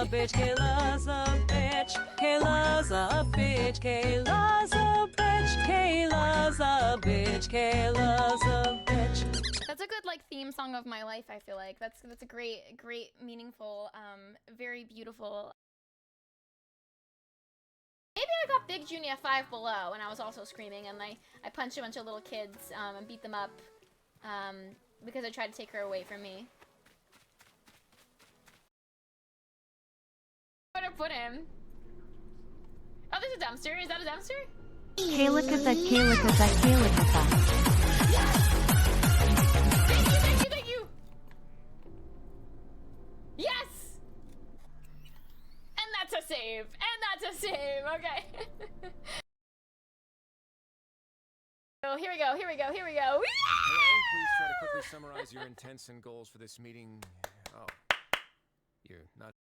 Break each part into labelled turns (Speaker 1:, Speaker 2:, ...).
Speaker 1: a bitch, Kayla's a bitch, Kayla's a bitch, Kayla's a bitch, Kayla's a bitch, Kayla's a bitch.
Speaker 2: That's a good like theme song of my life. I feel like that's a great, meaningful, very beautiful. Maybe I got Big Junior 5 Below and I was also screaming and I punched a bunch of little kids and beat them up because I tried to take her away from me. Where'd I put him? Oh, there's a dumpster. Is that a dumpster?
Speaker 3: Caylakat, Caylakat.
Speaker 2: Yes! Thank you! Yes! And that's a save! Okay. Oh, here we go.
Speaker 4: Hello, please try to quickly summarize your intents and goals for this meeting. Oh, you're not...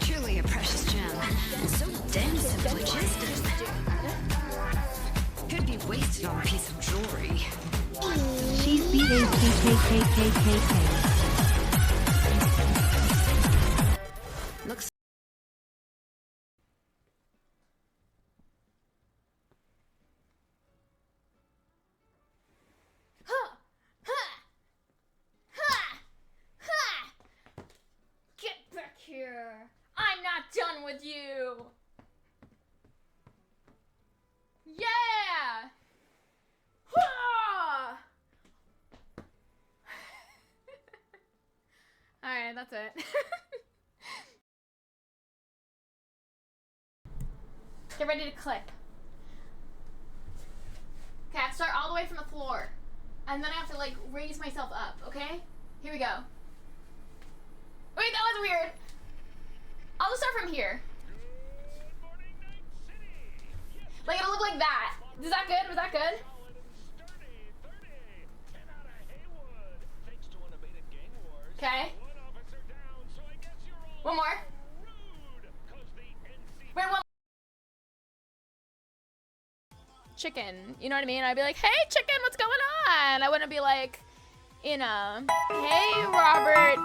Speaker 5: Truly a precious gem. So dense and digested. Could be wasted on a piece of jewelry.
Speaker 3: She's BAKKKKKK.
Speaker 5: Looks.
Speaker 2: Get back here! I'm not done with you! Yeah! Alright, that's it. Get ready to clip. Okay, I have to start all the way from the floor. And then I have to, like, raise myself up, okay? Here we go. Wait, that was weird. I'll just start from here. Like, it'll look like that. Is that good? Was that good? Okay. One more. Wait, one. Chicken. You know what I mean? I'd be like, hey, chicken, what's going on? I wouldn't be like, you know, hey, Robert.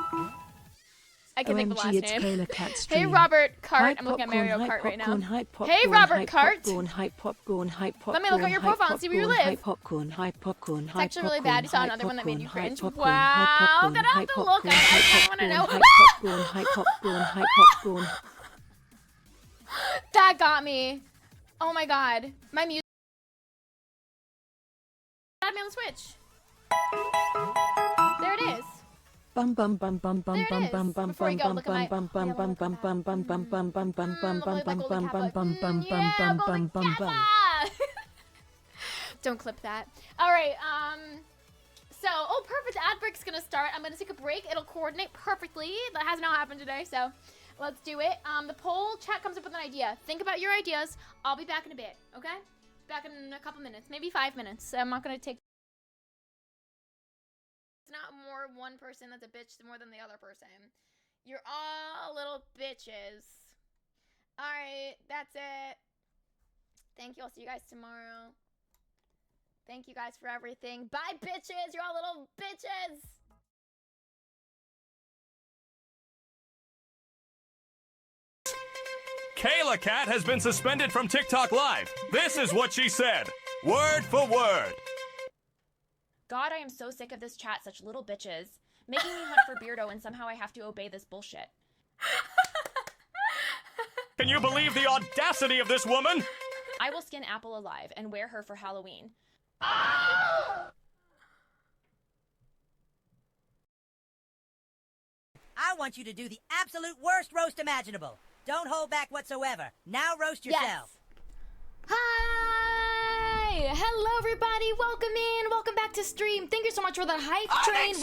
Speaker 2: I can think of the last name. Hey, Robert Cart. I'm looking at Mario Kart right now. Hey, Robert Cart. Let me look at your profile and see where you live. It's actually really bad. You saw another one that made you cringe. Wow. Gonna have to look at it. I want to know. That got me. Oh my god. My music. Add me on the Switch. There it is.
Speaker 3: Bum bum bum bum bum bum bum bum
Speaker 2: Before you go,
Speaker 3: bum
Speaker 2: look at my...
Speaker 3: bum bum bum bum bum bum bum bum bum bum bum bum bum bum bum bum bum bum bum.
Speaker 2: Don't clip that. Alright, so, oh perfect, ad break's gonna start. I'm gonna take a break. It'll coordinate perfectly. That has not happened today, so let's do it. The poll chat comes up with an idea. Think about your ideas. I'll be back in a bit, okay? Back in a couple minutes, maybe 5 minutes. I'm not gonna take... It's not more one person that's a bitch more than the other person. You're all little bitches. Alright, that's it. Thank you. I'll see you guys tomorrow. Thank you guys for everything. Bye, bitches. You're all little bitches.
Speaker 6: Caylakat has been suspended from TikTok Live. This is what she said, word for word.
Speaker 7: God, I am so sick of this chat, such little bitches. Making me hunt for Beardo and somehow I have to obey this bullshit.
Speaker 6: Can you believe the audacity of this woman?
Speaker 7: I will skin Apple alive and wear her for Halloween.
Speaker 8: I want you to do the absolute worst roast imaginable. Don't hold back whatsoever. Now roast yourself.
Speaker 2: Yes. Hi! Hello, everybody. Welcome in. Welcome back to stream. Thank you so much for the hype train.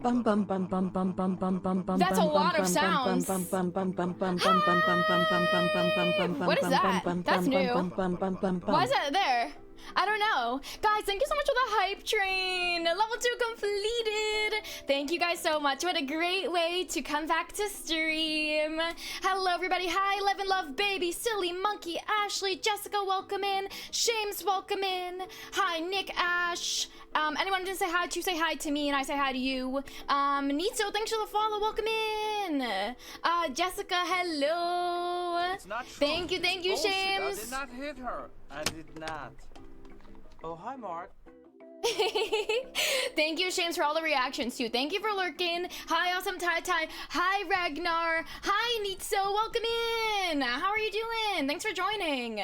Speaker 3: Bum bum bum bum bum bum bum bum bum.
Speaker 2: That's a lot of sounds. What is that? That's new. Why is that there? I don't know. Guys, thank you so much for the hype train. Level 2 completed. Thank you guys so much. What a great way to come back to stream. Hello, everybody. Hi, Live and Love Baby, Silly Monkey, Ashley, Jessica, welcome in. Shames, welcome in. Hi, Nick, Ash. Anyone didn't say hi to me, and I say hi to you. Nito, thanks for the follow. Welcome in. Jessica, hello.
Speaker 9: It's not true.
Speaker 2: Thank you,
Speaker 9: Bullshit.
Speaker 2: Shames.
Speaker 9: I did not hit her. I did not. Oh, hi, Mark.
Speaker 2: Thank you, Shames, for all the reactions too. Thank you for lurking. Hi, Awesome Tai Tai. Hi, Ragnar. Hi, Nitso. Welcome in. How are you doing? Thanks for joining.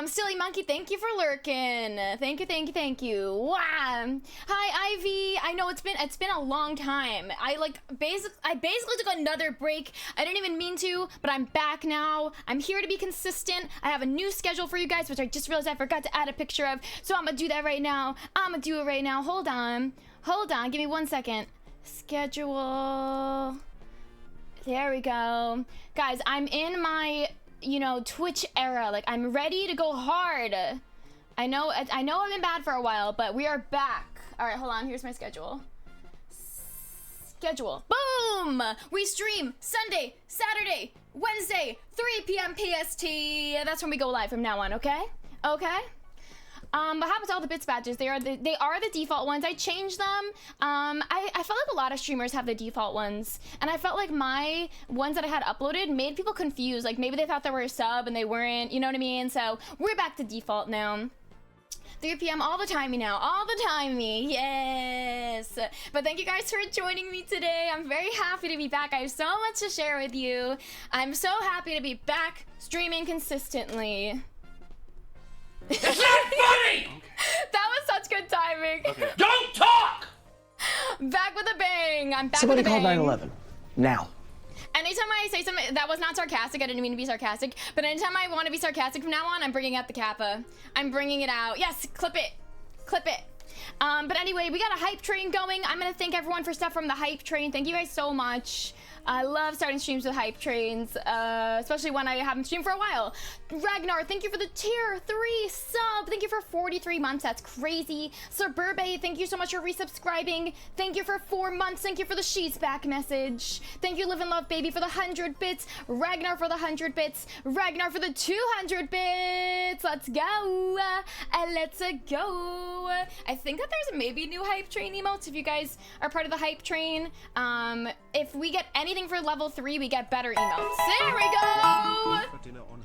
Speaker 2: Silly Monkey, thank you for lurking. Thank you. Wow. Hi, Ivy. I know it's been a long time. I basically took another break. I didn't even mean to, but I'm back now. I'm here to be consistent. I have a new schedule for you guys, which I just realized I forgot to add a picture of. So I'm gonna do that right now. Hold on. Give me 1 second. Schedule. There we go. Guys, I'm in my Twitch era. Like, I'm ready to go hard. I know I've been bad for a while, but we are back. All right, hold on. Here's my schedule. Boom! We stream Sunday, Saturday, Wednesday, 3 p.m. PST. That's when we go live from now on, okay? Okay? What happens to all the bits badges? They are the default ones. I changed them. I felt like a lot of streamers have the default ones, and I felt like my ones that I had uploaded made people confused. Like, maybe they thought they were a sub and they weren't, you know what I mean? So we're back to default now. 3 p.m. all the timey now. All the timey. Yes. But thank you guys for joining me today. I'm very happy to be back. I have so much to share with you. I'm so happy to be back streaming consistently.
Speaker 10: It's not funny!
Speaker 2: That was such good timing.
Speaker 10: Okay. Don't talk!
Speaker 2: Back with a bang. I'm back
Speaker 11: Somebody
Speaker 2: with a bang.
Speaker 11: call 911. Now.
Speaker 2: Anytime I say something that was not sarcastic, I didn't mean to be sarcastic, but anytime I want to be sarcastic from now on, I'm bringing out the Kappa. I'm bringing it out. Yes, clip it. But anyway, we got a hype train going. I'm gonna thank everyone for stuff from the hype train. Thank you guys so much. I love starting streams with hype trains, especially when I haven't streamed for a while. Ragnar, thank you for the tier 3 sub. Thank you for 43 months. That's crazy. Suburbe, thank you so much for resubscribing. Thank you for 4 months. Thank you for the sheets back message. Thank you, Live and Love Baby, for the 100 bits. Ragnar for the 100 bits. Ragnar for the 200 bits. Let's go. Let's go. I think that there's maybe new hype train emotes if you guys are part of the hype train. If we get anything for level 3, we get better emotes. There we go.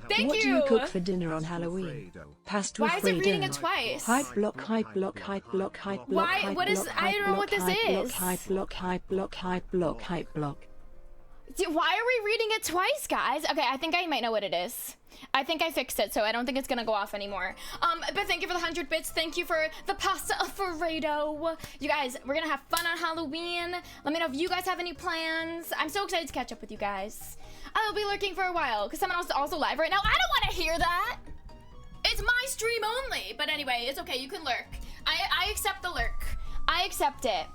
Speaker 2: Thank you.
Speaker 3: What do you cook for dinner on Halloween? Pasta with
Speaker 2: Why is it reading it twice?
Speaker 3: Hype block, hype block, hype block, hype block.
Speaker 2: Why? What is? I don't know what this is.
Speaker 3: Hype block, hype block, hype block, hype block.
Speaker 2: Why are we reading it twice, guys? Okay, I think I might know what it is. I think I fixed it, so I don't think it's gonna go off anymore. But thank you for the 100 bits. Thank you for the pasta Alfredo. You guys, we're gonna have fun on Halloween. Let me know if you guys have any plans. I'm so excited to catch up with you guys. I'll be lurking for a while because someone else is also live right now. I don't want to hear that. It's my stream only. But anyway, it's okay. You can lurk. I accept the lurk. I accept it.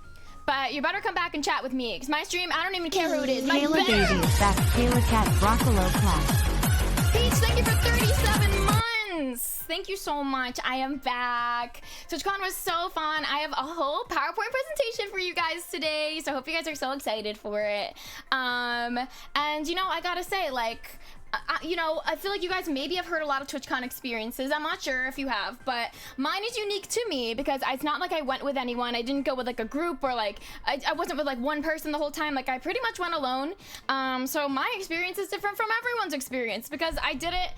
Speaker 2: But you better come back and chat with me because my stream, I don't even care who it is.
Speaker 12: Cayla Baby is back. Caylakat Broccolo class.
Speaker 2: Peach, thank you for 37 months. Thank you so much. I am back. Twitchcon was so fun. I have a whole PowerPoint presentation for you guys today, so I hope you guys are so excited for it. And I gotta say, like, I feel like you guys maybe have heard a lot of TwitchCon experiences. I'm not sure if you have, but mine is unique to me because it's not like I went with anyone. I didn't go with like a group or like I wasn't with like one person the whole time. Like I pretty much went alone. So my experience is different from everyone's experience because I did it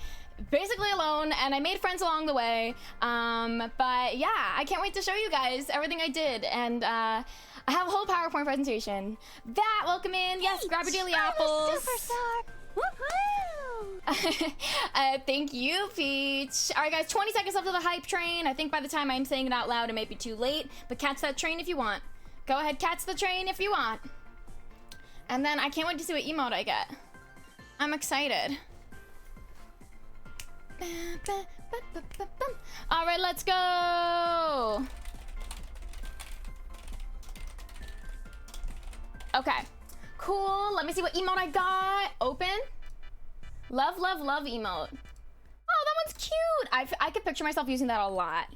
Speaker 2: basically alone and I made friends along the way. But yeah, I can't wait to show you guys everything I did, and I have a whole PowerPoint presentation. Welcome in. Yes, grab your daily apples.
Speaker 12: Superstar.
Speaker 2: Woohoo! Thank you, Peach. All right, guys, 20 seconds left of the hype train. I think by the time I'm saying it out loud, it may be too late, but catch that train if you want. Go ahead, catch the train if you want. And then I can't wait to see what emote I get. I'm excited. All right, let's go. Okay. Cool. Let me see what emote I got. Open. Love, love, love emote. Oh, that one's I could picture myself using that a lot.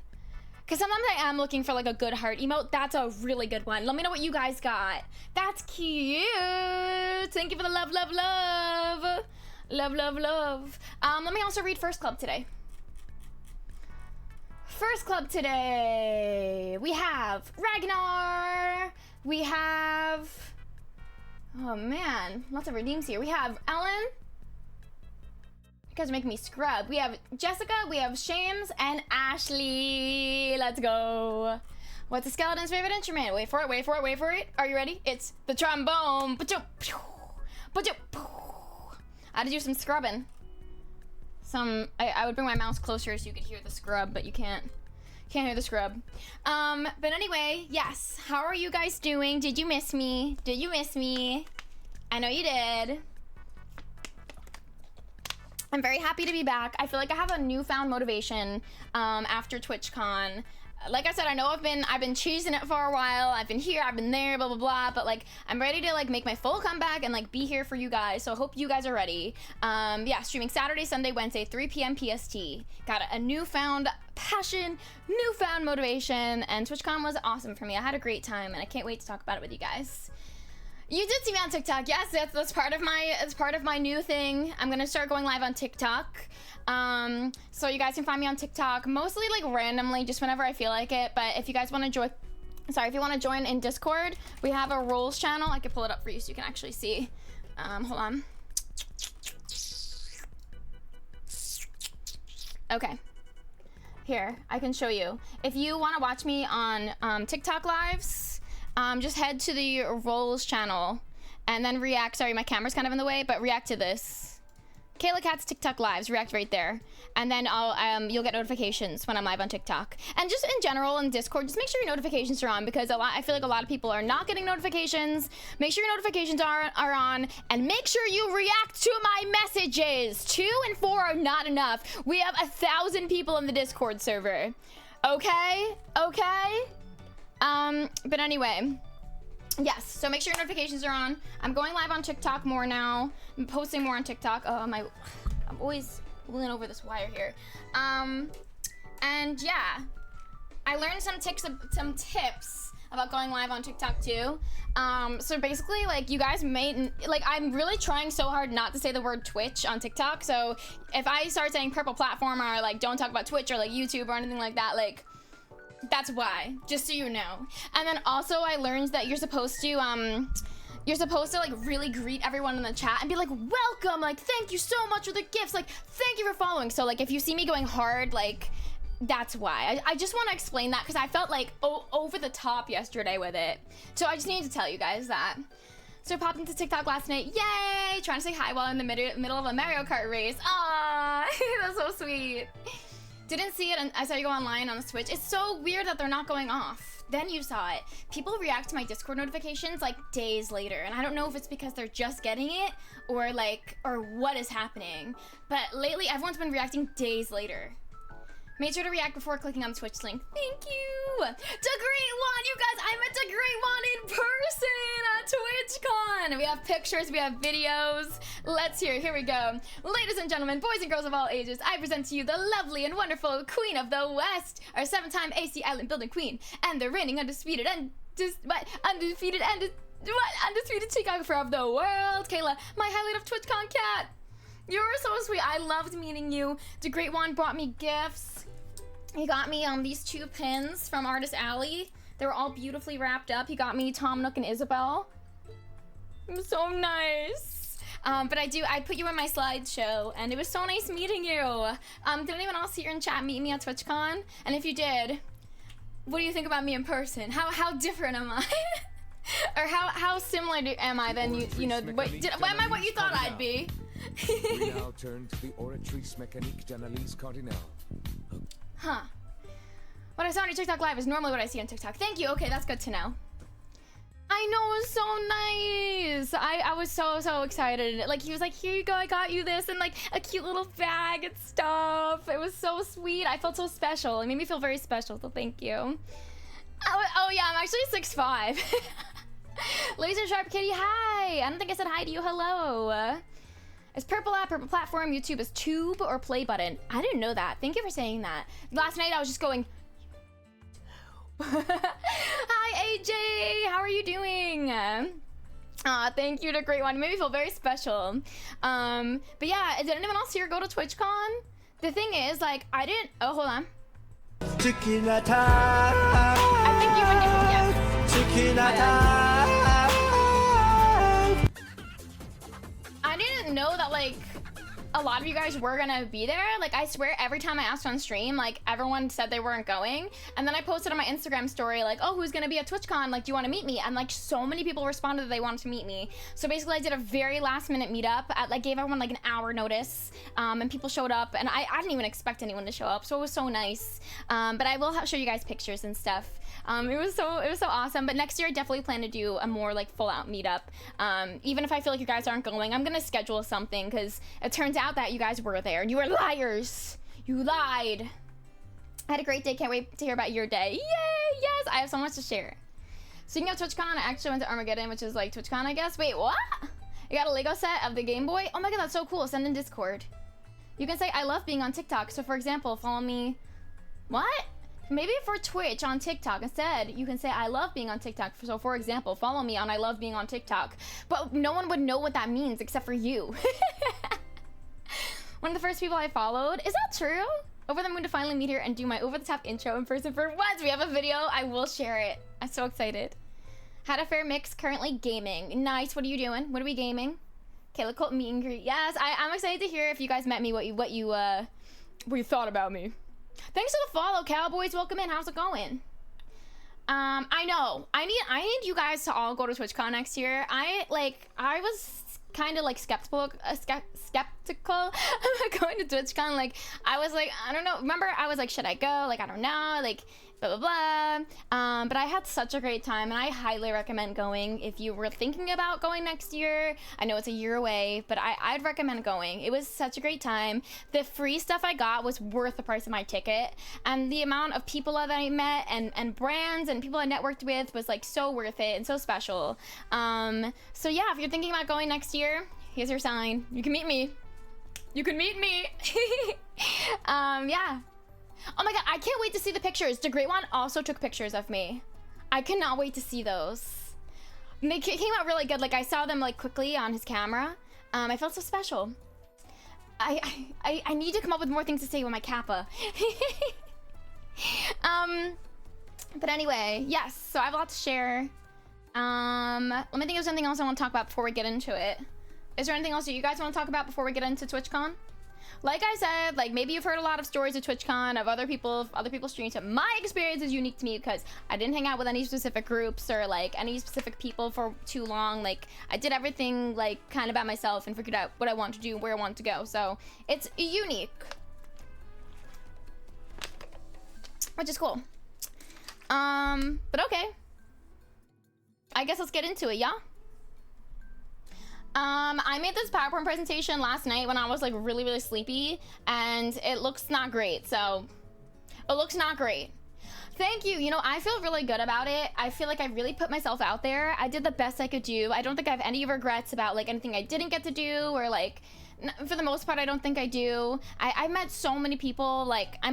Speaker 2: Because sometimes I am looking for like a good heart emote. That's a really good one. Let me know what you guys got. That's cute. Thank you for the love, love, love. Love, love, love. Let me also read First Club today. First Club today. We have Ragnar. We have... Oh man, lots of redeems here. We have Ellen. You guys are making me scrub. We have Jessica, we have Shames, and Ashley. Let's go. What's a skeleton's favorite instrument? Wait for it, wait for it, wait for it. Are you ready? It's the trombone. I had to do some scrubbing. I would bring my mouse closer so you could hear the scrub, but you can't hear the scrub. But anyway, yes. How are you guys doing? Did you miss me? Did you miss me? I know you did. I'm very happy to be back. I feel like I have a newfound motivation after TwitchCon. Like I said, I know I've been cheesing it for a while. I've been here, I've been there, blah blah blah. But like, I'm ready to like make my full comeback and like be here for you guys. So I hope you guys are ready. Yeah, streaming Saturday, Sunday, Wednesday, 3 p.m. PST. Got a newfound passion, newfound motivation, and TwitchCon was awesome for me. I had a great time, and I can't wait to talk about it with you guys. You did see me on TikTok. Yes, that's part of my new thing. I'm gonna start going live on TikTok. So you guys can find me on TikTok, mostly like randomly, just whenever I feel like it. But if you guys want to join, if you want to join in Discord, we have a roles channel. I can pull it up for you so you can actually see. Hold on. Okay. Here, I can show you. If you want to watch me on TikTok lives, just head to the roles channel and then react. Sorry, my camera's kind of in the way, but react to this. Caylakat TikTok lives, react right there, and then you'll get notifications when I'm live on TikTok. And just in general in Discord, just make sure your notifications are on, because I feel like a lot of people are not getting notifications. Make sure your notifications are on, and make sure you react to my messages. 2 and 4 are not enough. We have 1,000 people in the Discord server. Okay? Okay? But anyway. Yes, so make sure your notifications are on. I'm going live on TikTok more now. I'm posting more on TikTok. Oh, I'm always pulling over this wire here. And yeah, I learned some tips about going live on TikTok too. So basically, like, you guys I'm really trying so hard not to say the word Twitch on TikTok. So if I start saying purple platform, or like don't talk about Twitch or like YouTube or anything like that, like, that's why, just so you know. And then also I learned that you're supposed to like really greet everyone in the chat and be like, welcome, like, thank you so much for the gifts, like, thank you for following. So like, if you see me going hard, like, that's why. I just want to explain that, because I felt like over the top yesterday with it. So I just needed to tell you guys that. So I popped into TikTok last night, yay, trying to say hi while in the middle of a Mario Kart race. Aww, that's so sweet. Didn't see it, and I saw you go online on the Switch. It's so weird that they're not going off. Then you saw it. People react to my Discord notifications like days later, and I don't know if it's because they're just getting it or what is happening. But lately, everyone's been reacting days later. Make sure to react before clicking on the Twitch link. Thank you! To Great One! You guys, I met to Great One in person at TwitchCon! We have pictures, we have videos. Let's hear, here we go. Ladies and gentlemen, boys and girls of all ages, I present to you the lovely and wonderful Queen of the West, our 7-time AC Island Building Queen, and the reigning undisputed TikToker of the world, Kayla, my highlight of TwitchCon cat. You were so sweet. I loved meeting you. The Great One brought me gifts. He got me these 2 pins from Artist Alley. They were all beautifully wrapped up. He got me Tom Nook and Isabel. It was so nice. But I put you in my slideshow, and it was so nice meeting you. Did anyone else here in chat meet me at TwitchCon? And if you did, what do you think about me in person? How different am I? Or how similar am I than you know? Am I what you thought I'd be?
Speaker 4: We now turn to the oratrice mécanique d'analyse cardinale.
Speaker 2: Huh. What I saw on your TikTok live is normally what I see on TikTok. Thank you. Okay, that's good to know. I know, it was so nice. I was so excited. Like, he was like, here you go, I got you this, and like a cute little bag and stuff. It was so sweet. I felt so special. It made me feel very special, so thank you. Oh yeah, I'm actually 6'5". Laser Sharp Kitty, hi. I don't think I said hi to you. Hello. Is purple app, purple platform, YouTube is tube or play button? I didn't know that. Thank you for saying that. Last night I was just going, hi AJ, how are you doing? Thank you to Great One. You made me feel very special. But yeah, did anyone else here go to TwitchCon? The thing is, like, I didn't, oh, hold on. I think you went down, I didn't know that, like, a lot of you guys were gonna be there. Like, I swear every time I asked on stream, like, everyone said they weren't going. And then I posted on my Instagram story, like, oh, who's gonna be at TwitchCon? Like, do you want to meet me? And like, so many people responded that they wanted to meet me. So basically I did a very last minute meetup. Like, gave everyone like an hour notice. And people showed up, and I didn't even expect anyone to show up. So it was so nice. But I will show you guys pictures and stuff. It was so awesome. But next year I definitely plan to do a more like full out meetup. Even if I feel like you guys aren't going, I'm gonna schedule something, because it turns out that you guys were there and you were liars. You lied. I had a great day. Can't wait to hear about your day. Yay! Yes, I have so much to share. Speaking of TwitchCon, I actually went to Armageddon, which is like TwitchCon, I guess. Wait, what? You got a Lego set of the Game Boy? Oh my god, that's so cool. Send in Discord. You can say I love being on TikTok. So for example, follow me. What? Maybe for Twitch on TikTok instead, you can say I love being on TikTok. So for example, follow me on I love being on TikTok. But no one would know what that means except for you. One of the first people I followed. Is that true? Over the moon to finally meet her and do my over-the-top intro in person for once. We have a video. I will share it. I'm so excited. Had a fair mix. Currently gaming. Nice. What are you doing? What are we gaming? Caylakat meet and greet. Yes, I'm excited to hear if you guys met me. What you thought about me. Thanks for the follow, Cowboys. Welcome in. How's it going? I know. I need you guys to all go to TwitchCon next year. I was kind of like skeptical about going to TwitchCon. Like, I was like, I don't know. Remember, I was like, should I go? Like, I don't know. Like, blah, blah, blah. But I had such a great time, and I highly recommend going if you were thinking about going next year. I know it's a year away, but I'd recommend going. It was such a great time. The free stuff I got was worth the price of my ticket, and the amount of people that I met and brands and people I networked with was like so worth it and so special. So yeah, if you're thinking about going next year, here's your sign. You can meet me. You can meet me. Yeah. Oh my god, I can't wait to see the pictures. The Great One also took pictures of me. I cannot wait to see those. And they came out really good. Like, I saw them like quickly on his camera. I felt so special. I need to come up with more things to say with my kappa. But anyway, yes, so I have a lot to share. Let me think of something else I want to talk about before we get into it. Is there anything else that you guys want to talk about before we get into TwitchCon? Like I said, like, maybe you've heard a lot of stories of TwitchCon, of other people's streams, but my experience is unique to me because I didn't hang out with any specific groups or like any specific people for too long. Like, I did everything like kind of by myself and figured out what I want to do, where I want to go. So it's unique, which is cool. But okay, I guess let's get into it, yeah? I made this PowerPoint presentation last night when I was like really sleepy, and it looks not great. So it looks not great. Thank you. You know, I feel really good about it. I feel like I really put myself out there. I did the best I could do. I don't think I have any regrets about like anything I didn't get to do, or like, for the most part, I don't think I do. I met so many people. Like, I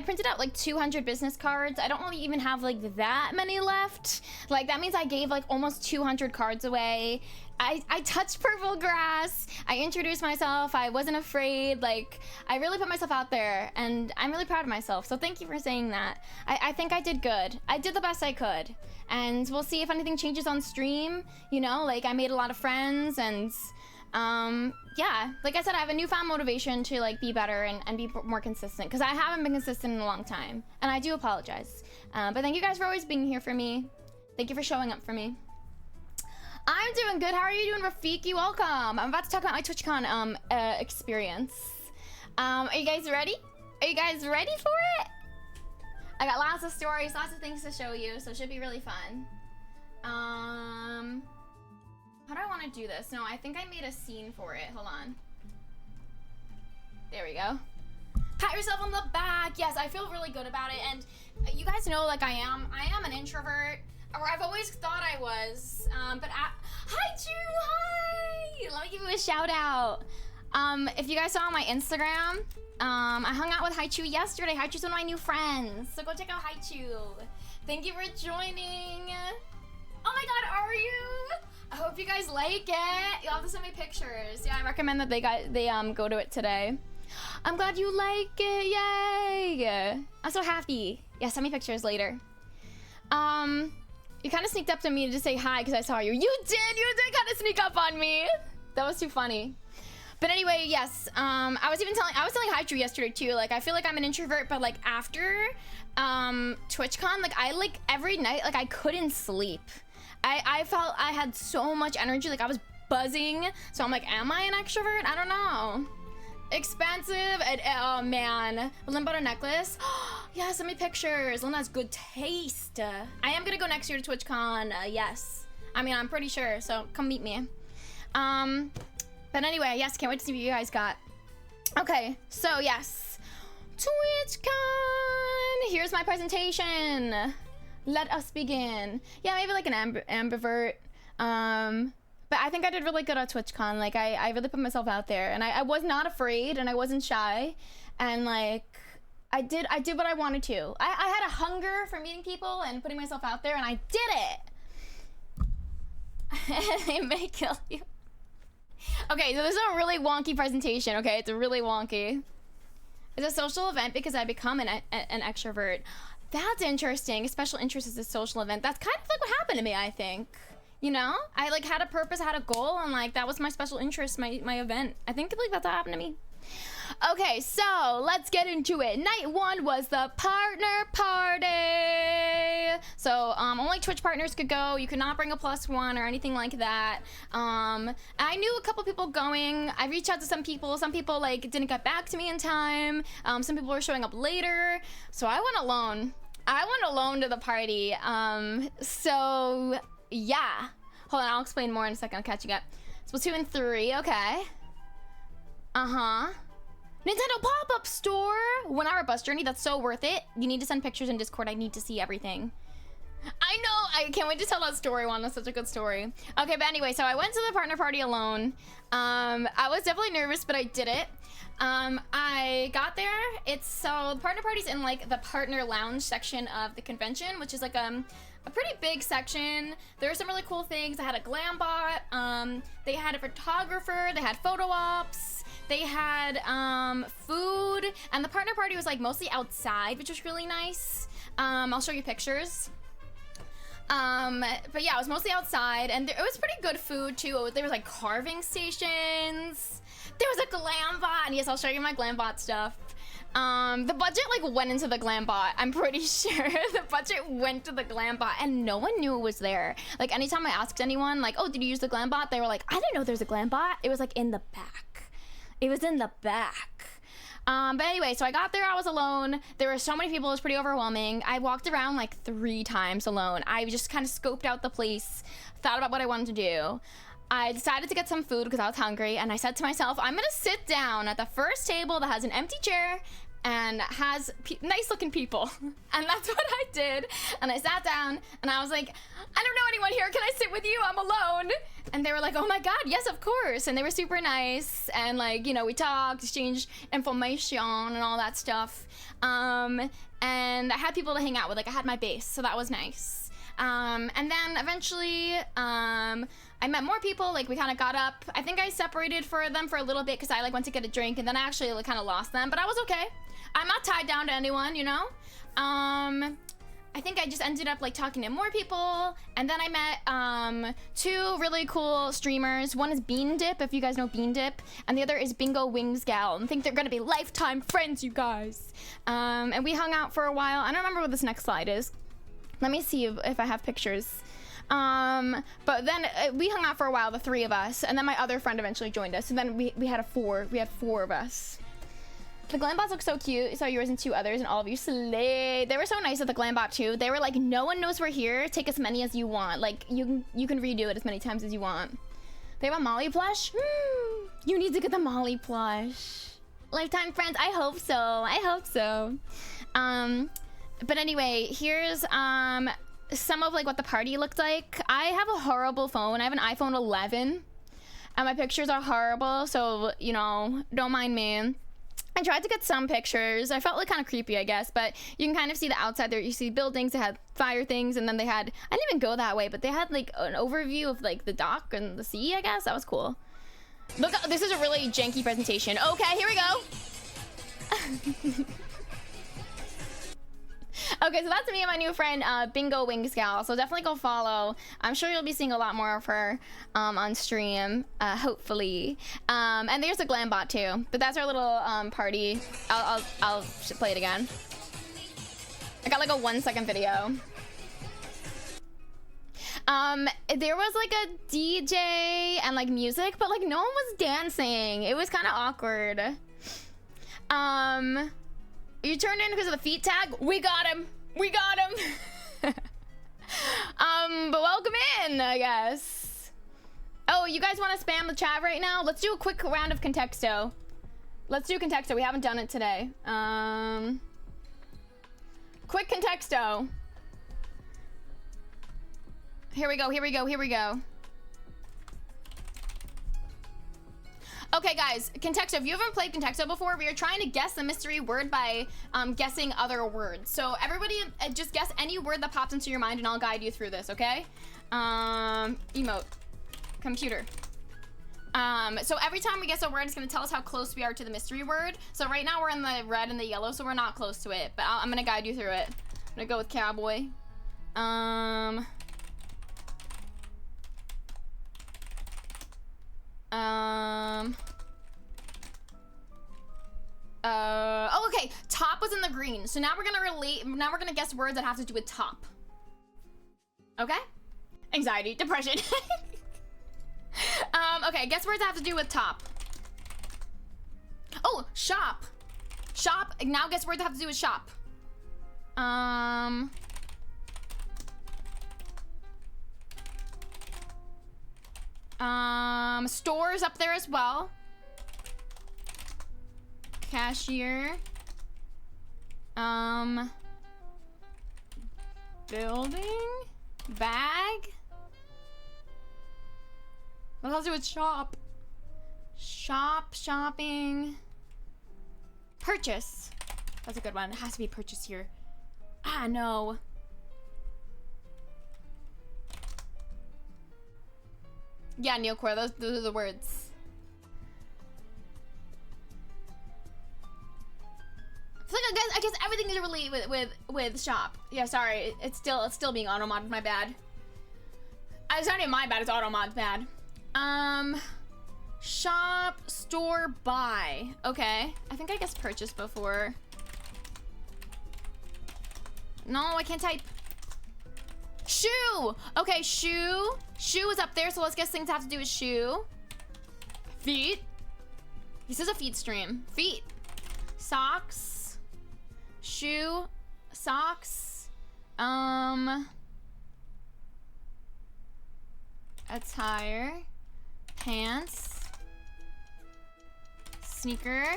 Speaker 2: printed out like 200 business cards. I don't really even have like that many left. Like, that means I gave like almost 200 cards away. I touched purple grass. I introduced myself. I wasn't afraid. Like, I really put myself out there, and I'm really proud of myself. So thank you for saying that. I think I did good. I did the best I could. And we'll see if anything changes on stream. You know, like, I made a lot of friends, and yeah, like I said, I have a newfound motivation to like be better and be more consistent, because I haven't been consistent in a long time, and I do apologize. But thank you guys for always being here for me. Thank you for showing up for me. I'm doing good. How are you doing, Rafiki? Welcome. I'm about to talk about my TwitchCon experience. Are you guys ready? Are you guys ready for it? I got lots of stories, lots of things to show you, so it should be really fun. How do I want to do this? No, I think I made a scene for it. Hold on. There we go. Pat yourself on the back. Yes, I feel really good about it. And you guys know, like, I am an introvert, or I've always thought I was. But hi, Drew. Hi. Let me give you a shout out. If you guys saw on my Instagram, I hung out with Haichu yesterday. Haichu's one of my new friends, so go check out Haichu. Thank you for joining. Oh my god, are you? I hope you guys like it. You'll have to send me pictures. Yeah, I recommend that they go to it today. I'm glad you like it. Yay! I'm so happy. Yeah, send me pictures later. You kind of sneaked up to me to say hi because I saw you. You did kind of sneak up on me. That was too funny. But anyway, yes. I was telling Haichu yesterday too. Like, I feel like I'm an introvert, but like after Twitchcon, like I like every night, like I couldn't sleep. I felt I had so much energy, like I was buzzing. So I'm like, am I an extrovert? I don't know. Expensive and oh man, Lynn bought a necklace. Yeah, send me pictures. Lynn has good taste. I am gonna go next year to TwitchCon. Yes, I mean I'm pretty sure. So come meet me. But anyway, yes, can't wait to see what you guys got. Okay, so yes, TwitchCon. Here's my presentation. Let us begin. Yeah, maybe like an ambivert. But I think I did really good at TwitchCon. Like I really put myself out there, and I was not afraid, and I wasn't shy, and like I did what I wanted to. I had a hunger for meeting people and putting myself out there, and I did it. They may kill you. Okay, so this is a really wonky presentation. Okay, it's really wonky. It's a social event because I become an extrovert. That's interesting. A special interest is a social event. That's kind of like what happened to me, I think. You know, I like had a purpose, had a goal, and like that was my special interest, my event. I think like that's what happened to me. Okay, so let's get into it. Night one was the partner party. So only Twitch partners could go. You could not bring a +1 or anything like that. I knew a couple people going. I reached out to some people. Some people like didn't get back to me in time. Some people were showing up later. So I went alone. I went alone to the party. So yeah. Hold on, I'll explain more in a second. I'm catching up. Splatoon 3, okay. Nintendo pop-up store! 1 hour bus journey, that's so worth it. You need to send pictures in Discord. I need to see everything. I know, I can't wait to tell that story one. That's such a good story. Okay, but anyway, so I went to the partner party alone. I was definitely nervous, but I did it. I got there. So the partner party's in like the partner lounge section of the convention, which is like a pretty big section. There were some really cool things. I had a glam bot. They had a photographer. They had photo ops. They had food, and the partner party was like mostly outside, which was really nice. I'll show you pictures. But yeah, it was mostly outside, and it was pretty good food too. There was like carving stations. There was a glam bot, and yes, I'll show you my glam bot stuff. The budget like went into the glam bot. I'm pretty sure the budget went to the glam bot, and no one knew it was there. Like anytime I asked anyone like, oh, did you use the glam bot? They were like, I didn't know there's a glam bot. It was like in the back. It was in the back. But anyway, so I got there, I was alone. There were so many people, it was pretty overwhelming. I walked around like 3 times alone. I just kind of scoped out the place, thought about what I wanted to do. I decided to get some food because I was hungry, and I said to myself, I'm gonna sit down at the first table that has an empty chair and has nice looking people. And that's what I did. And I sat down and I was like, I don't know anyone here. Can I sit with you? I'm alone. And they were like, oh my God, yes, of course. And they were super nice. And like, you know, we talked, exchanged information and all that stuff. And I had people to hang out with. Like I had my base, so that was nice. And then eventually, I met more people. Like we kind of got up. I think I separated for them for a little bit because I like went to get a drink, and then I actually like, kind of lost them, but I was okay. I'm not tied down to anyone, you know? I think I just ended up like talking to more people, and then I met 2 really cool streamers. One is Bean Dip, if you guys know Bean Dip, and the other is Bingo Wings Gal. I think they're gonna be lifetime friends, you guys. And we hung out for a while. I don't remember what this next slide is. Let me see if I have pictures. But then we hung out for a while, the 3 of us, and then my other friend eventually joined us. And then we had 4 of us. The Glambots look so cute. I saw yours and 2 others, and all of you slayed. They were so nice at the Glambot too. They were like, no one knows we're here. Take as many as you want. Like you can redo it as many times as you want. They have a Molly plush. You need to get the Molly plush. Lifetime friends. I hope so. I hope so. But anyway, here's some of like what the party looked like. I have a horrible phone. I have an iPhone 11. And my pictures are horrible, so, you know, don't mind me. I tried to get some pictures. I felt like kind of creepy, I guess, but you can kind of see the outside there. You see buildings that had fire things, and then they had, I didn't even go that way, but they had like an overview of like the dock and the sea, I guess. That was cool. Look, this is a really janky presentation. Okay, here we go. Okay, so that's me and my new friend, Bingo Wings Gal. So definitely go follow. I'm sure you'll be seeing a lot more of her on stream, hopefully. And there's a glam bot too. But that's our little party. I'll play it again. I got like a 1-second video. There was like a DJ and like music, but like no one was dancing. It was kind of awkward. You turned in because of the feet tag? We got him. We got him. But welcome in, I guess. Oh, you guys want to spam the chat right now? Let's do a quick round of Contexto. Let's do Contexto. We haven't done it today. Quick Contexto. Here we go, here we go, here we go. Okay, guys, Contexto, if you haven't played Contexto before, we are trying to guess the mystery word by guessing other words. So everybody just guess any word that pops into your mind and I'll guide you through this, okay? Emote. Computer. So every time we guess a word, it's gonna tell us how close we are to the mystery word. So right now we're in the red and the yellow, so we're not close to it, but I'm gonna guide you through it. I'm gonna go with cowboy. Oh, okay. Top was in the green. So now we're gonna guess words that have to do with top. Okay? Anxiety, depression. Okay, guess words that have to do with top. Oh, shop. Shop. Now guess words that have to do with shop. Stores up there as well. Cashier. Building. Bag. What else do with shop? Shop, shopping. Purchase. That's a good one. It has to be purchase here. Ah, no. Yeah, Neilcore, those are the words. I feel like I guess everything is related with shop. Yeah, sorry, it's still being auto-modded, my bad. It's not even my bad, it's auto-modd's bad. Shop, store, buy. Okay, I think I guessed purchase before. No, I can't type. Shoe! Okay, shoe. Shoe is up there, so let's guess things have to do with shoe. Feet. This is a feet stream. Feet. Socks. Shoe. Socks. Attire. Pants. Sneaker.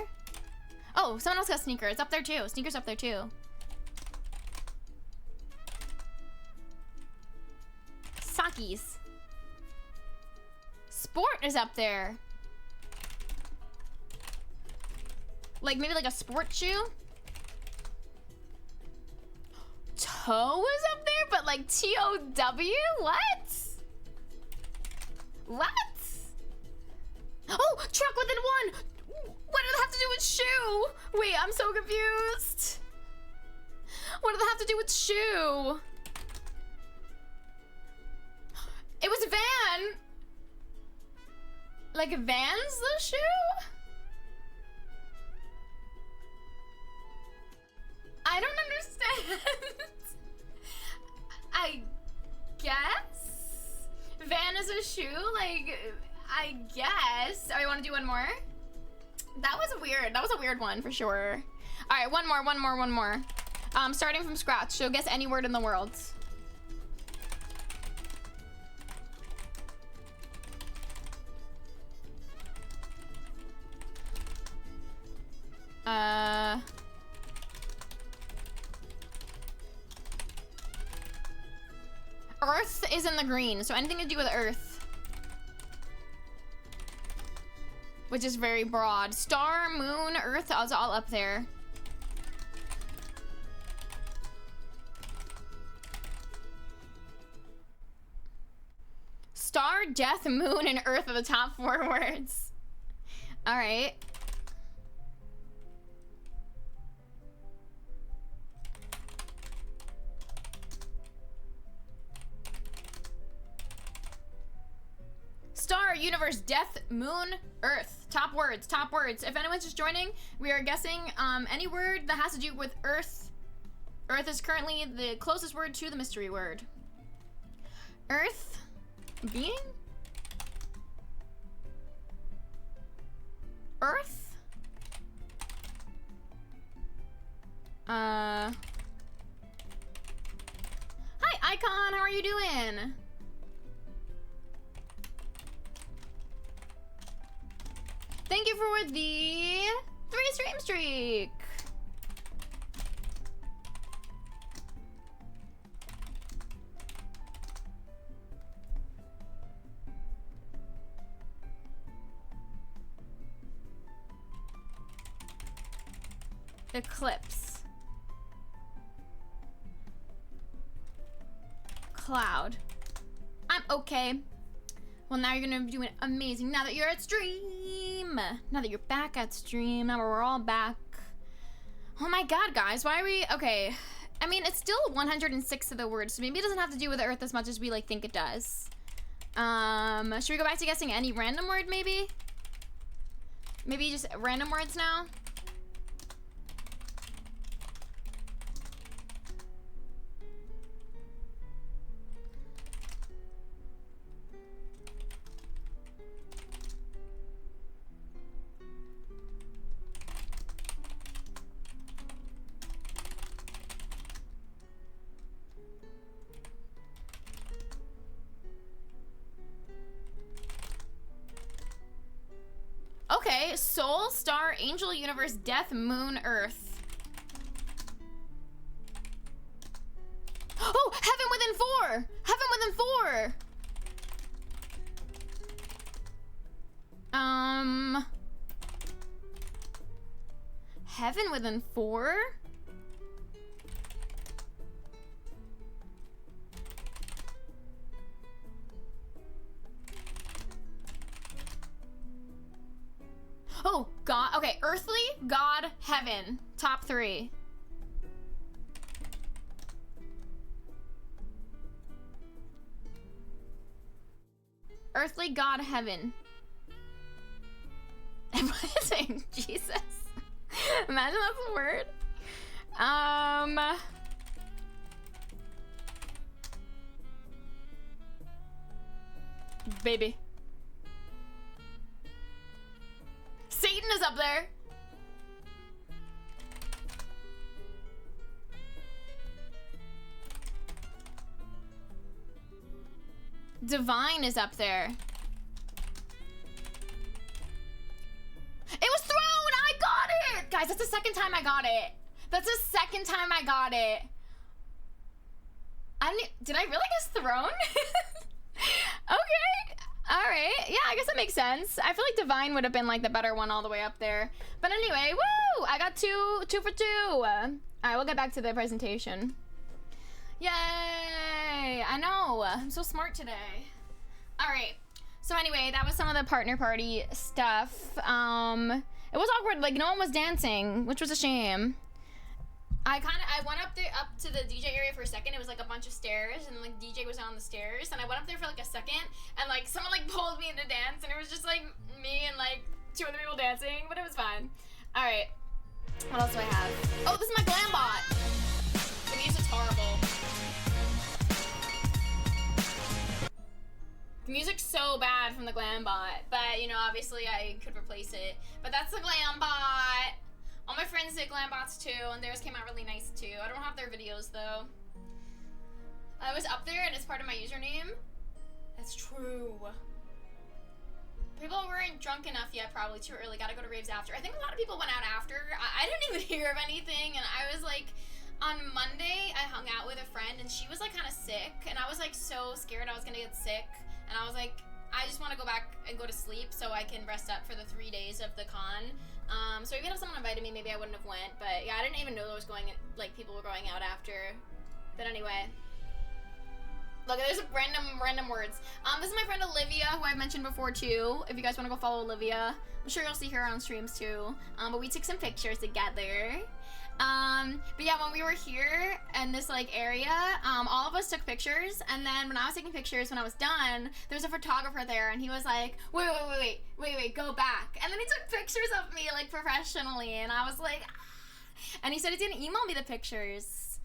Speaker 2: Oh, someone else got sneaker. It's up there too. Sneaker's up there too. Sakis. Sport is up there. Like maybe like a sport shoe. Toe is up there, but like T-O-W? What? What? Oh, truck within one. What does it have to do with shoe? Wait, I'm so confused. What does it have to do with shoe? It was van. Like Vans the shoe? I don't understand. I guess? Van is a shoe? Like, I guess. Oh, you want to do one more? That was weird. That was a weird one for sure. All right, one more. Starting from scratch. So guess any word in the world. Earth is in the green, so anything to do with earth. which is very broad. Star, moon, earth, I was all up there. Star, death, moon, and earth are the top 4 words. All right. Star, universe, death, moon, earth. Top words, top words. If anyone's just joining, we are guessing any word that has to do with earth. Earth is currently the closest word to the mystery word. Earth, being? Earth? Hi, Icon, how are you doing? Thank you for the 3 stream streak. Eclipse. Cloud. I'm okay. Well, now you're gonna be doing amazing now that you're at stream. Now that you're back at stream. Now we're all back. Oh my god, guys. Why are we... Okay. I mean, it's still 106 of the words, so maybe it doesn't have to do with the earth as much as we, like, think it does. Should we go back to guessing any random word, maybe? Maybe just random words now? Okay, soul, star, angel, universe, death, moon, earth. Oh, heaven within 4! Heaven within 4! Heaven within 4? Oh, God. Okay, earthly, God, heaven. Top 3. Earthly, God, heaven. Everything. Jesus. Imagine that's a word. Baby. Satan is up there. Divine is up there. It was thrown! I got it! Guys, that's the second time I got it. That's the second time I got it. Did I really guess thrown? Okay. Alright. Yeah, I guess that makes sense. I feel like divine would have been like the better one all the way up there. But anyway, woo! I got two for 2. Alright, we'll get back to the presentation. Yay! I know. I'm so smart today. Alright. So anyway, that was some of the partner party stuff. It was awkward, like no one was dancing, which was a shame. I went up to the DJ area for a second. It was like a bunch of stairs, and like DJ was on the stairs, and I went up there for like a second, and like someone like pulled me into dance, and it was just like me and like 2 other people dancing, but it was fun. All right, what else do I have? Oh, this is my glam bot. The music's horrible. The music's so bad from the glam bot, but you know, obviously I could replace it. But that's the glam bot. All my friends did glam bots too, and theirs came out really nice too. I don't have their videos though. I was up there and it's part of my username. That's true. People weren't drunk enough yet, probably too early. Gotta go to raves after. I think a lot of people went out after. I didn't even hear of anything, and I was like, on Monday, I hung out with a friend and she was like kind of sick, and I was like so scared I was gonna get sick, and I was like, I just want to go back and go to sleep so I can rest up for the 3 days of the con. So even if someone invited me, maybe I wouldn't have went. But yeah, I didn't even know there was like people were going out after. But anyway. Look, there's random words. This is my friend Olivia, who I've mentioned before too. If you guys want to go follow Olivia, I'm sure you'll see her on streams too. But we took some pictures together. But yeah, when we were here in this like area, all of us took pictures, and then when I was taking pictures, when I was done, there was a photographer there, and he was like, wait, go back. And then he took pictures of me like professionally, and I was like, ah. And he said he's gonna email me the pictures.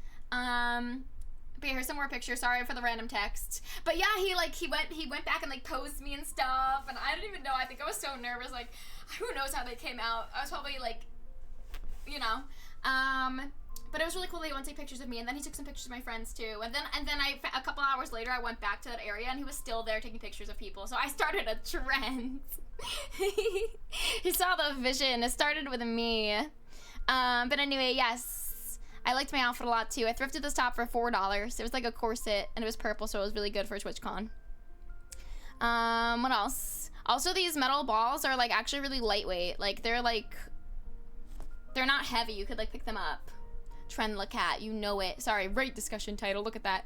Speaker 2: But yeah, here's some more pictures. Sorry for the random text. But yeah, he went back and like posed me and stuff, and I didn't even know. I think I was so nervous. Like, who knows how they came out? I was probably like, you know. But it was really cool that he wanted to take pictures of me, and then he took some pictures of my friends too. And then a couple hours later, I went back to that area, and he was still there taking pictures of people. So I started a trend. He saw the vision. It started with me. But anyway, yes. I liked my outfit a lot too. I thrifted this top for $4. It was like a corset, and it was purple, so it was really good for Twitchcon. What else? Also, these metal balls are like actually really lightweight. Like they're not heavy. You could like pick them up. Caylakat, you know it. Sorry, right discussion title. Look at that.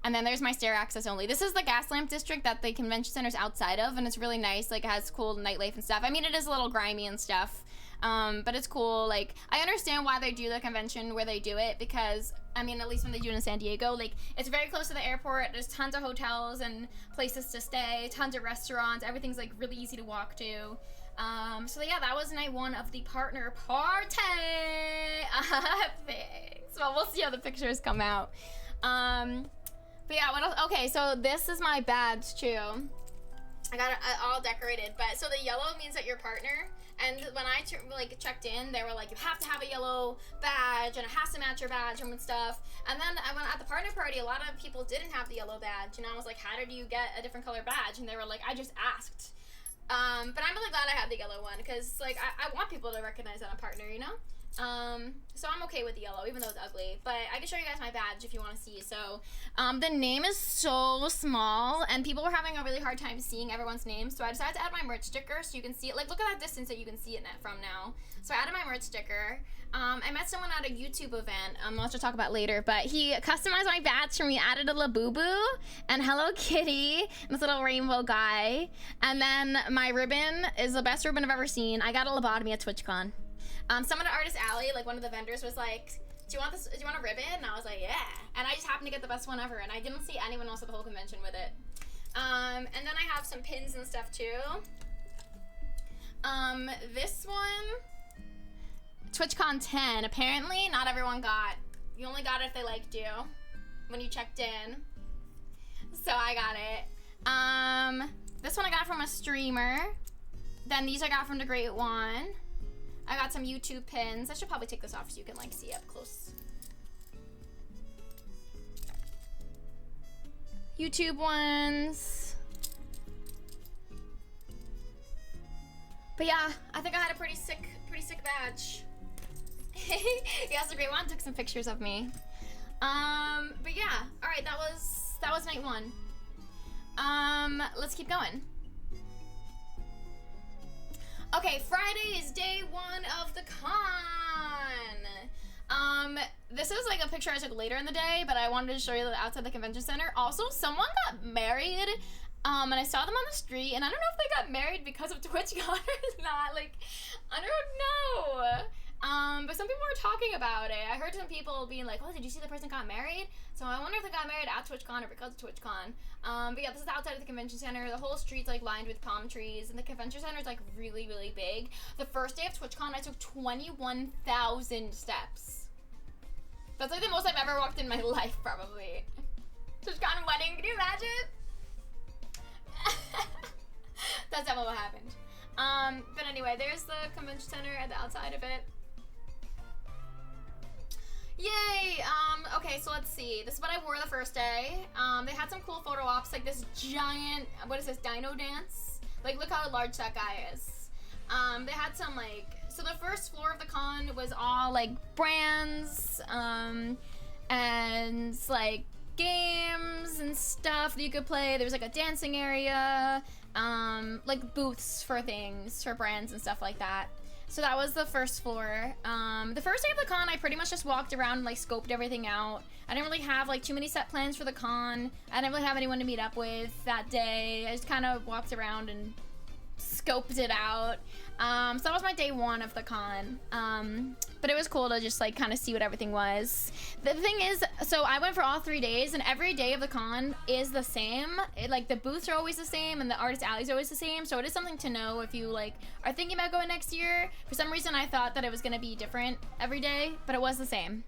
Speaker 2: And then there's my stair access only. This is the gas lamp district that the convention center's outside of, and it's really nice. Like it has cool nightlife and stuff. I mean, it is a little grimy and stuff. But it's cool. Like, I understand why they do the convention where they do it, because, I mean, at least when they do it in San Diego, like, it's very close to the airport. There's tons of hotels and places to stay, tons of restaurants. Everything's, like, really easy to walk to. So yeah, that was night one of the partner party. Thanks. Well, we'll see how the pictures come out. But yeah, what else? Okay, so this is my badge, too. I got it all decorated, but so the yellow means that you're partner. And when I checked in, they were like, you have to have a yellow badge, and it has to match your badge and stuff. And then I went at the partner party, a lot of people didn't have the yellow badge, and I was like, how did you get a different color badge? And they were like, I just asked. But I'm really glad I had the yellow one, because like I want people to recognize that I'm a partner, you know? So I'm okay with the yellow, even though it's ugly. But I can show you guys my badge if you want to see. So, the name is so small, and people were having a really hard time seeing everyone's name. So I decided to add my merch sticker so you can see it. Like, look at that distance that you can see it from now. So I added my merch sticker. I met someone at a YouTube event. I'll have to talk about later. But he customized my badge for me, added a Labubu and Hello Kitty, this little rainbow guy. And then my ribbon is the best ribbon I've ever seen. I got a lobotomy at Twitchcon. Someone at Artist Alley, like one of the vendors, was like, do you want a ribbon? And I was like, yeah. And I just happened to get the best one ever, and I didn't see anyone else at the whole convention with it. And then I have some pins and stuff too. This one, TwitchCon 10, apparently not everyone got. You only got it if they liked you when you checked in. So I got it. This one I got from a streamer. Then these I got from the Great One. I got some YouTube pins. I should probably take this off so you can like see up close. YouTube ones. But yeah, I think I had a pretty sick badge. Yeah, it's a great one. Took some pictures of me. But yeah, all right, that was night one. Let's keep going. Okay, Friday is day one of the con. This is like a picture I took later in the day, but I wanted to show you outside the convention center. Also, someone got married, and I saw them on the street, and I don't know if they got married because of TwitchCon or not. Like, I don't know. But some people were talking about it. I heard some people being like, oh, did you see the person got married? So I wonder if they got married at TwitchCon or because of TwitchCon. But yeah, this is outside of the convention center. The whole street's like lined with palm trees, and the convention center is like really, really big. The first day of TwitchCon, I took 21,000 steps. That's like the most I've ever walked in my life, probably. TwitchCon wedding, can you imagine? That's definitely what happened. But anyway, there's the convention center at the outside of it. Yay! Okay, so let's see. This is what I wore the first day. They had some cool photo ops, like this giant, what is this, dino dance? Like, look how large that guy is. They had some, like, so the first floor of the con was all, like, brands, and, like, games and stuff that you could play. There was, like, a dancing area, like booths for things, for brands and stuff like that. So that was the first floor. The first day of the con, I pretty much just walked around and like scoped everything out. I didn't really have like too many set plans for the con. I didn't really have anyone to meet up with that day. I just kind of walked around and scoped it out. So that was my day 1 of the con. But it was cool to just like kind of see what everything was. The thing is, so I went for all 3 days, and every day of the con is the same. Like the booths are always the same, and the artist alley is always the same. So it is something to know if you like are thinking about going next year. For some reason, I thought that it was gonna be different every day, but it was the same.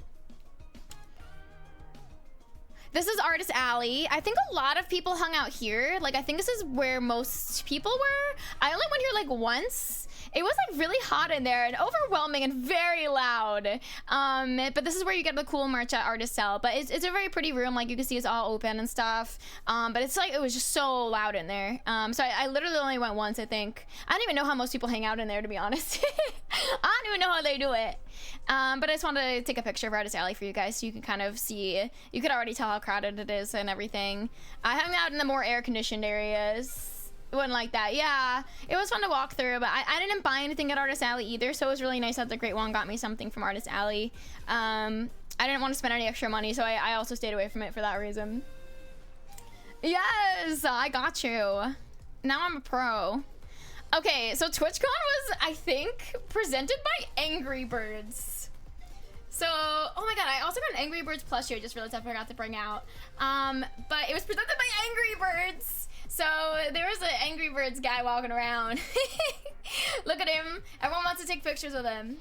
Speaker 2: This is Artist Alley. I think a lot of people hung out here. Like, I think this is where most people were. I only went here like once. It was like really hot in there and overwhelming and very loud. But this is where you get the cool merch at Artist Cell. But it's a very pretty room. Like, you can see it's all open and stuff. But it's like, it was just so loud in there. So I literally only went once, I think. I don't even know how most people hang out in there, to be honest. I don't even know how they do it. But I just wanted to take a picture of Artist Alley for you guys so you can kind of see. You could already tell how crowded it is and everything. I hung out in the more air-conditioned areas. It wasn't like that. Yeah, it was fun to walk through, but I didn't buy anything at Artist Alley either, so it was really nice that the Great One got me something from Artist Alley. I didn't want to spend any extra money, so I also stayed away from it for that reason. Yes, I got you. Now I'm a pro. Okay, so TwitchCon was, I think, presented by Angry Birds. So, oh my god, I also got an Angry Birds plushie. I just realized I forgot to bring out. But it was presented by Angry Birds. So there was an Angry Birds guy walking around. Look at him. Everyone wants to take pictures with him.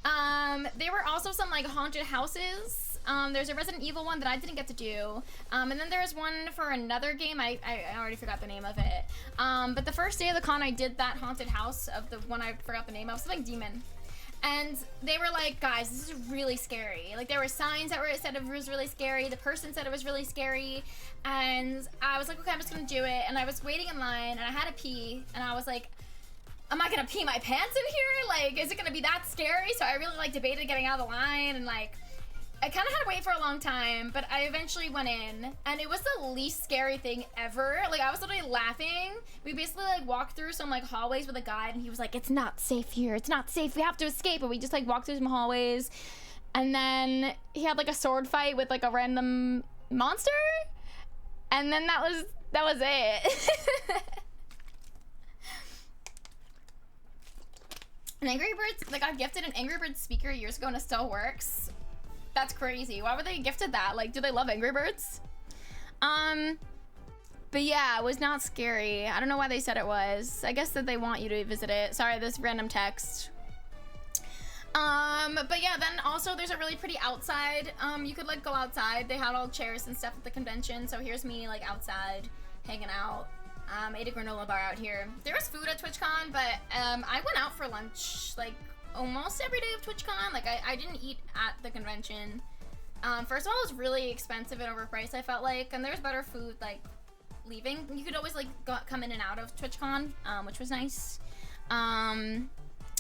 Speaker 2: There were also some like haunted houses. There's a Resident Evil one that I didn't get to do. And then there was one for another game. I already forgot the name of it. But the first day of the con, I did that haunted house of the one I forgot the name of. Something demon. And they were like, guys, this is really scary. Like, there were signs that said it was really scary. The person said it was really scary. And I was like, okay, I'm just gonna do it. And I was waiting in line, and I had to pee. And I was like, am I gonna pee my pants in here? Like, is it gonna be that scary? So I really, like, debated getting out of the line. And, like, I kind of had to wait for a long time. But I eventually went in. And it was the least scary thing ever. Like, I was literally laughing. We basically, like, walked through some, like, hallways with a guide. And he was like, it's not safe here. It's not safe. We have to escape. And we just, like, walked through some hallways. And then he had, like, a sword fight with, like, a random monster. And then that was it. And Angry Birds, like, I gifted an Angry Birds speaker years ago and it still works. That's crazy. Why would they gifted that? Like, do they love Angry Birds? But yeah, it was not scary. I don't know why they said it was. I guess that they want you to visit it. Sorry, this random text. But yeah, then also there's a really pretty outside. You could like go outside. They had all chairs and stuff at the convention. So here's me like outside hanging out. Ate a granola bar out here. There was food at TwitchCon, but I went out for lunch like almost every day of TwitchCon. Like I didn't eat at the convention. First of all, it was really expensive and overpriced, I felt like, and there's better food like leaving. You could always like come in and out of TwitchCon, which was nice.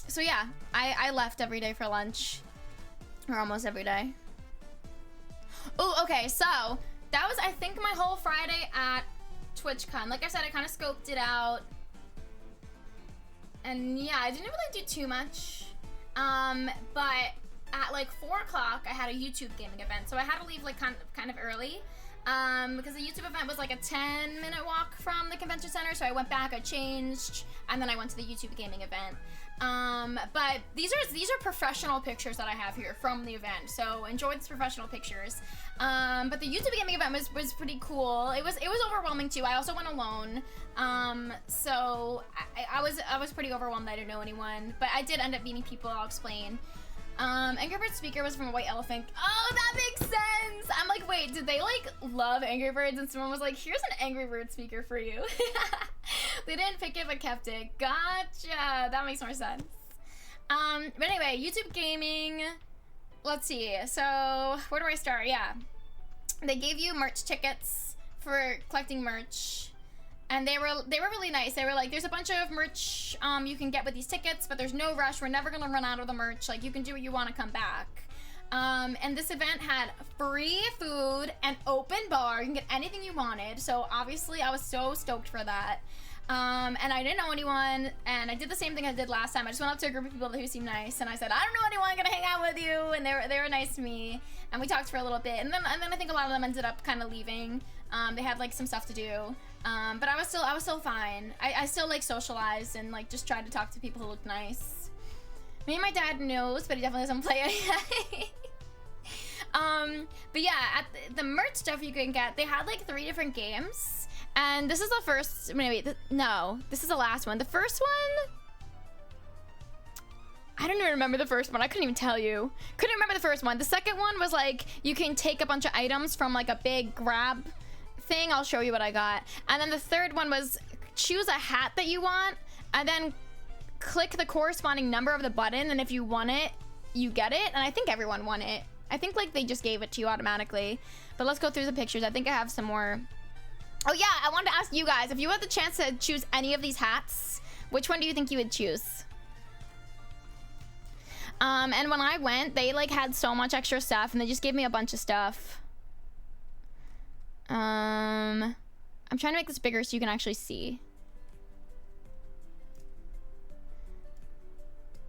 Speaker 2: So yeah, I left every day for lunch, or almost every day. Oh, okay, so that was I think my whole Friday at TwitchCon. Like I said, I kind of scoped it out, and yeah, I didn't really do too much. But at like 4 o'clock, I had a YouTube gaming event, so I had to leave like kind of early. Because the YouTube event was like a 10-minute walk from the convention center, so I went back, I changed, and then I went to the YouTube gaming event. But these are professional pictures that I have here from the event, so enjoy these professional pictures. But the YouTube gaming event was pretty cool. It was overwhelming too. I also went alone, so I was pretty overwhelmed. I didn't know anyone, but I did end up meeting people. I'll explain. Angry Birds speaker was from White Elephant. Oh, that makes sense. I'm like, wait, did they like love Angry Birds? And someone was like, here's an Angry Bird speaker for you. They didn't pick it but kept it. Gotcha. That makes more sense. But anyway, YouTube gaming. Let's see. So where do I start? Yeah, they gave you merch tickets for collecting merch. And they were really nice. They were like, there's a bunch of merch you can get with these tickets, but there's no rush. We're never gonna run out of the merch. Like, you can do what you want to come back. And this event had free food and open bar. You can get anything you wanted. So obviously I was so stoked for that. And I didn't know anyone, and I did the same thing I did last time. I just went up to a group of people who seemed nice, and I said, I don't know anyone, gonna hang out with you, and they were nice to me, and we talked for a little bit, and then I think a lot of them ended up kind of leaving. They had like some stuff to do, but I was still fine. I still like socialized and like just tried to talk to people who looked nice. Maybe my dad knows, but he definitely doesn't play it. But yeah, at the merch stuff you can get, they had like 3 different games. And this is the first, no, this is the last one. The first one, I don't even remember the first one. I couldn't even tell you. Couldn't remember the first one. The second one was like, you can take a bunch of items from like a big grab thing. I'll show you what I got. And then the third one was choose a hat that you want and then click the corresponding number of the button. And if you want it, you get it. And I think everyone won it. I think like they just gave it to you automatically. But let's go through the pictures. I think I have some more. Oh yeah, I wanted to ask you guys, if you had the chance to choose any of these hats, which one do you think you would choose? And when I went, they like had so much extra stuff and they just gave me a bunch of stuff. I'm trying to make this bigger so you can actually see.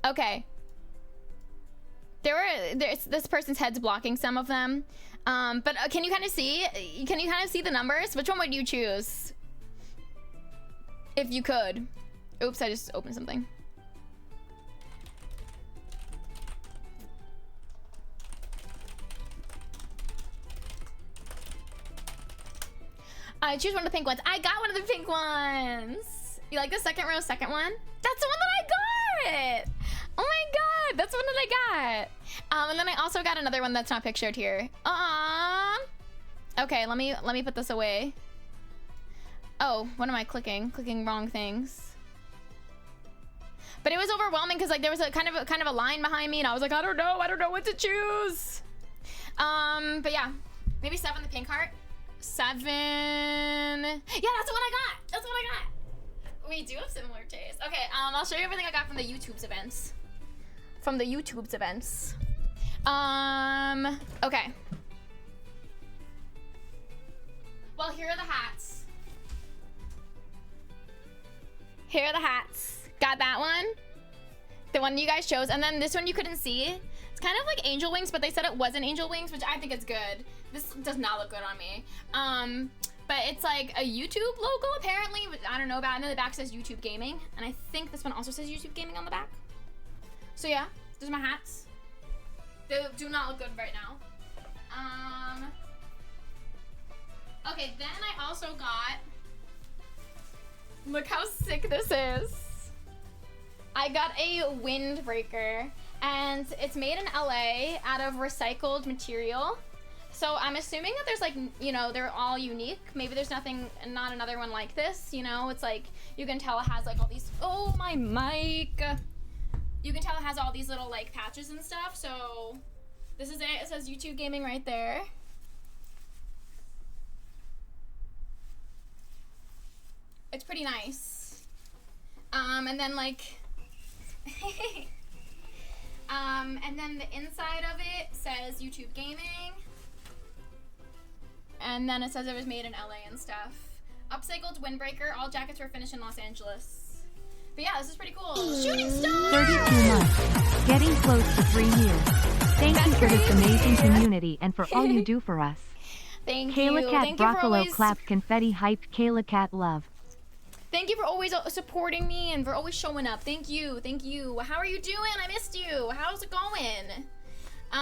Speaker 2: Okay. This person's head's blocking some of them. But can you kind of see? Can you kind of see the numbers? Which one would you choose? If you could. Oops, I just opened something. I choose one of the pink ones. I got one of the pink ones. You like the second row, second one? That's the one that I got! Oh my god, that's the one that I got. And then I also got another one that's not pictured here. Okay, let me put this away. Oh, what am I clicking? Clicking wrong things. But it was overwhelming because like there was a kind of a line behind me, and I was like, I don't know what to choose. But yeah, maybe 7, the pink heart. 7. Yeah, that's what I got. That's what I got. We do have similar tastes. Okay, I'll show you everything I got from the YouTube's events. Okay. Well, here are the hats. Here are the hats. Got that one. The one you guys chose. And then this one you couldn't see. It's kind of like angel wings, but they said it wasn't angel wings, which I think is good. This does not look good on me. But it's like a YouTube logo apparently, but I don't know about it. And then the back says YouTube Gaming. And I think this one also says YouTube Gaming on the back. So yeah, those are my hats. They do not look good right now. Okay, then I also got, look how sick this is. I got a windbreaker, and it's made in LA out of recycled material. So I'm assuming that there's like, you know, they're all unique. Maybe there's not another one like this, you know? It's like, you can tell it has like all these, oh my mic. You can tell it has all these little like patches and stuff. So this is it. It says YouTube Gaming right there. It's pretty nice. And then like, and then the inside of it says YouTube Gaming. And then it says it was made in LA and stuff. Upcycled windbreaker. All jackets were finished in Los Angeles. But yeah, this is pretty cool. Shooting star!
Speaker 12: 32 months. Getting close to 3 years. Thank you for this amazing community and for all you do for us.
Speaker 2: Thank you.
Speaker 12: Caylakat Broccolo clap confetti hype Caylakat love.
Speaker 2: Thank you for always supporting me and for always showing up. Thank you. Thank you. How are you doing? I missed you. How's it going?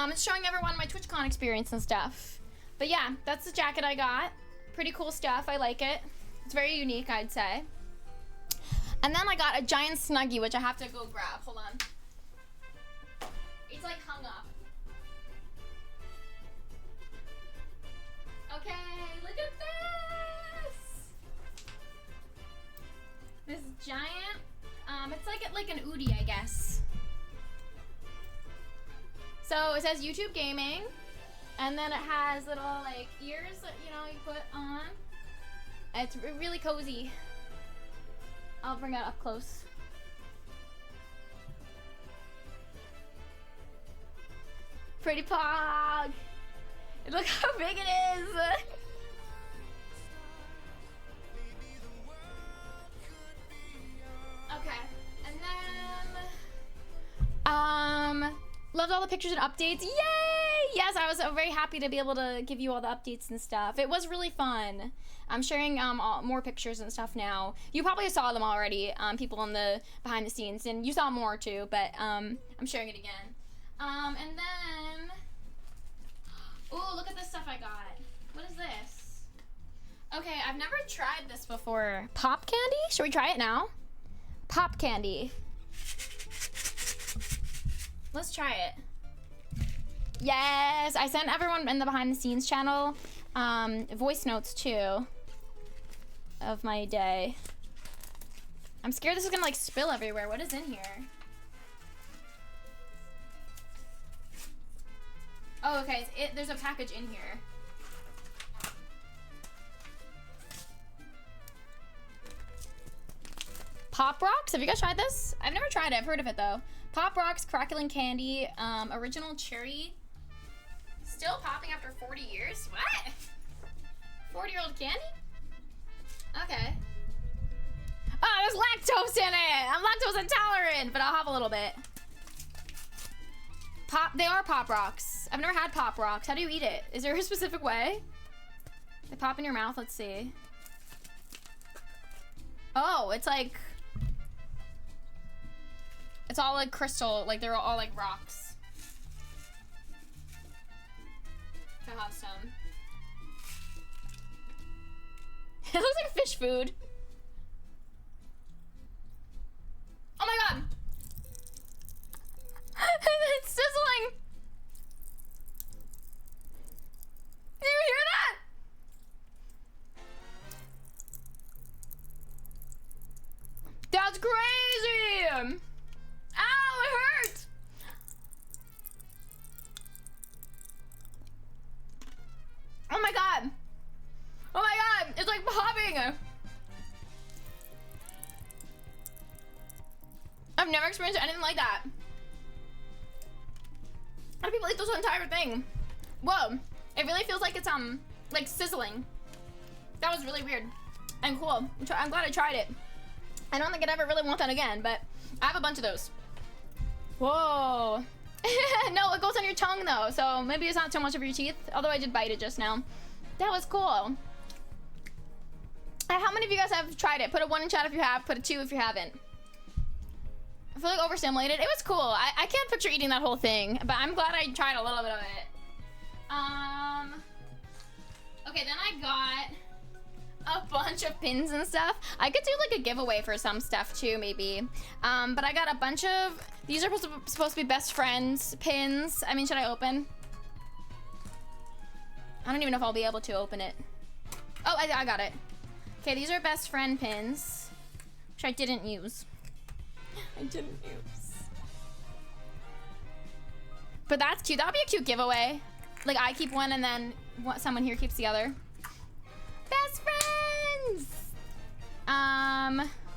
Speaker 2: It's showing everyone my Twitchcon experience and stuff. But yeah, that's the jacket I got. Pretty cool stuff. I like it. It's very unique, I'd say. And then I got a giant Snuggie, which I have to go grab. Hold on. It's like hung up. Okay, look at this! This giant, it's like an Oodie, I guess. So it says YouTube Gaming. And then it has little like ears that, you know, you put on. It's really cozy. I'll bring it up close. Pretty pog. Look how big it is. Loved all the pictures and updates. Yay! Yes, I was very happy to be able to give you all the updates and stuff. It was really fun. I'm sharing more pictures and stuff now. You probably saw them already, people in the behind the scenes, and you saw more too, but I'm sharing it again. And then, ooh, look at this stuff I got. What is this? Okay, I've never tried this before. Pop candy? Should we try it now? Pop candy. Let's try it. Yes, I sent everyone in the behind the scenes channel voice notes too of my day. I'm scared this is gonna like spill everywhere. What is in here? Oh, okay, there's a package in here. Pop Rocks? Have you guys tried this? I've never tried it. I've heard of it though. Pop Rocks crackling candy, original cherry. Still popping after 40 years? What? 40-year-old candy? Okay. Oh, there's lactose in it. I'm lactose intolerant, but I'll have a little bit. They are Pop Rocks. I've never had Pop Rocks. How do you eat it? Is there a specific way? They pop in your mouth. Let's see. Oh, it's like... It's all like crystal, like they're all like rocks. I'll have some. It looks like fish food. Oh my god! It's sizzling! Do you hear that? That's crazy! Ow, it hurts! Oh my god! Oh my god! It's like popping! I've never experienced anything like that. How do people eat this entire thing? Whoa! It really feels like it's like sizzling. That was really weird and cool. I'm glad I tried it. I don't think I'd ever really want that again, but I have a bunch of those. Whoa. No, it goes on your tongue though, so maybe it's not too much of your teeth, although I did bite it just now. That was cool. How many of you guys have tried it? Put a 1 in chat if you have, put a 2 if you haven't. I feel like overstimulated. It was cool. I can't picture eating that whole thing, but I'm glad I tried a little bit of it. Okay, then I got a bunch of pins and stuff. I could do like a giveaway for some stuff too, maybe. But I got a bunch of, these are supposed to be best friends pins. I mean, should I open? I don't even know if I'll be able to open it. Oh, I got it. Okay, these are best friend pins, which I didn't use. I didn't use. But that's cute. That would be a cute giveaway. Like I keep one and then someone here keeps the other. Best friends!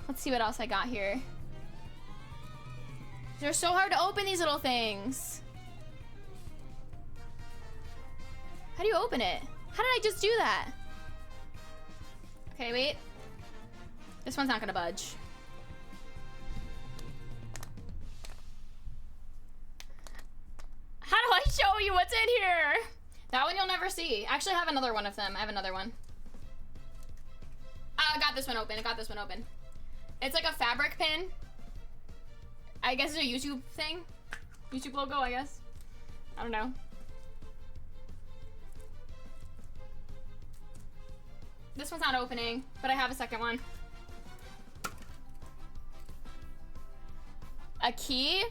Speaker 2: Let's see what else I got here. They're so hard to open, these little things. How do you open it? How did I just do that? Okay, wait. This one's not gonna budge. How do I show you what's in here? That one you'll never see. Actually, I have another one of them. I have another one. I got this one open. I got this one open. It's like a fabric pin. I guess it's a YouTube thing. YouTube logo, I guess. I don't know. This one's not opening, but I have a second one. A key?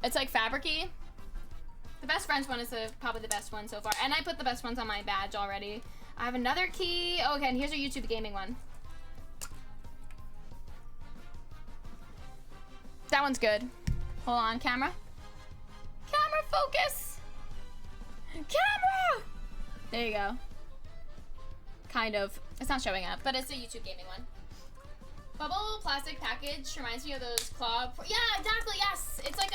Speaker 2: It's like fabric-y. The best friends one is probably the best one so far. And I put the best ones on my badge already. I have another key. Oh, okay, and here's a YouTube gaming one. That one's good. Hold on, camera. Camera focus. Camera! There you go. Kind of. It's not showing up, but it's a YouTube gaming one. Bubble plastic package reminds me of those claw. Yeah, exactly. Yes, it's like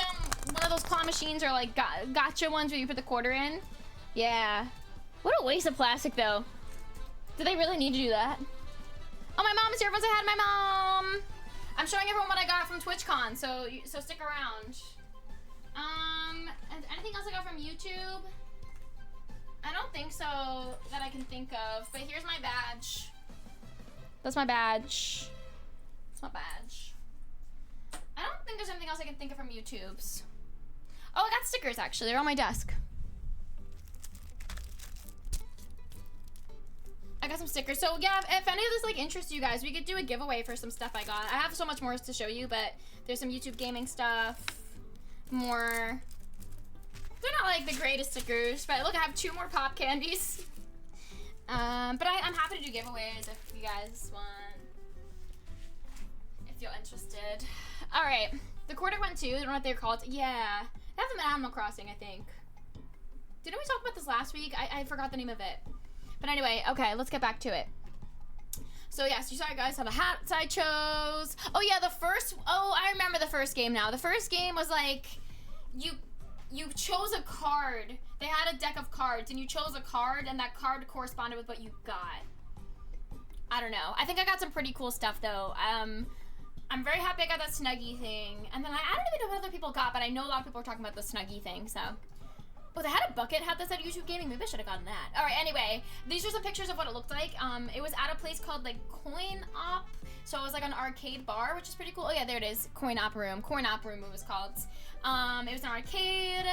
Speaker 2: one of those claw machines or like gotcha ones where you put the quarter in. Yeah. What a waste of plastic, though. Do they really need to do that? Oh, my mom is here. Everyone say hi to my mom. I'm showing everyone what I got from Twitchcon, so stick around. And anything else I got from YouTube? I don't think so that I can think of, but here's my badge. That's my badge. That's my badge. I don't think there's anything else I can think of from YouTube's. Oh, I got stickers actually. They're on my desk. I got some stickers. So yeah, if any of this like interests you guys, we could do a giveaway for some stuff I got. I have so much more to show you, but there's some YouTube gaming stuff. More. They're not like the greatest stickers, but look, I have 2 more pop candies. But I'm happy to do giveaways if you guys want. If you're interested. All right, the quarter one too. I don't know what they're called. Yeah, they have them in Animal Crossing, I think. Didn't we talk about this last week? I forgot the name of it. But anyway, okay, let's get back to it. So yes, you saw guys how the hats I chose. Oh yeah, I remember the first game now. The first game was like, you chose a card. They had a deck of cards and you chose a card and that card corresponded with what you got. I don't know. I think I got some pretty cool stuff though. I'm very happy I got that Snuggie thing. And then I don't even know what other people got, but I know a lot of people are talking about the Snuggie thing, so. Oh, they had a bucket hat that said YouTube Gaming. Maybe I should have gotten that. All right, anyway, these are some pictures of what it looked like. It was at a place called like Coin Op. So it was like an arcade bar, which is pretty cool. Oh yeah, there it is. Coin Op Room. Coin Op Room it was called. It was an arcade.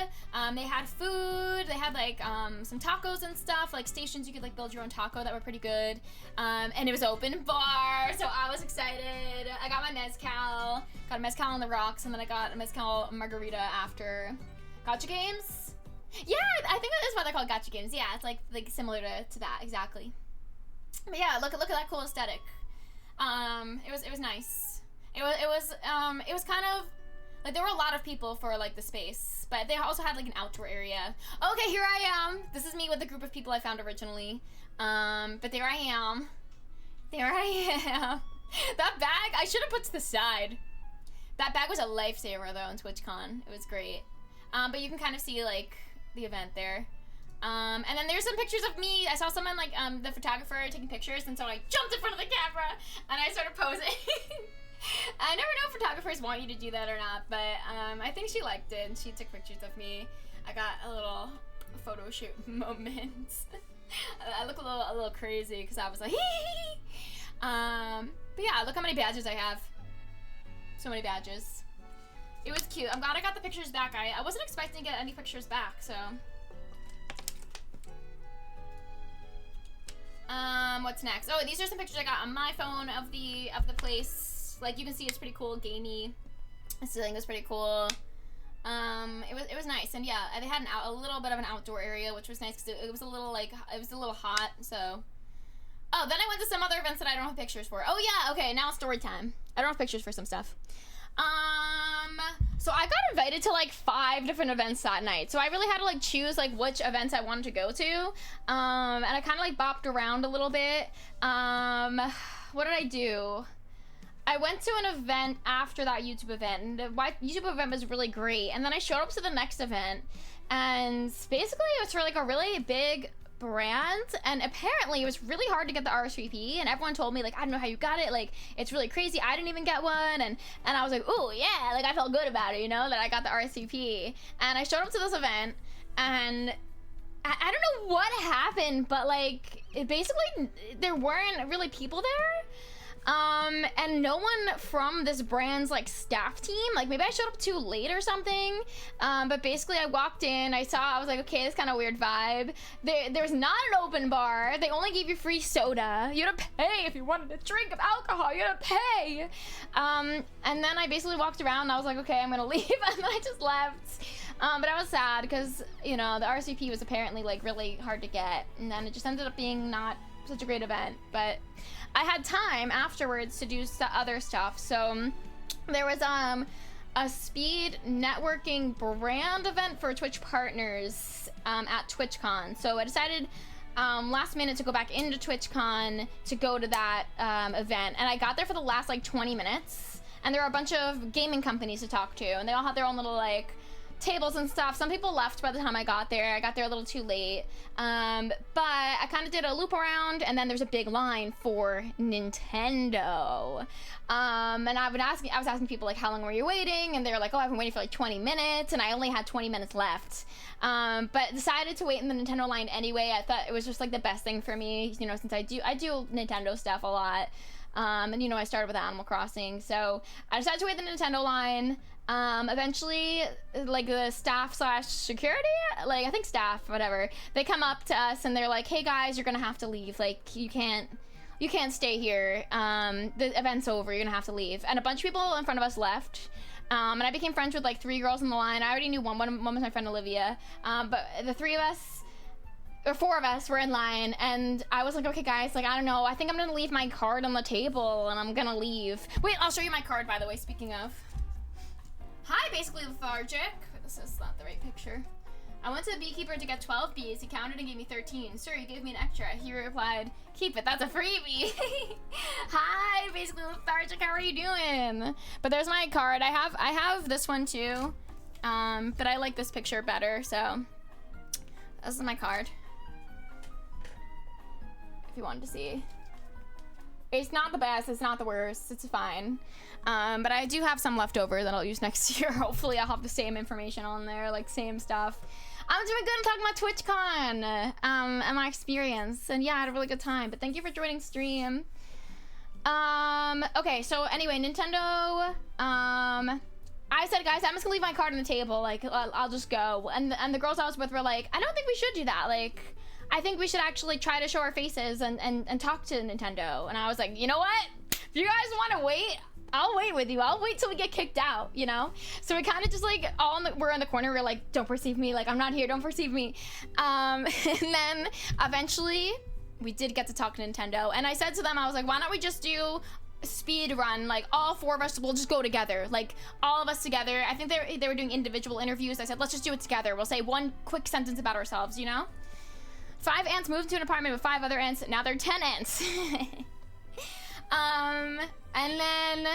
Speaker 2: They had food. They had like some tacos and stuff, like stations you could like build your own taco that were pretty good. And it was open bar, so I was excited. I got my mezcal. Got a mezcal on the rocks, and then I got a mezcal margarita after. Gacha games? Yeah, I think that is why they're called gacha games. Yeah, it's like similar to that, exactly. But yeah, look at that cool aesthetic. It was nice. It was kind of like there were a lot of people for like the space, but they also had like an outdoor area. Okay, here I am. This is me with the group of people I found originally. But there I am. There I am. That bag I should have put to the side. That bag was a lifesaver though on TwitchCon. It was great. But you can kind of see like the event there. And then there's some pictures of me. I saw someone like the photographer taking pictures, and so I jumped in front of the camera and I started posing. I never know if photographers want you to do that or not, but I think she liked it and she took pictures of me. I got a little photo shoot moment. I look a little crazy because I was like but yeah, look how many badges I have. So many badges. It was cute. I'm glad I got the pictures back. I wasn't expecting to get any pictures back, so. What's next? Oh, these are some pictures I got on my phone of the place. Like you can see, it's pretty cool, gamey. The ceiling was pretty cool. It was nice, and yeah, they had a little bit of an outdoor area, which was nice because it was a little hot. So. Oh, then I went to some other events that I don't have pictures for. Oh yeah, okay, now story time. I don't have pictures for some stuff. So I got invited to like 5 different events that night. So I really had to like choose like which events I wanted to go to. And I kind of like bopped around a little bit. What did I do? I went to an event after that YouTube event, and the YouTube event was really great. And then I showed up to the next event, and basically it was for like a really big brand, and apparently it was really hard to get the RSVP, and everyone told me like, I don't know how you got it, like it's really crazy, I didn't even get one, and I was like, oh yeah, like I felt good about it, you know, that I got the RSVP. And I showed up to this event, and I don't know what happened, but like basically there weren't really people there. And no one from this brand's like staff team, like maybe I showed up too late or something, but basically I walked in, I was like, okay, this kind of weird vibe. There's not an open bar, they only gave you free soda, you had to pay if you wanted a drink of alcohol, you had to pay. And then I basically walked around and I was like, okay, I'm gonna leave, and then I just left. But I was sad because, you know, the RSVP was apparently like really hard to get, and then it just ended up being not such a great event, but I had time afterwards to do other stuff. So there was a speed networking brand event for Twitch partners at TwitchCon. So I decided last minute to go back into TwitchCon to go to that event, and I got there for the last like 20 minutes, and there were a bunch of gaming companies to talk to, and they all had their own little like tables and stuff. Some people left by the time I got there. I got there a little too late. But I kind of did a loop around, and then there's a big line for Nintendo. And I was asking people like, how long were you waiting? And they were like, oh, I've been waiting for like 20 minutes, and I only had 20 minutes left. But decided to wait in the Nintendo line anyway. I thought it was just like the best thing for me, you know, since I do Nintendo stuff a lot. And you know, I started with Animal Crossing, so I decided to wait in the Nintendo line. Eventually, like the staff / security, like I think staff, whatever, they come up to us and they're like, hey guys, you're gonna have to leave. Like you can't stay here. The event's over, you're gonna have to leave. And a bunch of people in front of us left. And I became friends with like 3 girls in the line. I already knew one was my friend Olivia. But the 3 of us, or 4 of us were in line, and I was like, okay guys, like I don't know, I think I'm gonna leave my card on the table and I'm gonna leave. Wait, I'll show you my card, by the way, speaking of. Hi, basically lethargic. This is not the right picture. I went to the beekeeper to get 12 bees. He counted and gave me 13. Sir, you gave me an extra. He replied, keep it, that's a freebie. Hi, basically lethargic, how are you doing? But there's my card. I have this one too. But I like this picture better, so this is my card. If you wanted to see. It's not the best, it's not the worst, it's fine. But I do have some left over that I'll use next year. Hopefully I'll have the same information on there, like same stuff. I'm doing good. I'm talking about TwitchCon and my experience. And yeah, I had a really good time. But thank you for joining stream. Okay, so anyway, Nintendo. I said, guys, I'm just gonna leave my card on the table. Like, I'll just go. And the girls I was with were like, I don't think we should do that. Like, I think we should actually try to show our faces and talk to Nintendo. And I was like, you know what? If you guys want to wait, I'll wait with you. I'll wait till we get kicked out, you know? So we kind of just like we're in the corner. We're like, don't perceive me. Like, I'm not here. Don't perceive me. And then eventually we did get to talk to Nintendo. And I said to them, I was like, why don't we just do speed run? Like all 4 of us will just go together. Like all of us together. I think they were doing individual interviews. I said, let's just do it together. We'll say 1 quick sentence about ourselves, you know? 5 ants moved into an apartment with 5 other ants. Now there are 10 ants. And then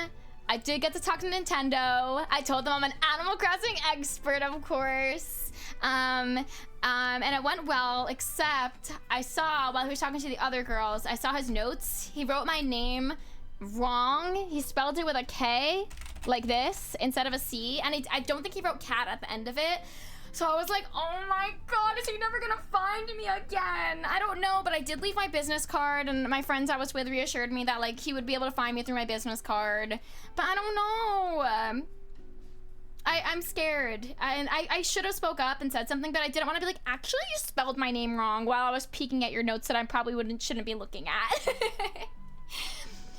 Speaker 2: I did get to talk to Nintendo. I told them I'm an Animal Crossing expert, of course. And it went well, except I saw, while he was talking to the other girls, I saw his notes. He wrote my name wrong. He spelled it with a K, like this, instead of a C. And I don't think he wrote cat at the end of it. So I was like, oh my God, is he never gonna find me again? I don't know, but I did leave my business card, and my friends I was with reassured me that like he would be able to find me through my business card. But I don't know. I'm scared. And I should have spoke up and said something, but I didn't want to be like, actually you spelled my name wrong, while I was peeking at your notes that I probably shouldn't be looking at.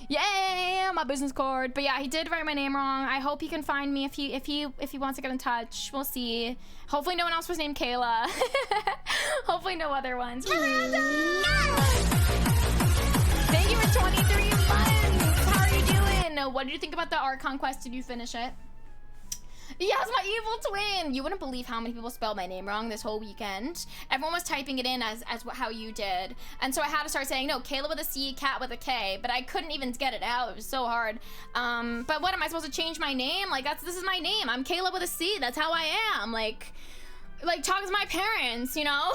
Speaker 2: Yay, my business card. But yeah, he did write my name wrong. I hope he can find me if he wants to get in touch. We'll see. Hopefully no one else was named Kayla. Hopefully no other ones. Thank you for 23 months. How are you doing? What did you think about the art conquest? Did you finish it? Yes, my evil twin! You wouldn't believe how many people spelled my name wrong this whole weekend. Everyone was typing it in as how you did. And so I had to start saying, no, Kayla with a C, Cat with a K. But I couldn't even get it out. It was so hard. But what, am I supposed to change my name? Like, this is my name. I'm Kayla with a C. That's how I am. Like talk to my parents, you know?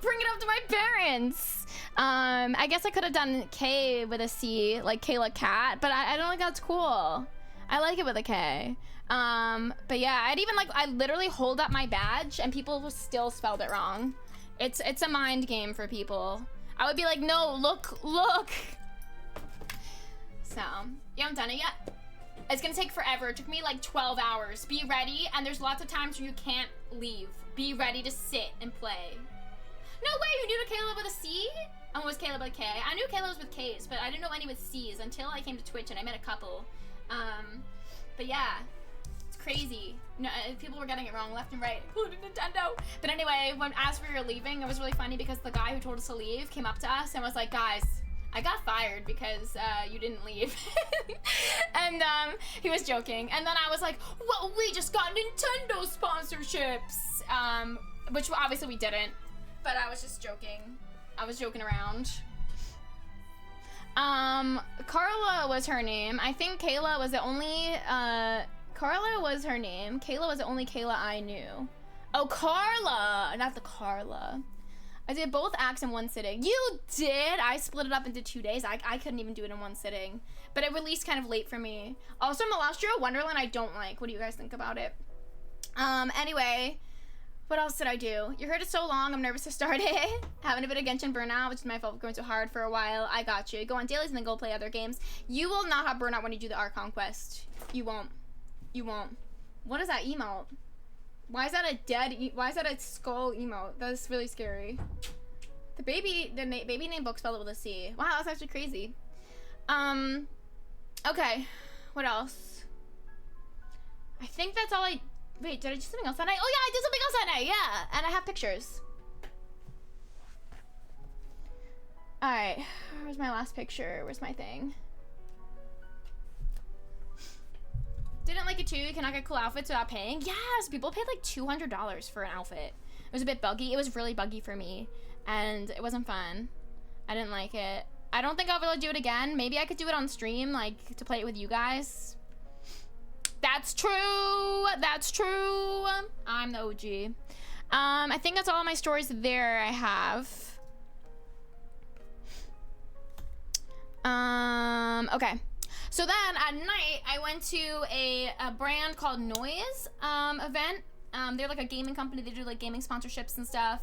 Speaker 2: Bring it up to my parents. I guess I could have done K with a C, like Caylakat. But I don't think that's cool. I like it with a K. But yeah, I literally hold up my badge and people still spelled it wrong. It's a mind game for people. I would be like, no, look. So, you haven't done it yet? It's gonna take forever. It took me like 12 hours. Be ready, and there's lots of times where you can't leave. Be ready to sit and play. No way, you knew Kayla with a C? Oh, it was Kayla with a K. I knew Kayla was with K's, but I didn't know any with C's until I came to Twitch and I met a couple. But yeah. Crazy. No, people were getting it wrong left and right, including Nintendo. But anyway, as we were leaving, it was really funny because the guy who told us to leave came up to us and was like, guys, I got fired because you didn't leave. And he was joking. And then I was like, well, we just got Nintendo sponsorships. Which obviously we didn't, but I was just joking. I was joking around. Carla was her name. I think Kayla was the only Carla was her name. Kayla was the only Kayla I knew. Oh, Carla, not the Carla. I did both acts in one sitting. You did? I split it up into 2 days. I couldn't even do it in one sitting. But it released kind of late for me. Also, Molastro Wonderland I don't like. What do you guys think about it? Anyway, what else did I do? You heard it so long, I'm nervous to start it. Having a bit of Genshin burnout, which is my fault for going so hard for a while. I got you. Go on dailies and then go play other games. You will not have burnout when you do the Archon quest. You won't. You won't. What is that emote? Why is that a why is that a skull emote? That's really scary. The baby name book spelled with a C. Wow, that's actually crazy. Okay. What else? I think that's all I... Wait, did I do something else that night? Oh yeah, I did something else that night, yeah! And I have pictures. Alright, where's my last picture? Where's my thing? Didn't like it too, you cannot get cool outfits without paying. Yes, people paid like $200 for an outfit. It was a bit buggy, it was really buggy for me. And it wasn't fun. I didn't like it. I don't think I'll be able to do it again. Maybe I could do it on stream, like, to play it with you guys. That's true. That's true. I'm the OG. I think that's all my stories there I have. Okay. So then at night, I went to a brand called Noise event. They're like a gaming company. They do like gaming sponsorships and stuff.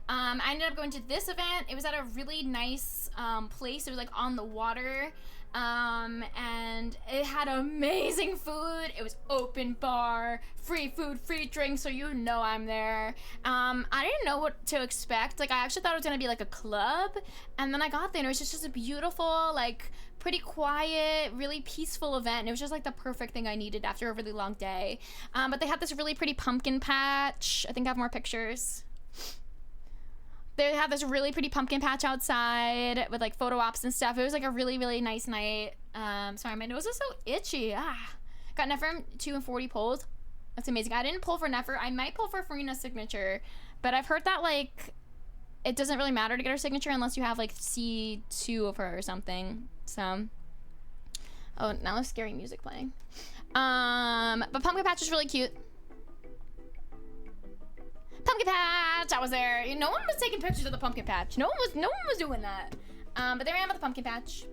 Speaker 2: I ended up going to this event. It was at a really nice place. It was like on the water. And it had amazing food. It was open bar, free food, free drinks, so you know I'm there. I didn't know what to expect. Like, I actually thought it was gonna be like a club, and then I got there and it was just a beautiful, like, pretty quiet, really peaceful event, and it was just like the perfect thing I needed after a really long day. But they had this really pretty pumpkin patch. I think I have more pictures. They have this really pretty pumpkin patch outside with like photo ops and stuff. It was like a really, really nice night. Sorry, my nose is so itchy. Got Nefer 2 and 40 pulled. That's amazing. I didn't pull for Nefer. I might pull for Farina's signature, but I've heard that like it doesn't really matter to get her signature unless you have like C2 of her or something. So, oh, now there's scary music playing. But pumpkin patch is really cute. Pumpkin patch, I was there. No one was taking pictures of the pumpkin patch. No one was doing that. But there I am at the pumpkin patch.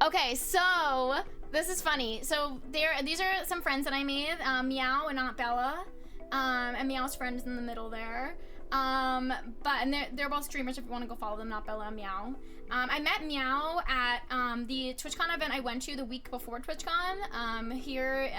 Speaker 2: Okay, so this is funny. So these are some friends that I made. Meow and Aunt Bella. And Meow's friend is in the middle there. And they're both streamers if you want to go follow them, Aunt Bella and Meow. I met Meow at the Twitchcon event I went to the week before Twitchcon here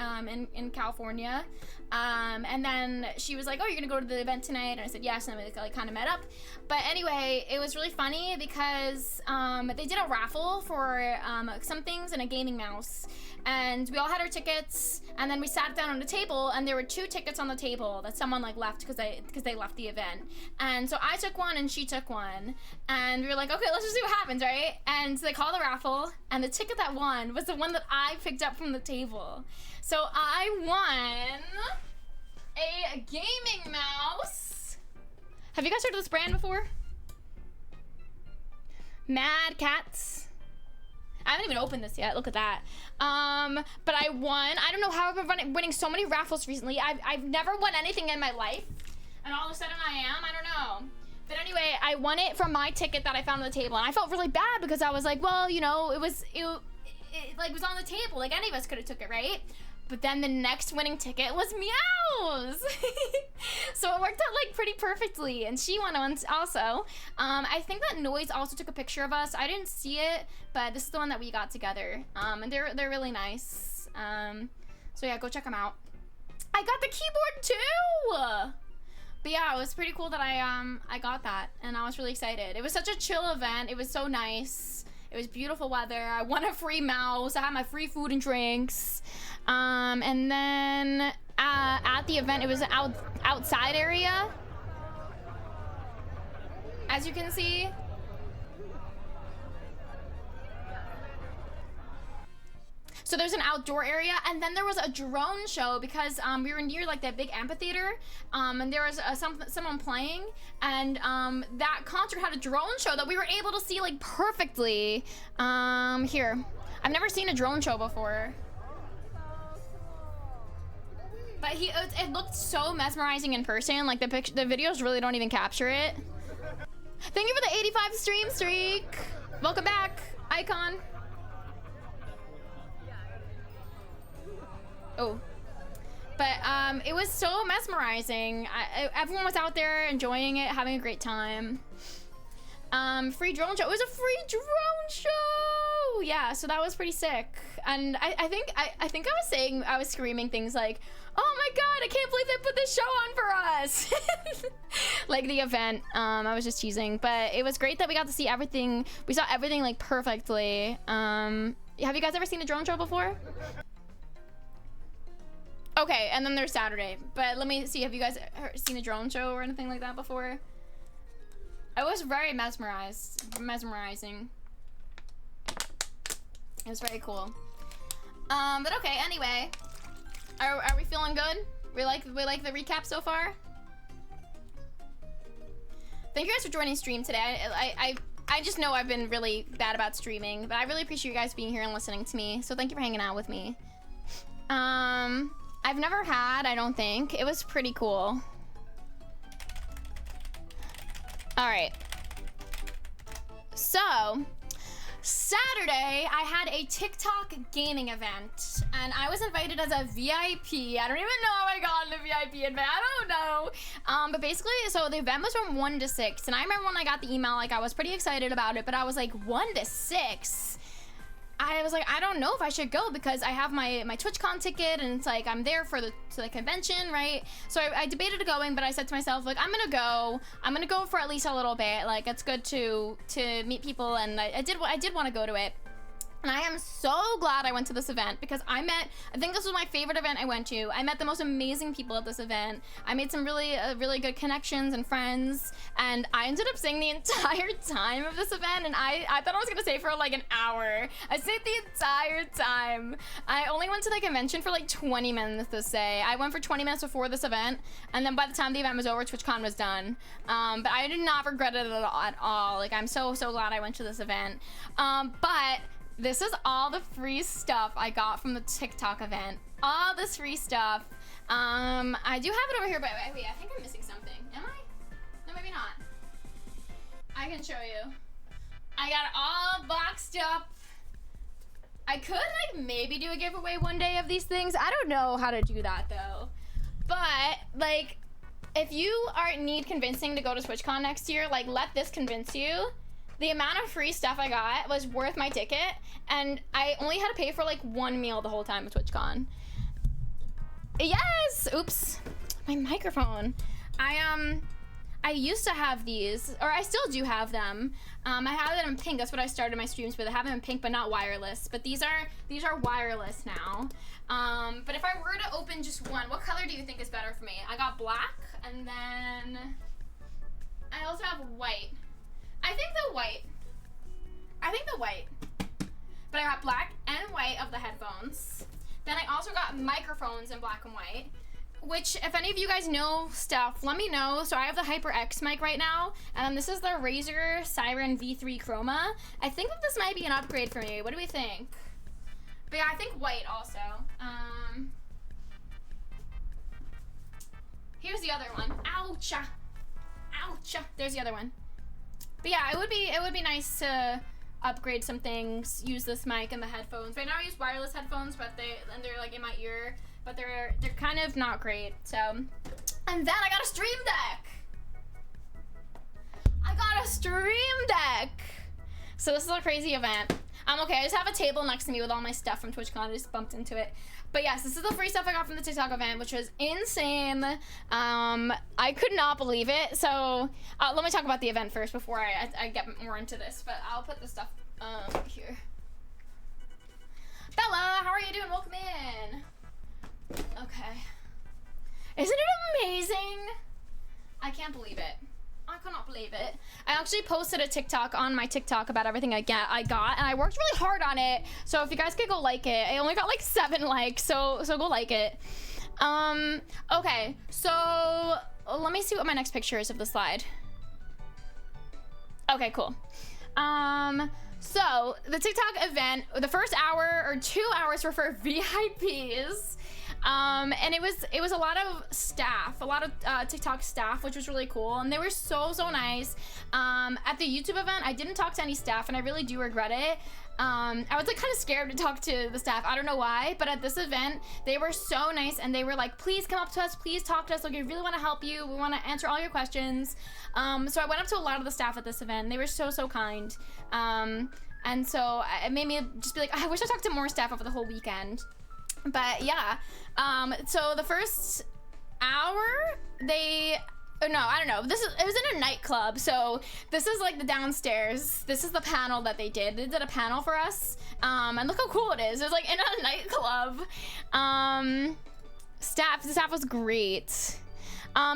Speaker 2: in California. And then she was like, oh, you're gonna go to the event tonight? And I said yes, and then we like, kind of met up. But anyway, it was really funny because they did a raffle for some things and a gaming mouse. And we all had our tickets, and then we sat down on the table, and there were 2 tickets on the table that someone like left because they left the event. And so I took one and she took one, and we were like, okay, let's just see what happens, right? And so they called the raffle, and the ticket that won was the one that I picked up from the table. So I won a gaming mouse. Have you guys heard of this brand before? Mad Cats. I haven't even opened this yet. Look at that. But I won. I don't know how I've been winning so many raffles recently. I've never won anything in my life, and all of a sudden I am. I don't know. But anyway, I won it from my ticket that I found on the table, and I felt really bad because I was like, well, you know, it was on the table. Like any of us could have took it, right? But then the next winning ticket was Meow's. So it worked out like pretty perfectly, and she won one also. I think that Noise also took a picture of us. I didn't see it, but this is the one that we got together. And they're really nice. So yeah, go check them out. I got the keyboard too. But yeah, it was pretty cool that I got that, and I was really excited. It was such a chill event. It was so nice. It was beautiful weather. I won a free mouse. I had my free food and drinks. And then at the event, it was an outside area, as you can see. So there's an outdoor area, and then there was a drone show because we were near like that big amphitheater, and there was someone playing, and that concert had a drone show that we were able to see like perfectly. Here, I've never seen a drone show before. But it looked so mesmerizing in person. Like the videos really don't even capture it. Thank you for the 85 stream streak. Welcome back, Icon. Oh. But it was so mesmerizing. Everyone was out there enjoying it, having a great time. Free drone show. It was a free drone show. Yeah, so that was pretty sick. And I think I was screaming things like, "Oh my god, I can't believe they put this show on for us." Like the event. I was just teasing, but it was great that we got to see everything. We saw everything like perfectly. Have you guys ever seen a drone show before? Okay, and then there's Saturday. But let me see, have you guys seen a drone show or anything like that before? I was very mesmerizing. It was very cool. But okay, anyway. Are we feeling good? We like the recap so far? Thank you guys for joining stream today. I just know I've been really bad about streaming, but I really appreciate you guys being here and listening to me. So thank you for hanging out with me. I've never had, I don't think. It was pretty cool. All right. So, Saturday, I had a TikTok gaming event, and I was invited as a VIP. I don't even know how I got in the VIP event. I don't know. But basically, so the event was from 1 to 6, and I remember when I got the email, like, I was pretty excited about it, but I was like, 1 to 6? I was like, I don't know if I should go because I have my Twitchcon ticket and it's like I'm there for the convention, right? So I debated going, but I said to myself, like, I'm gonna go for at least a little bit. Like, it's good to meet people, and I did want to go to it. And I am so glad I went to this event because I think this was my favorite event I went to. I met the most amazing people at this event. I made some really good connections and friends, and I ended up staying the entire time of this event, and I thought I was gonna stay for like an hour. I stayed the entire time. I only went to the convention for like 20 minutes this day. I went for 20 minutes before this event, and then by the time the event was over, Twitchcon was done. But I did not regret it at all. Like, I'm so glad I went to this event. But this is all the free stuff I got from the TikTok event. All this free stuff. I do have it over here, but wait, I think I'm missing something. Am I? No, maybe not. I can show you. I got it all boxed up. I could, like, maybe do a giveaway one day of these things. I don't know how to do that, though. But, like, if you need convincing to go to TwitchCon next year, like, let this convince you. The amount of free stuff I got was worth my ticket, and I only had to pay for like 1 meal the whole time of TwitchCon. Yes! Oops. My microphone. I used to have these, or I still do have them. I have them in pink. That's what I started my streams with. I have them in pink, but not wireless. But these are wireless now. But if I were to open just one, what color do you think is better for me? I got black, and then I also have white. I think the white. But I got black and white of the headphones. Then I also got microphones in black and white, which, if any of you guys know stuff, let me know. So I have the HyperX mic right now, and this is the Razer Siren V3 Chroma. I think that this might be an upgrade for me. What do we think? But yeah, I think white also. Here's the other one. Oucha. Oucha. There's the other one. But yeah, it would be nice to upgrade some things, use this mic and the headphones. Right now I use wireless headphones, but they're like in my ear, but they're kind of not great. So, and then I got a stream deck. So this is a crazy event. Okay, I just have a table next to me with all my stuff from TwitchCon. I just bumped into it. But yes, this is the free stuff I got from the TikTok event, which was insane. I could not believe it. So let me talk about the event first before I get more into this. But I'll put the stuff here. Bella, how are you doing? Welcome in. Okay. Isn't it amazing? I can't believe it. I cannot believe it. I actually posted a TikTok on my TikTok about everything I got, and I worked really hard on it. So if you guys could go like it, I only got like 7 likes, so go like it. Okay, so let me see what my next picture is of the slide. Okay, cool. So the TikTok event, the first hour or 2 hours were for VIPs. And it was a lot of staff, a lot of TikTok staff, which was really cool, and they were so nice. At the YouTube event, I didn't talk to any staff, and I really do regret it. I was like kind of scared to talk to the staff. I don't know why, but at this event, they were so nice, and they were like, please come up to us, please talk to us. Like, we really want to help you. We want to answer all your questions. So I went up to a lot of the staff at this event, and they were so kind. And so it made me just be like, I wish I talked to more staff over the whole weekend. But yeah, so the first hour, I don't know. It was in a nightclub, so this is like the downstairs. This is the panel that they did. They did a panel for us, and look how cool it is. It was like in a nightclub. The staff was great.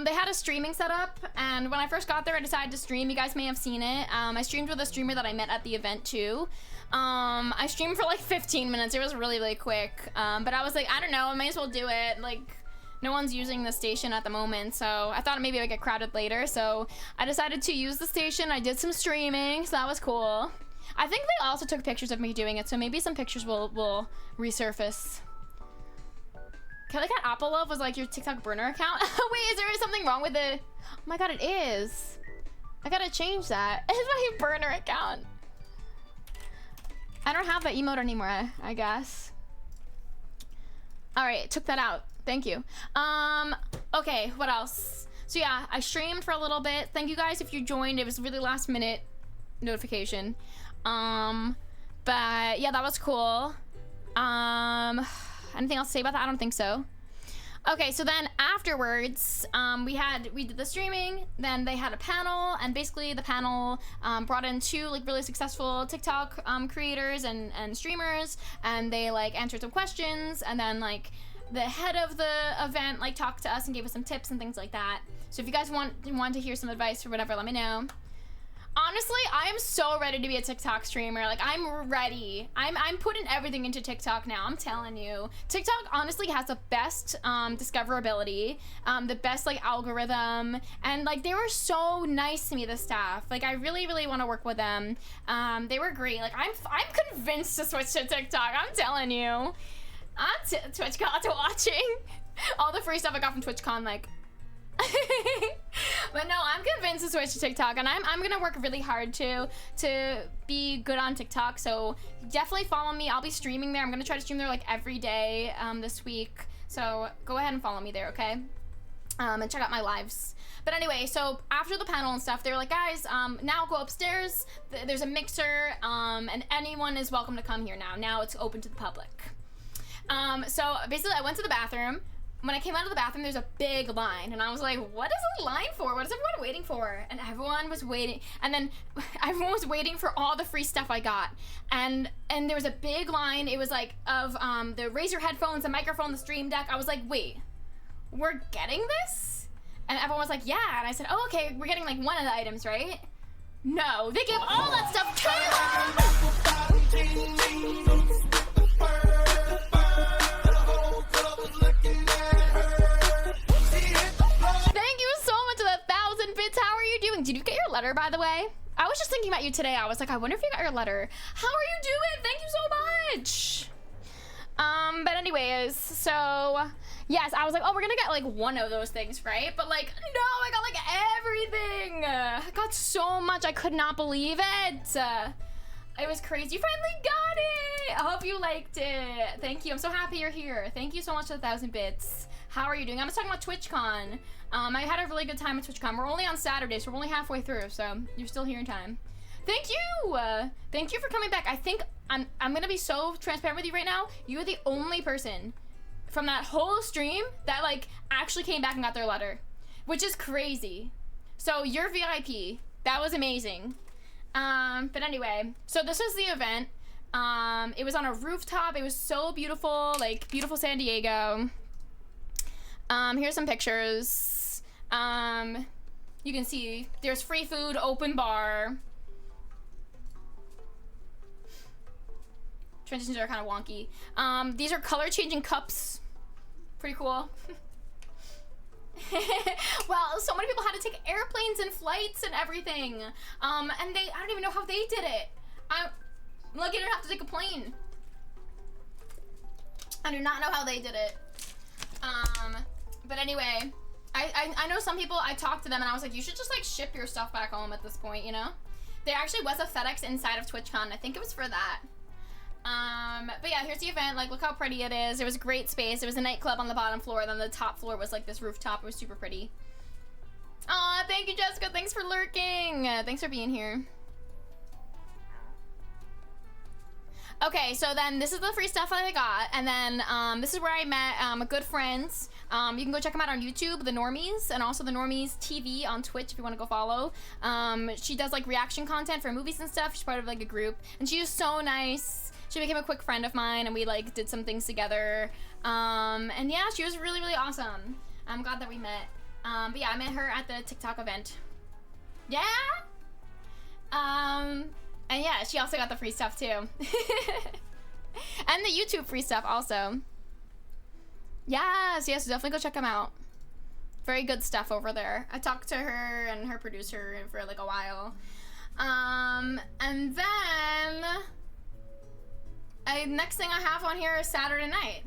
Speaker 2: They had a streaming setup, and when I first got there, I decided to stream. You guys may have seen it. I streamed with a streamer that I met at the event too. I streamed for like 15 minutes. It was really quick. But I was like, I don't know, I might as well do it. Like, no one's using the station at the moment, so I thought maybe it would get crowded later. So I decided to use the station. I did some streaming, so that was cool. I think they also took pictures of me doing it, so maybe some pictures will resurface. Caylakat Apple Love was like your TikTok burner account. Wait, is there something wrong with it? Oh my god, it is. I gotta change that. It's my burner account. I don't have that emote anymore, I guess. All right, took that out. Thank you. Okay, what else? So yeah, I streamed for a little bit. Thank you guys if you joined. It was really last minute notification. But yeah, that was cool. Anything else to say about that? I don't think so. Okay, so then afterwards, we did the streaming, then they had a panel, and basically the panel brought in 2 like really successful TikTok creators and streamers, and they like answered some questions, and then like the head of the event like talked to us and gave us some tips and things like that. So if you guys want to hear some advice or whatever, let me know. Honestly, I am so ready to be a TikTok streamer. Like, I'm ready. I'm putting everything into TikTok now. I'm telling you. TikTok honestly has the best discoverability, the best like algorithm, and like they were so nice to me, the staff. Like, I really want to work with them. They were great. Like, I'm convinced to switch to TikTok. I'm telling you. I'm Twitchcon watching all the free stuff I got from Twitchcon, like. But no, I'm convinced to switch to TikTok, and I'm gonna work really hard to be good on TikTok. So definitely follow me. I'll be streaming there. I'm gonna try to stream there like every day this week. So go ahead and follow me there, okay? And check out my lives. But anyway, so after the panel and stuff, they were like, guys, now go upstairs. There's a mixer, and anyone is welcome to come here now. Now it's open to the public. So basically, I went to the bathroom. When I came out of the bathroom, there's a big line, and I was like, what is the line for? What is everyone waiting for? And everyone was waiting, and then everyone was waiting for all the free stuff I got. And there was a big line. It was like of the Razer headphones, the microphone, the Stream Deck. I was like, wait, we're getting this? And everyone was like, yeah. And I said, oh, okay, we're getting like one of the items, right? No, they gave all that stuff to me. How are you doing? Did you get your letter, by the way? I was just thinking about you today. I was like, I wonder if you got your letter. How are you doing? Thank you so much. But anyways, so yes, I was like, oh, we're gonna get like one of those things, right? But like, no, I got like everything. I got so much. I could not believe it. It was crazy. You finally got it. I hope you liked it. Thank you. I'm so happy you're here. Thank you so much for the 1,000 bits. How are you doing? I'm just talking about TwitchCon. I had a really good time at TwitchCon. We're only on Saturday, so we're only halfway through, so you're still here in time. Thank you! Thank you for coming back. I think I'm gonna be so transparent with you right now. You're the only person from that whole stream that like actually came back and got their letter, which is crazy. So you're VIP. That was amazing. But anyway, so this was the event. It was on a rooftop. It was so beautiful, like beautiful San Diego. Here's some pictures. You can see there's free food, open bar. Transitions are kind of wonky. These are color changing cups. Pretty cool. Well, so many people had to take airplanes and flights and everything. And I don't even know how they did it. I'm lucky I didn't have to take a plane. I do not know how they did it. But anyway, I know some people, I talked to them and I was like, you should just like ship your stuff back home at this point, you know? There actually was a FedEx inside of TwitchCon. I think it was for that. But yeah, here's the event. Like, look how pretty it is. There was a great space. There was a nightclub on the bottom floor. Then the top floor was like this rooftop. It was super pretty. Aw, thank you, Jessica. Thanks for lurking. Thanks for being here. Okay, so then this is the free stuff that I got, and then this is where I met good friends. You can go check them out on YouTube, The Normies, and also The Normies TV on Twitch if you want to go follow. She does like reaction content for movies and stuff. She's part of like a group, and she is so nice. She became a quick friend of mine, and we like did some things together. And yeah, she was really, really awesome. I'm glad that we met. But yeah, I met her at the TikTok event. Yeah. And yeah, she also got the free stuff too. And the YouTube free stuff also. Yes, definitely go check them out. Very good stuff over there. I talked to her and her producer for like a while. And then next thing I have on here is Saturday night.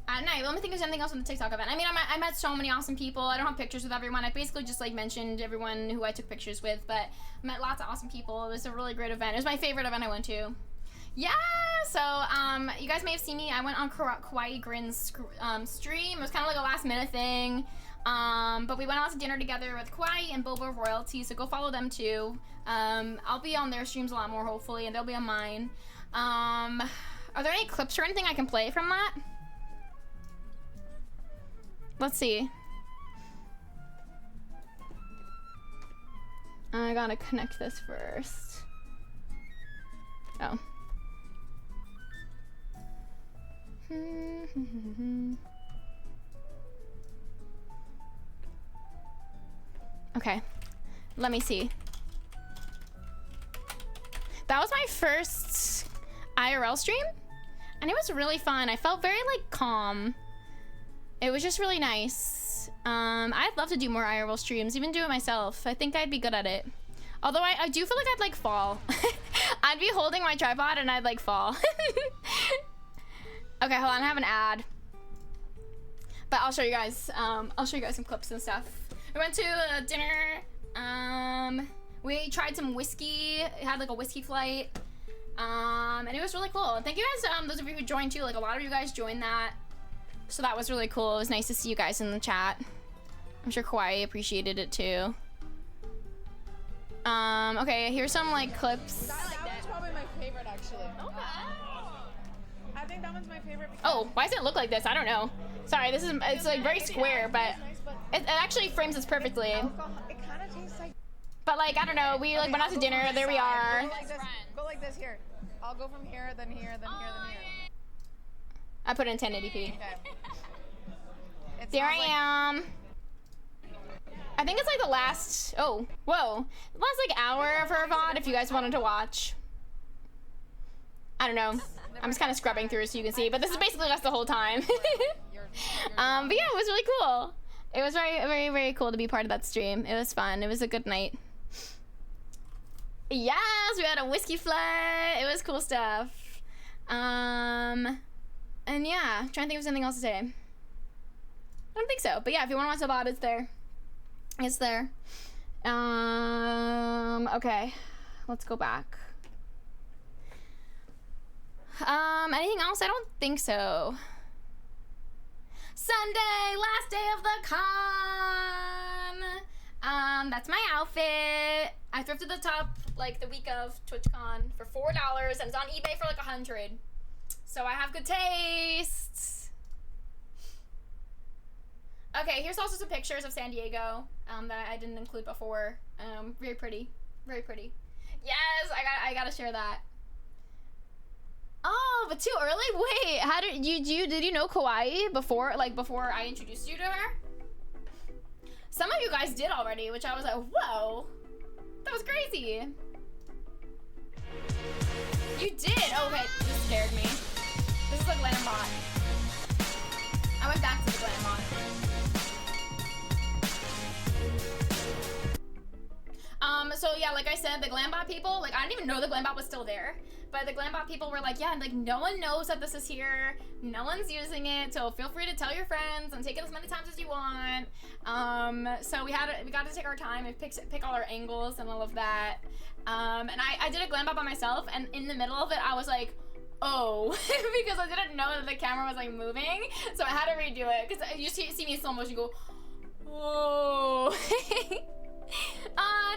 Speaker 2: At night. Let me think if there's anything else on the TikTok event. I mean, I met so many awesome people. I don't have pictures with everyone. I basically just like mentioned everyone who I took pictures with, but I met lots of awesome people. It was a really great event. It was my favorite event I went to. Yeah, so you guys may have seen me. I went on Kawaii Grin's stream. It was kind of like a last minute thing. But we went out to dinner together with Kawaii and Bobo Royalty, so go follow them too. I'll be on their streams a lot more hopefully, and they'll be on mine. Are there any clips or anything I can play from that? Let's see. I gotta connect this first. Oh. Okay. Let me see. That was my first IRL stream, and it was really fun. I felt very like calm. It was just really nice. I'd love to do more IRL streams, even do it myself. I think I'd be good at it. Although I do feel like I'd like fall. I'd be holding my tripod and I'd like fall. Okay, hold on, I have an ad. But I'll show you guys. I'll show you guys some clips and stuff. We went to dinner. We tried some whiskey. It had like a whiskey flight. And it was really cool. Thank you guys, those of you who joined too. Like a lot of you guys joined that. So that was really cool. It was nice to see you guys in the chat. I'm sure Kawaii appreciated it too. Okay, here's some like clips.
Speaker 11: That one's probably my favorite actually.
Speaker 2: Okay.
Speaker 11: I think that one's my favorite.
Speaker 2: Oh, why does it look like this? I don't know. Sorry, this is it's like very square, but it actually frames this perfectly.
Speaker 11: It kind of tastes like.
Speaker 2: But like I don't know, we like went out to dinner. There we are.
Speaker 11: Go like this here. I'll go from here, then here, then here, then here.
Speaker 2: I put it in 1080p.
Speaker 11: Okay.
Speaker 2: There I am. I think it's like the last, oh, whoa. The last like hour of her VOD if you guys wanted to watch. I don't know. I'm just kind of scrubbing through so you can see, but this is basically us the whole time. But yeah, it was really cool. It was very, very, very cool to be part of that stream. It was fun. It was a good night. Yes, we had a whiskey flight. It was cool stuff. And yeah, I'm trying to think of something else to say. I don't think so, but yeah, if you want to watch the VOD, it's there. It's there. Okay, let's go back. Anything else? I don't think so. Sunday, last day of the con. That's my outfit. I thrifted the top like the week of TwitchCon for $4, and it's on eBay for like $100. So I have good taste. Okay, here's also some pictures of San Diego that I didn't include before. Very pretty, very pretty. Yes, I gotta share that. Oh, but too early? Wait, how did you know Kawaii before I introduced you to her? Some of you guys did already, which I was like, whoa, that was crazy. You did? Oh, okay, this scared me. This is the glam bot. I went back to the glam bot. So yeah, like I said, the Glambot people, like, I didn't even know the Glambot was still there, but the Glambot people were like, yeah, like, no one knows that this is here, no one's using it, so feel free to tell your friends and take it as many times as you want. So we got to take our time and pick all our angles and all of that. And I did a Glambot by myself, and in the middle of it, I was like, oh, because I didn't know that the camera was, like, moving, so I had to redo it, because you see me in slow motion go, whoa.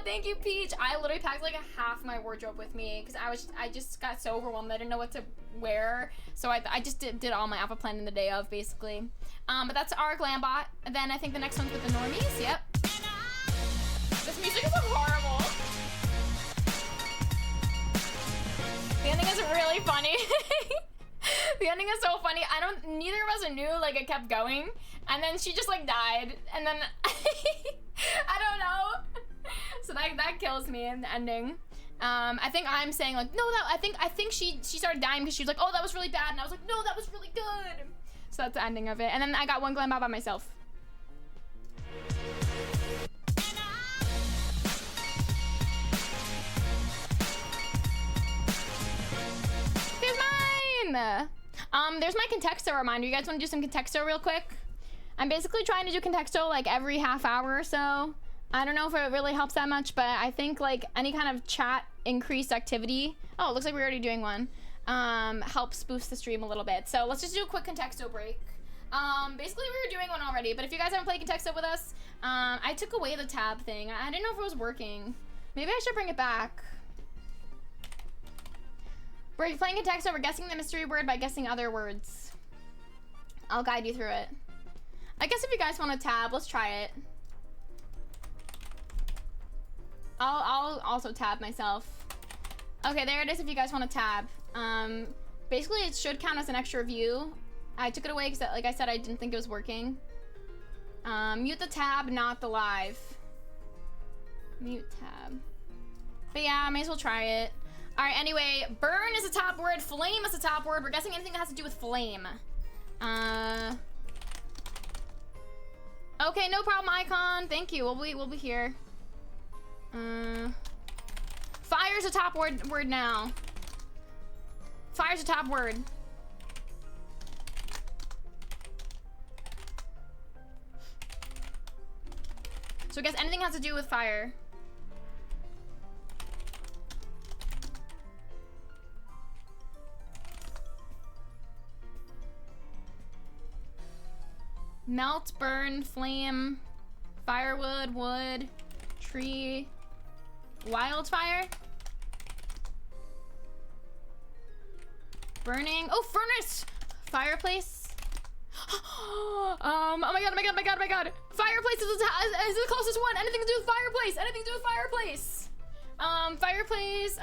Speaker 2: Thank you, Peach. I literally packed like a half my wardrobe with me because I just got so overwhelmed. I didn't know what to wear, so I just did all my outfit plan in the day of, basically. But that's our Glambot. And then I think the next one's with the normies. Yep. This music is horrible. The ending is really funny. The ending is so funny. Neither of us knew, like, it kept going. And then she just, like, died. And then, I don't know. So that kills me in the ending. I think I'm saying, like, no, I think she started dying because she was like, oh, that was really bad. And I was like, no, that was really good. So that's the ending of it. And then I got one Glambot by myself. Here's mine! There's my Contexto reminder. You guys want to do some Contexto real quick? I'm basically trying to do Contexto like every half hour or so. I don't know if it really helps that much, but I think like any kind of chat increased activity. Oh, it looks like we're already doing one. Helps boost the stream a little bit. So let's just do a quick Contexto break. Basically we were doing one already, but if you guys haven't played Contexto with us, I took away the tab thing. I didn't know if it was working. Maybe I should bring it back. We're playing Contexto, we're guessing the mystery word by guessing other words. I'll guide you through it. I guess if you guys want to tab, let's try it. I'll also tab myself. Okay, there it is if you guys want to tab. Basically it should count as an extra view. I took it away because, like I said, I didn't think it was working. Mute the tab, not the live. Mute tab. But yeah, I may as well try it. Alright, anyway, burn is a top word, flame is a top word. We're guessing anything that has to do with flame. Okay, no problem, Icon. Thank you. We'll be here. Fire's a top word now. Fire's a top word. So I guess anything has to do with fire. Melt, burn, flame, firewood, wood, tree, wildfire, burning. Oh, furnace, fireplace. Oh my god, oh my god, oh my god, oh my god. Fireplace is the closest one. Anything to do with fireplace. Anything to do with fireplace. Fireplace.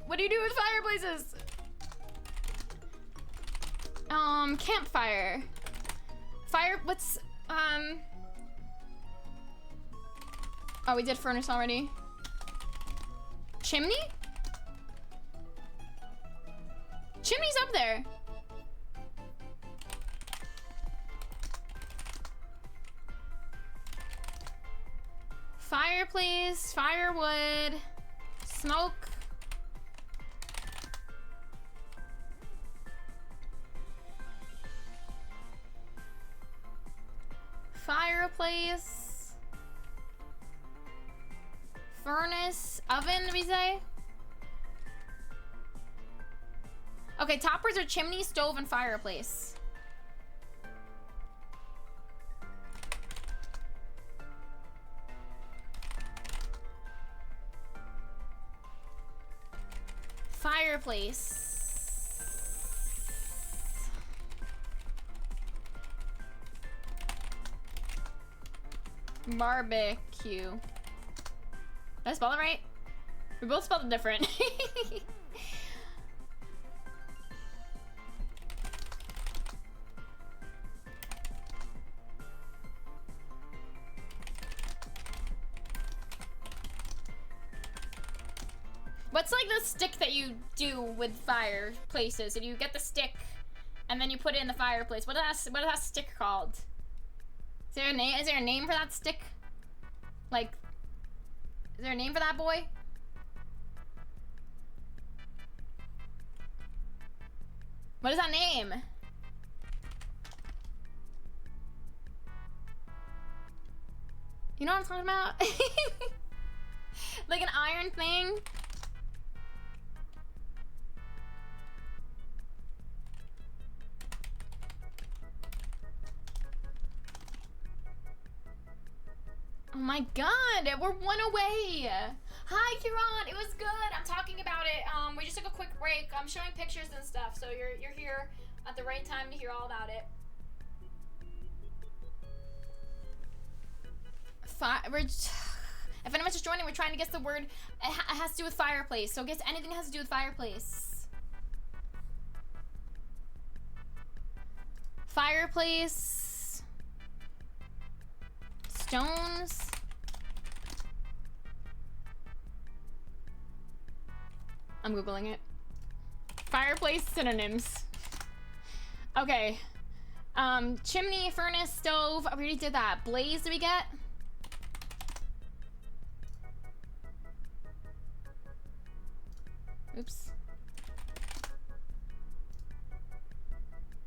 Speaker 2: What do you do with fireplaces? Campfire. Fire, what's, oh, we did furnace already. Chimney? Chimney's up there. Fireplace, firewood, smoke. Fireplace, furnace, oven, did we say? Okay, top words are chimney, stove, and fireplace. Fireplace. Barbecue. Did I spell it right? We both spelled it different. What's like the stick that you do with fireplaces? And you get the stick and then you put it in the fireplace. What is that stick called? Is there a name for that stick? Like, Is there a name for that boy? What is that name? You know what I'm talking about? Like an iron thing? Oh my god, we're one away. Hi, Kieran. It was good. I'm talking about it. We just took a quick break. I'm showing pictures and stuff, so you're here at the right time to hear all about it. If anyone's just joining, we're trying to guess the word. It has to do with fireplace. So guess anything that has to do with fireplace. Fireplace. Stones. I'm Googling it. Fireplace synonyms. Okay. Chimney, furnace, stove. We already did that. Blaze, did we get? Oops.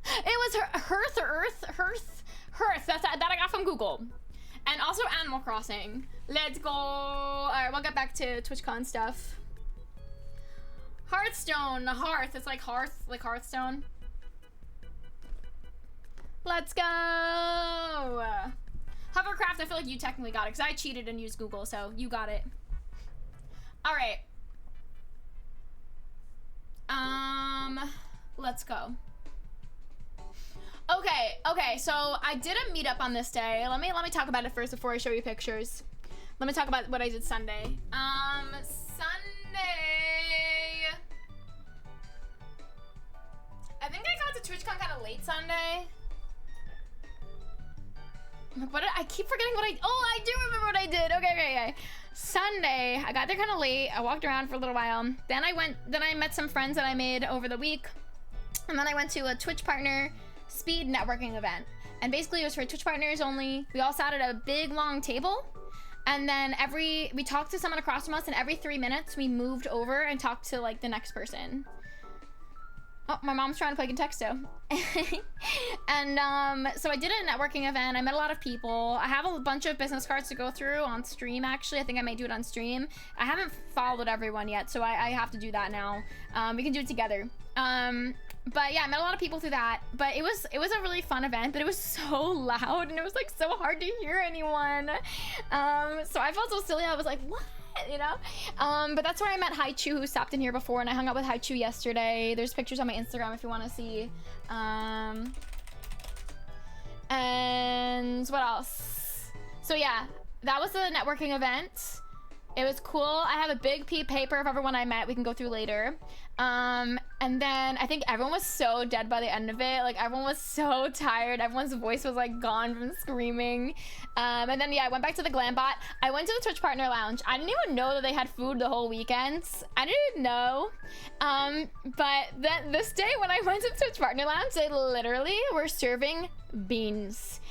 Speaker 2: It was hearth or earth? Hearth. That I got from Google. And also Animal Crossing. Let's go. Alright, we'll get back to TwitchCon stuff. Hearthstone. Hearth. It's like hearth, like Hearthstone. Let's go. Hovercraft, I feel like you technically got it because I cheated and used Google, so you got it. Alright. Let's go. Okay, so I did a meetup on this day. Let me talk about it first before I show you pictures. Let me talk about what I did Sunday. Sunday. I think I got to TwitchCon kind of late Sunday. What I keep forgetting what I do remember what I did. Okay. Sunday, I got there kind of late. I walked around for a little while. Then I met some friends that I made over the week. And then I went to a Twitch partner speed networking event. And basically it was for Twitch partners only. We all sat at a big long table. And then we talked to someone across from us, and every 3 minutes we moved over and talked to like the next person. Oh, my mom's trying to play Contexto. And so I did a networking event. I met a lot of people. I have a bunch of business cards to go through on stream, actually. I think I may do it on stream. I haven't followed everyone yet, so I have to do that now. We can do it together. But yeah, I met a lot of people through that. But it was a really fun event, but it was so loud, and it was like so hard to hear anyone. So I felt so silly. I was like, what? You know? But that's where I met Haichu, who stopped in here before, and I hung out with Haichu yesterday. There's pictures on my Instagram if you want to see. And what else? So yeah, that was the networking event. It was cool. I have a big paper of everyone I met we can go through later. And then I think everyone was so dead by the end of it. Like, everyone was so tired. Everyone's voice was like gone from screaming. And then yeah, I went back to the Glambot. I went to the Twitch Partner Lounge. I didn't even know that they had food the whole weekend. I didn't know. But this day when I went to the Twitch Partner Lounge, they literally were serving beans.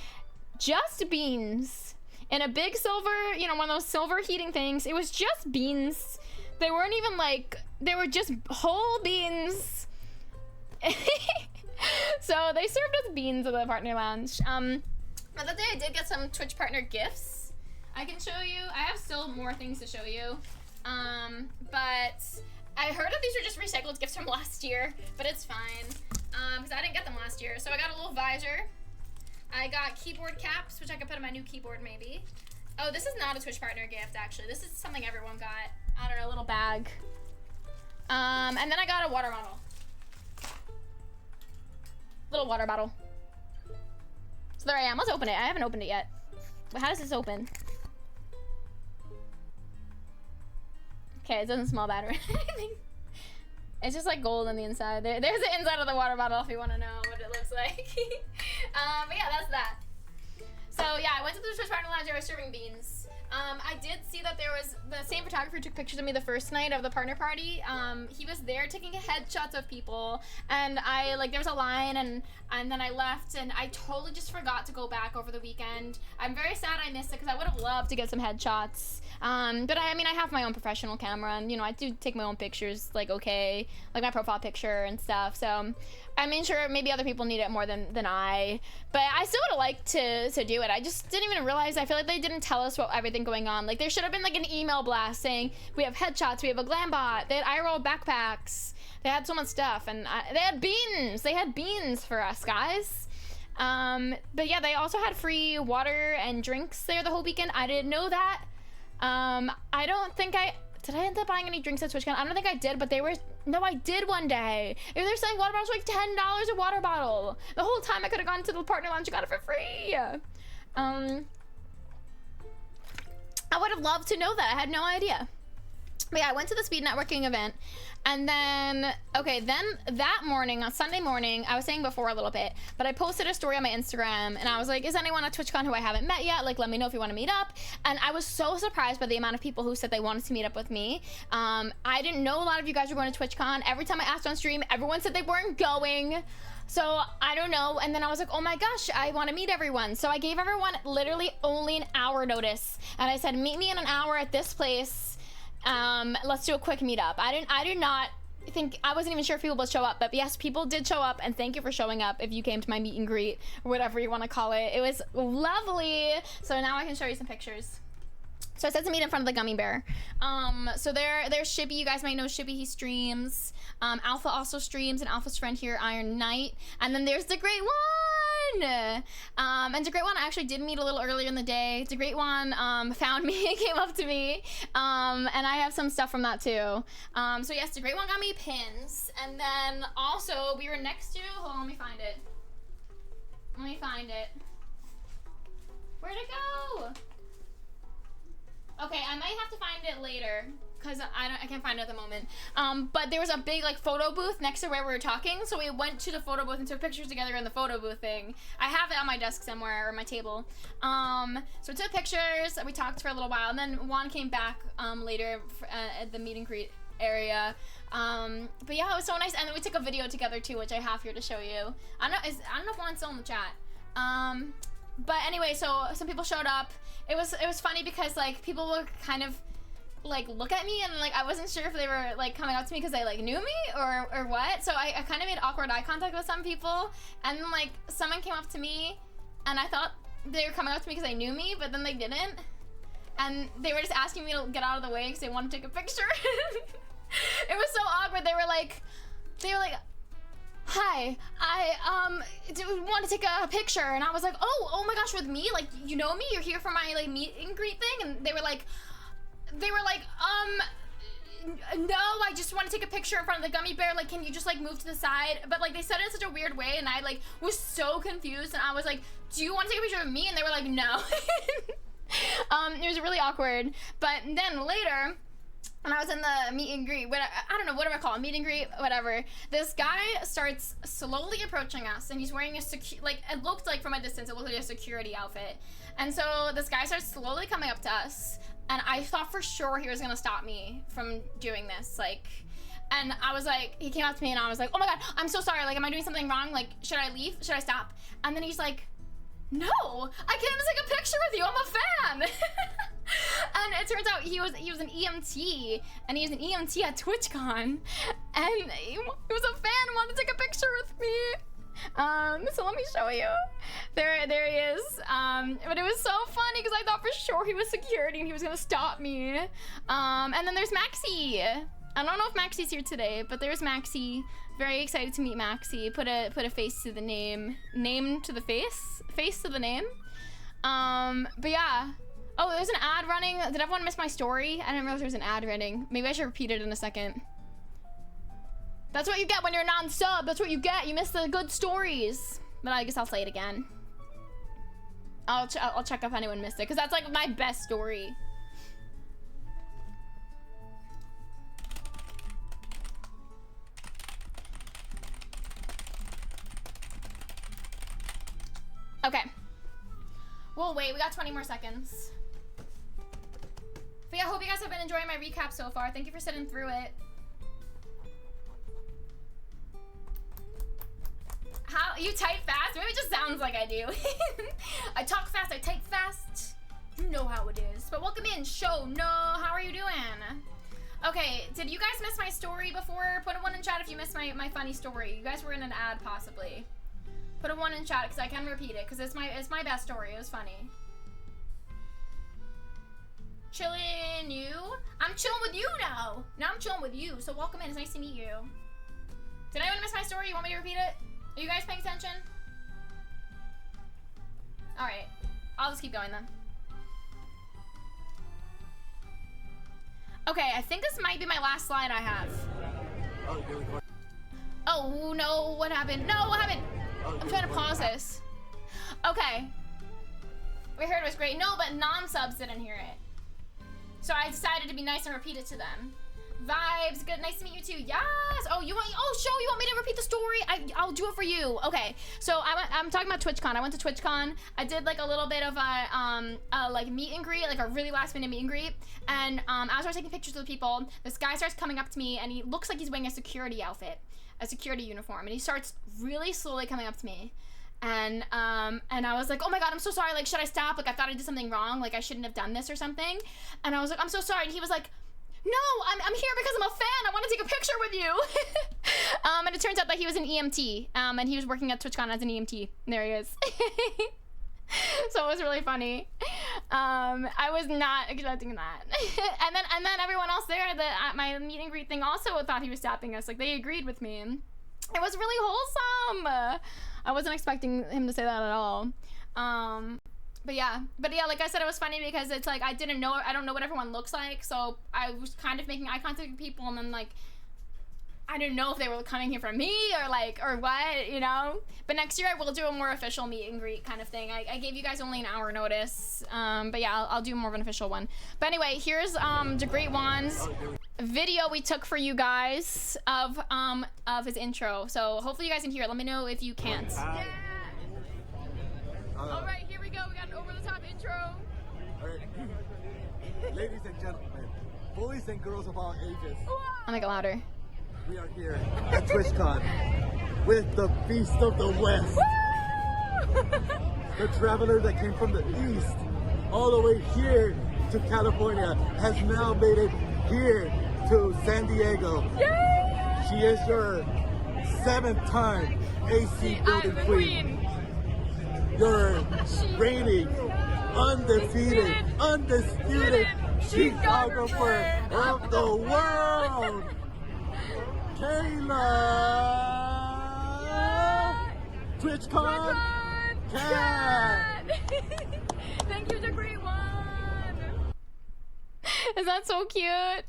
Speaker 2: Just beans. In a big silver, you know, one of those silver heating things. It was just beans. They weren't even like, they were just whole beans. So they served us beans at the partner lounge. But that day I did get some Twitch partner gifts. I can show you. I have still more things to show you. But I heard that these were just recycled gifts from last year, but it's fine. Because I didn't get them last year. So I got a little visor. I got keyboard caps, which I could put on my new keyboard maybe. Oh, this is not a Twitch partner gift, actually. This is something everyone got. I don't know, a little bag. And then I got a water bottle. Little water bottle. So there I am. Let's open it. I haven't opened it yet. But how does this open? Okay, it doesn't smell bad or anything. It's just like gold on the inside. There's the inside of the water bottle if you want to know what it looks like. But yeah, that's that. So yeah, I went to the Twitch Partner Lounge. I was serving beans. I did see that there was the same photographer who took pictures of me the first night of the partner party. He was there taking headshots of people, and I like there was a line, and then I left, and I totally just forgot to go back over the weekend. I'm very sad I missed it because I would have loved to get some headshots. But I mean I have my own professional camera, and you know I do take my own pictures like okay, like my profile picture and stuff. So I mean sure maybe other people need it more than I, but I still would have liked to do it. I just didn't even realize. I feel like they didn't tell us what everything going on. Like there should have been like an email blast saying we have headshots, we have a glam bot, they had IRL backpacks, they had so much stuff, and they had beans for us guys. But yeah, they also had free water and drinks there the whole weekend. I didn't know that. I don't think did I end up buying any drinks at Twitchcon? I don't think I did, but no, I did one day. If they're selling water bottles for like $10 a water bottle, the whole time I could have gone to the partner lounge and got it for free. I would have loved to know that. I had no idea. But yeah, I went to the speed networking event, and then that morning, on Sunday morning, I was saying before a little bit, but I posted a story on my Instagram, and I was like, is anyone at TwitchCon who I haven't met yet? Like, let me know if you want to meet up. And I was so surprised by the amount of people who said they wanted to meet up with me. I didn't know a lot of you guys were going to TwitchCon. Every time I asked on stream, everyone said they weren't going. So I don't know, and then I was like, oh my gosh, I want to meet everyone. So I gave everyone literally only an hour notice, and I said, meet me in an hour at this place. Let's do a quick meetup. I did not think, I wasn't even sure if people would show up, but yes, people did show up, and thank you for showing up if you came to my meet and greet, or whatever you want to call it. It was lovely. So now I can show you some pictures. So I said to meet in front of the gummy bear. So there's Shibby. You guys might know Shibby. He streams. Alpha also streams, and Alpha's friend here, Iron Knight. And then there's the Great One. And the Great One I actually did meet a little earlier in the day. The Great One found me, came up to me, and I have some stuff from that too. So yes, the Great One got me pins, and then also we were next to. Hold on, let me find it. Where'd it go? Okay, I might have to find it later because I can't find it at the moment. But there was a big like photo booth next to where we were talking, so we went to the photo booth and took pictures together in the photo booth thing. I have it on my desk somewhere or my table. So we took pictures. We talked for a little while, and then Juan came back later at the meet and greet area. But yeah, it was so nice, and then we took a video together too, which I have here to show you. I don't know if Juan's still in the chat. But anyway, so some people showed up. It was funny because like people would kind of like look at me, and like I wasn't sure if they were like coming up to me because they like knew me or what. So I kind of made awkward eye contact with some people, and then like someone came up to me, and I thought they were coming up to me because they knew me, but then they didn't, and they were just asking me to get out of the way because they wanted to take a picture. It was so awkward. They were like, hi, I want to take a picture, and I was like, oh my gosh, with me? Like, you know me? You're here for my like meet and greet thing? And they were like, no, I just want to take a picture in front of the gummy bear. Like, can you just like move to the side? But like they said it in such a weird way, and I like was so confused, and I was like, do you want to take a picture of me? And they were like, no. It was really awkward. But then later, when I was in the meet and greet, I don't know, what do I call it, meet and greet, whatever, this guy starts slowly approaching us, and he's wearing a like, it looked like from a distance, it looked like a security outfit. And so this guy starts slowly coming up to us, and I thought for sure he was gonna stop me from doing this, like, and I was like, he came up to me, and I was like, oh my god, I'm so sorry, like, am I doing something wrong? Like, should I leave? Should I stop? And then he's like, no, I came to take a picture with you, I'm a fan. And it turns out he was an EMT, and he's an EMT at TwitchCon, and he was a fan and wanted to take a picture with me. So let me show you. There he is. But it was so funny because I thought for sure he was security and he was gonna stop me. And then there's Maxie. I don't know if Maxie's here today, but there's Maxie. Very excited to meet Maxie. Put a face to the name to the face to the name. But yeah. Oh, there's an ad running. Did everyone miss my story? I didn't realize there was an ad running. Maybe I should repeat it in a second. That's what you get when you're non-sub. That's what you get. You miss the good stories. But I guess I'll say it again. I'll check if anyone missed it, because that's like my best story. Okay. Well, wait. We got 20 more seconds. But yeah, I hope you guys have been enjoying my recap so far. Thank you for sitting through it. How you type fast? Maybe it just sounds like I do. I talk fast, I type fast. You know how it is. But welcome in, show. No, how are you doing? Okay, did you guys miss my story before? Put a 1 in chat if you missed my funny story. You guys were in an ad possibly. Put a 1 in chat because I can repeat it because it's my best story. It was funny. Chilling you? I'm chilling with you now. Now I'm chilling with you. So welcome in. It's nice to meet you. Did anyone miss my story? You want me to repeat it? Are you guys paying attention? Alright. I'll just keep going then. Okay, I think this might be my last slide I have. Oh no, what happened? No, what happened? I'm trying to pause this. Okay. We heard it was great. No, but non-subs didn't hear it. So I decided to be nice and repeat it to them. Vibes, good, nice to meet you too. Yes. Oh, you want? Oh, show. You want me to repeat the story? I'll do it for you. Okay. So I'm talking about Twitchcon. I went to Twitchcon. I did like a little bit of a like meet and greet, like a really last minute meet and greet. And as I was taking pictures of the people, this guy starts coming up to me, and he looks like he's wearing a security outfit, a security uniform, and he starts really slowly coming up to me. And I was like, oh my god, I'm so sorry. Like, should I stop? Like, I thought I did something wrong. Like, I shouldn't have done this or something. And I was like, I'm so sorry. And he was like, no, I'm here because I'm a fan. I want to take a picture with you. And it turns out that he was an EMT. And he was working at Twitchcon as an EMT. There he is. So it was really funny. I was not expecting that. and then everyone else there at my meet and greet thing also thought he was tapping us. Like, they agreed with me. It was really wholesome. I wasn't expecting him to say that at all. But yeah, like I said, it was funny because it's like I don't know what everyone looks like, so I was kind of making eye contact with people, and then like I didn't know if they were coming here for me or what, you know. But next year I will do a more official meet and greet kind of thing. I gave you guys only an hour notice, but yeah, I'll do more of an official one. But anyway, here's the Great Juan's video we took for you guys of his intro. So hopefully you guys can hear it. Let me know if you can't. Yeah. All right, here we go. We got an over-the-top intro.
Speaker 13: All right. Ladies and gentlemen, boys and girls of all ages.
Speaker 2: I'll make it louder.
Speaker 13: We are here at TwitchCon with the Beast of the West. The traveler that came from the east all the way here to California has now made it here to San Diego. Yay! She is your 7th-time AC building queen. Your reigning, undefeated, undisputed geographer of the world, Caylakat! Twitchcon Cat!
Speaker 2: Thank you, the Great One! Is that so cute?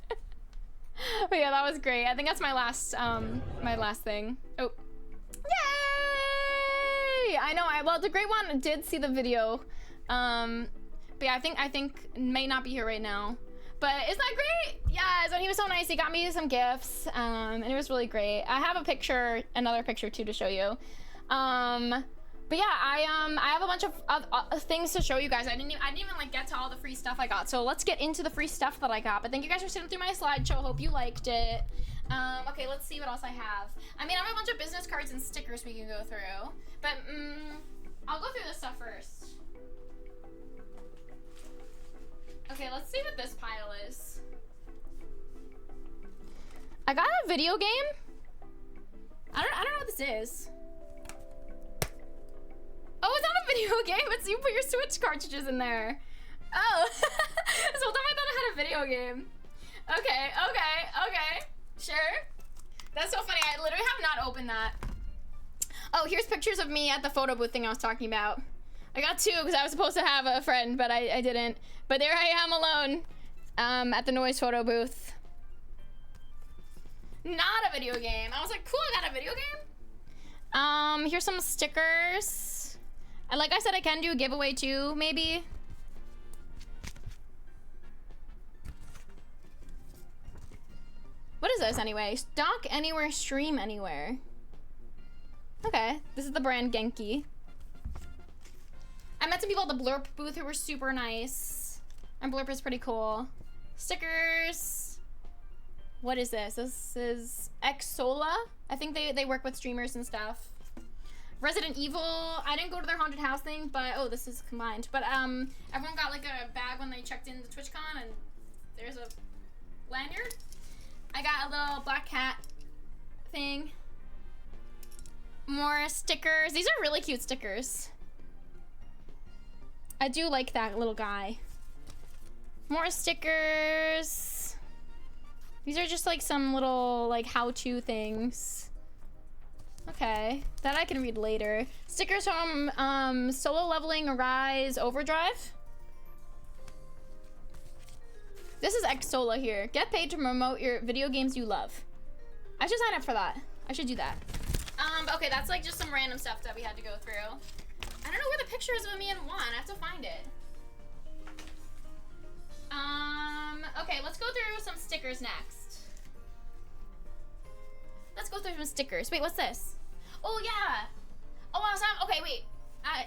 Speaker 2: But yeah, that was great. I think that's my last thing. Oh. Yay! I know, well, the Great One did see the video. But yeah, I think may not be here right now. But isn't that great? Yes, and he was so nice. He got me some gifts, and it was really great. I have a picture, another picture too, to show you. But yeah, I have a bunch of things to show you guys. I didn't even like get to all the free stuff I got. So let's get into the free stuff that I got. But thank you guys for sitting through my slideshow. Hope you liked it. Okay, let's see what else I have. I mean, I have a bunch of business cards and stickers we can go through. But I'll go through this stuff first. Okay, let's see what this pile is. I got a video game. I don't know what this is. Oh, it's not a video game. It's you put your Switch cartridges in there. Oh, this whole time I thought I had a video game. Okay, sure. That's so funny. I literally have not opened that. Oh, here's pictures of me at the photo booth thing I was talking about. I got 2 because I was supposed to have a friend, but I didn't. But there I am alone at the noise photo booth. Not a video game. I was like, cool, I got a video game. Here's some stickers. And like I said, I can do a giveaway too, maybe. What is this anyway? Stock anywhere, stream anywhere. Okay, this is the brand Genki. I met some people at the Blurp booth who were super nice. And Blurp is pretty cool. Stickers. What is this? This is Xsola. I think they work with streamers and stuff. Resident Evil. I didn't go to their haunted house thing, but oh, this is combined. But everyone got like a bag when they checked in the Twitchcon, and there's a lanyard. I got a little black cat thing. More stickers. These are really cute stickers. I do like that little guy. More stickers. These are just like some little like how-to things. Okay, that I can read later. Stickers from Solo Leveling Arise Overdrive. This is Xsola here. Get paid to promote your video games you love. I should sign up for that. I should do that. Okay, that's like just some random stuff that we had to go through. I don't know where the picture is of me and Juan. I have to find it. Okay, let's go through some stickers next. Let's go through some stickers. Wait, what's this? Oh, yeah. Oh, awesome. Okay, wait.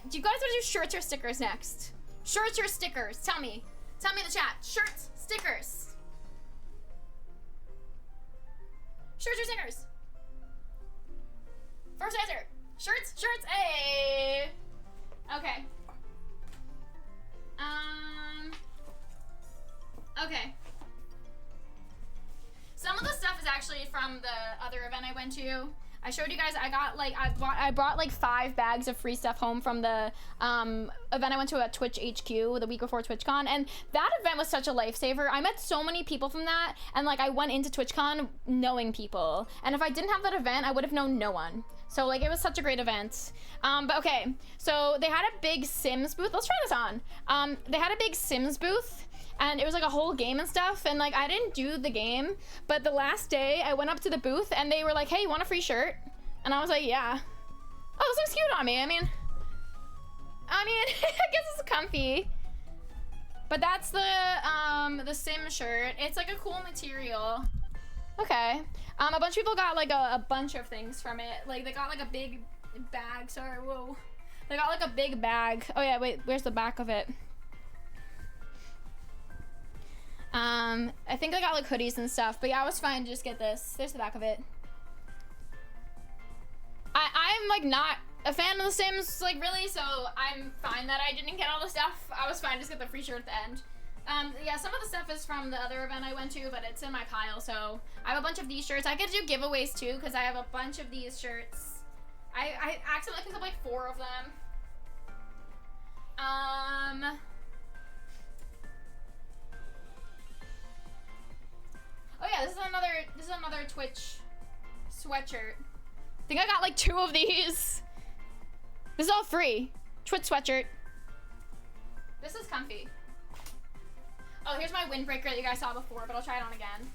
Speaker 2: Do you guys want to do shirts or stickers next? Shirts or stickers? Tell me. Tell me in the chat. Shirts, stickers. Shirts or stickers? First answer. Shirts, shirts, hey. Okay. Okay. Some of the stuff is actually from the other event I went to. I showed you guys, I brought like 5 bags of free stuff home from the event I went to at Twitch HQ the week before TwitchCon, and that event was such a lifesaver. I met so many people from that, and like I went into TwitchCon knowing people, and if I didn't have that event, I would have known no one. So like it was such a great event. But okay, so they had a big Sims booth. Let's try this on. They had a big Sims booth, and it was like a whole game and stuff, and like I didn't do the game, but the last day I went up to the booth and they were like, hey, you want a free shirt? And I was like, yeah. Oh, this looks cute on me. I mean I guess it's comfy. But that's the Sim shirt. It's like a cool material. Okay. A bunch of people got like a bunch of things from it. Like they got like a big bag. Sorry, whoa. They got like a big bag. Oh yeah, wait, where's the back of it? I think I got like hoodies and stuff, but yeah, I was fine to just get this. There's the back of it. I'm like not a fan of the Sims, like really, so I'm fine that I didn't get all the stuff. I was fine to just get the free shirt at the end. Yeah, some of the stuff is from the other event I went to, but it's in my pile, so I have a bunch of these shirts. I get to do giveaways too, because I have a bunch of these shirts. I accidentally picked up like 4 of them. Oh yeah, this is another Twitch sweatshirt. I think I got like 2 of these. This is all free. Twitch sweatshirt. This is comfy. Oh, here's my windbreaker that you guys saw before, but I'll try it on again.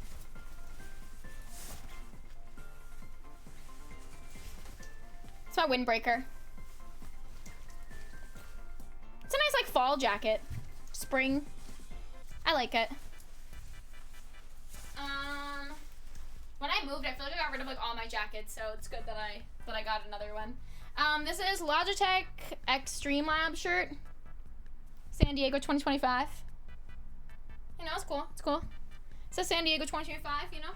Speaker 2: It's my windbreaker. It's a nice like fall jacket. Spring. I like it. When I moved, I feel like I got rid of like all my jackets, so it's good that I got another one. This is Logitech X Streamlab shirt. San Diego 2025. You know, it's cool. It's cool. It says San Diego 2025, you know?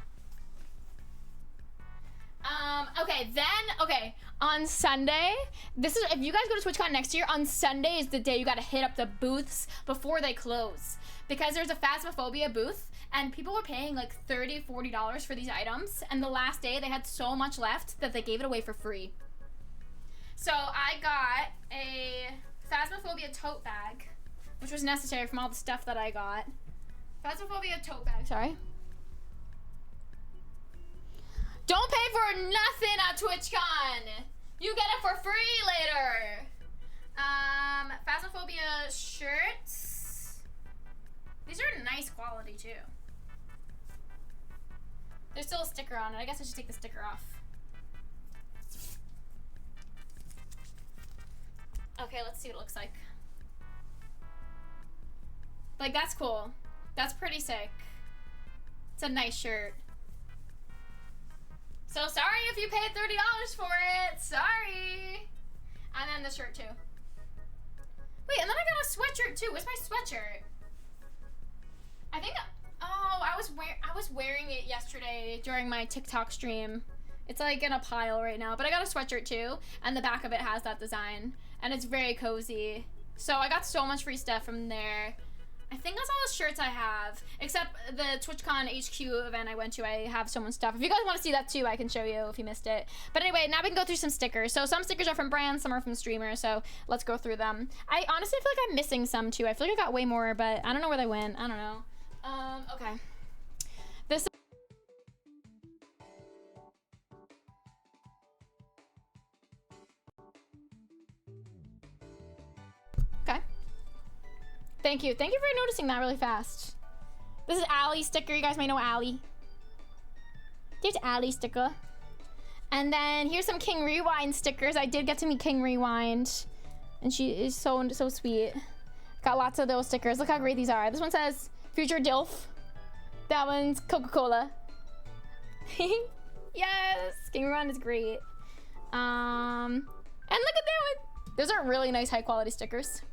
Speaker 2: Okay, on Sunday, this is, if you guys go to TwitchCon next year, on Sunday is the day you gotta hit up the booths before they close. Because there's a Phasmophobia booth, and people were paying like $30, $40 for these items, and the last day they had so much left that they gave it away for free. So I got a Phasmophobia tote bag, which was necessary from all the stuff that I got. Phasmophobia tote bag, sorry. Don't pay for nothing at TwitchCon! You get it for free later! Phasmophobia shirts. These are nice quality too. There's still a sticker on it. I guess I should take the sticker off. Okay, let's see what it looks like. Like, that's cool. That's pretty sick. It's a nice shirt. So sorry if you paid $30 for it. Sorry. And then the shirt too. Wait, and then I got a sweatshirt too. Where's my sweatshirt? I think Oh, I was wearing it yesterday during my TikTok stream. It's like in a pile right now, but I got a sweatshirt too, and the back of it has that design, and it's very cozy. So I got so much free stuff from there. I think that's all the shirts I have, except the TwitchCon HQ event I went to. I have so much stuff. If you guys want to see that too, I can show you if you missed it. But anyway, now we can go through some stickers. So some stickers are from brands, some are from streamers, so let's go through them. I honestly feel like I'm missing some too. I feel like I got way more, but I don't know where they went. I don't know. Okay. This. Okay. Thank you. Thank you for noticing that really fast. This is Allie's sticker. You guys may know Allie. There's Allie's sticker. And then here's some King Rewind stickers. I did get to meet King Rewind. And she is so sweet. Got lots of those stickers. Look how great these are. This one says Future Dilf. That one's Coca-Cola. Yes! King Rewind is great. And look at that one. Those are really nice high quality stickers.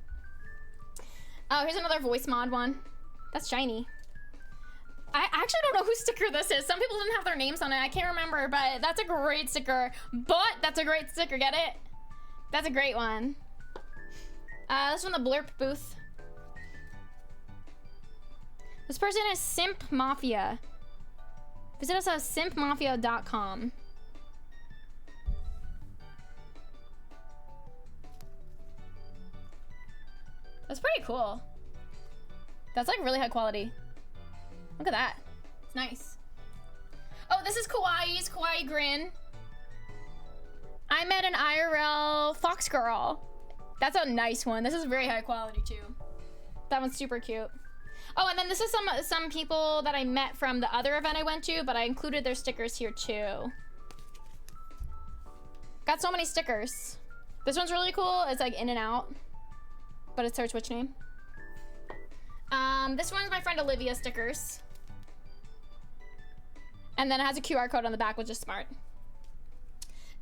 Speaker 2: Oh, here's another voice mod one. That's shiny. I actually don't know whose sticker this is. Some people didn't have their names on it. I can't remember, but that's a great sticker. That's a great sticker. Get it? That's a great one. This from the Blurp booth. This person is Simp Mafia. Visit us at simpmafia.com. That's pretty cool. That's like really high quality. Look at that. It's nice. Oh, this is Kawaii's Kawaii Grin. I met an IRL Fox Girl. That's a nice one. This is very high quality too. That one's super cute. Oh, and then this is some people that I met from the other event I went to, but I included their stickers here too. Got so many stickers. This one's really cool. It's like in and out, but it's her Twitch name. This one's my friend Olivia stickers. And then it has a QR code on the back, which is smart.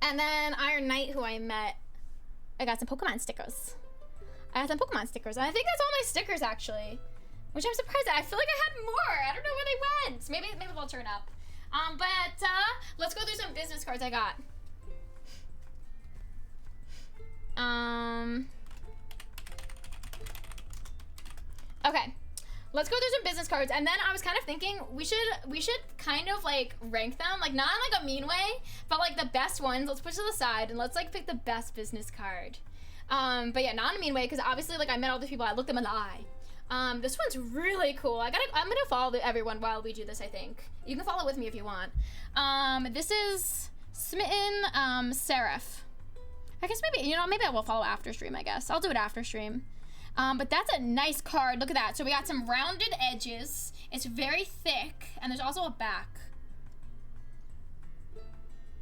Speaker 2: And then Iron Knight, who I met, I got some Pokemon stickers. And I think that's all my stickers actually, which I'm surprised at. I feel like I had more. I don't know where they went. Maybe they'll turn up. But let's go through some business cards I got. Okay. Let's go through some business cards, and then I was kind of thinking we should kind of like rank them, like not in like a mean way, but like the best ones. Let's push to the side and let's like pick the best business card. But yeah, not in a mean way, because obviously like I met all these people, I looked them in the eye. This one's really cool. I'm gonna follow everyone while we do this. I think you can follow with me if you want. This is Smitten Seraph. I guess maybe I will follow after stream. I guess I'll do it after stream. But that's a nice card. Look at that. So we got some rounded edges. It's very thick, and there's also a back.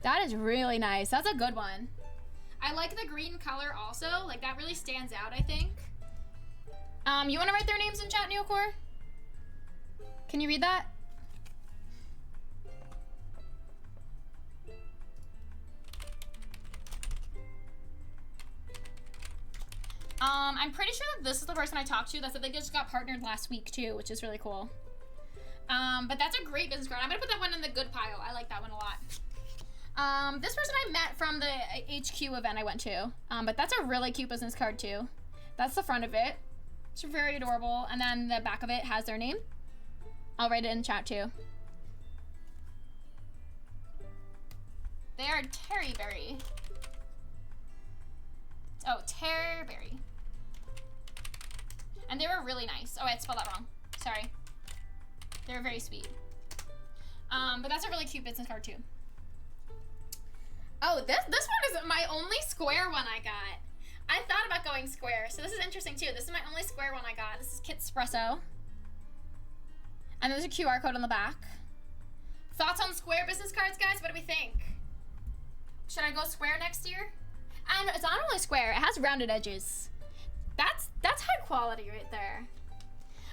Speaker 2: That is really nice. That's a good one. I like the green color also. Like that really stands out, I think. You want to write their names in chat, Neocore? Can you read that? I'm pretty sure that this is the person I talked to that said they just got partnered last week too, which is really cool. But that's a great business card. I'm gonna put that one in the good pile. I like that one a lot. This person I met from the HQ event I went to. But that's a really cute business card too. That's the front of it. It's very adorable. And then the back of it has their name. I'll write it in chat too. They are Terryberry. Oh, Terryberry. And they were really nice. Oh, I spelled that wrong. Sorry. They were very sweet. But that's a really cute business card too. Oh, this one is my only square one I got. I thought about going square, so this is interesting too. This is my only square one I got. This is Kit Espresso. And there's a QR code on the back. Thoughts on square business cards, guys? What do we think? Should I go square next year? And it's not only square, it has rounded edges. That's high quality right there.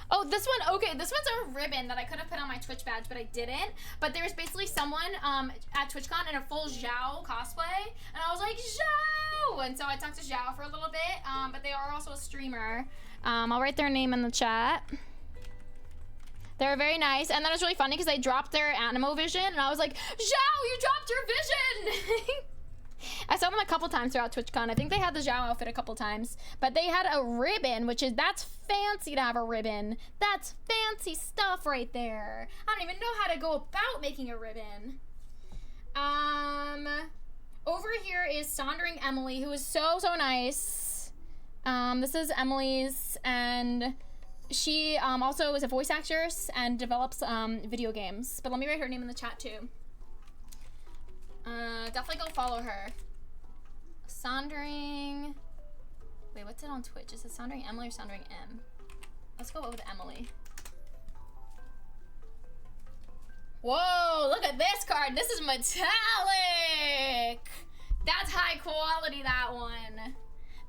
Speaker 2: Oh, this one, okay, this one's a ribbon that I could have put on my Twitch badge, but I didn't. But there was basically someone at TwitchCon in a full Zhao cosplay, and I was like, Zhao! And so I talked to Zhao for a little bit, but they are also a streamer. I'll write their name in the chat. They're very nice. And then it was really funny because they dropped their Animo vision, and I was like, Zhao, you dropped your vision! I saw them a couple times throughout TwitchCon. I think they had the Zhao outfit a couple times, but they had a ribbon, that's fancy to have a ribbon. That's fancy stuff right there. I don't even know how to go about making a ribbon. Over here is Sondering Emily, who is so nice. This is Emily's, and she also is a voice actress and develops video games. But let me write her name in the chat too. Definitely go follow her. Sondering. Wait, what's it on Twitch? Is it Sondering Emily or Sondering M? Let's go with Emily. Whoa, look at this card. This is metallic. That's high quality, that one.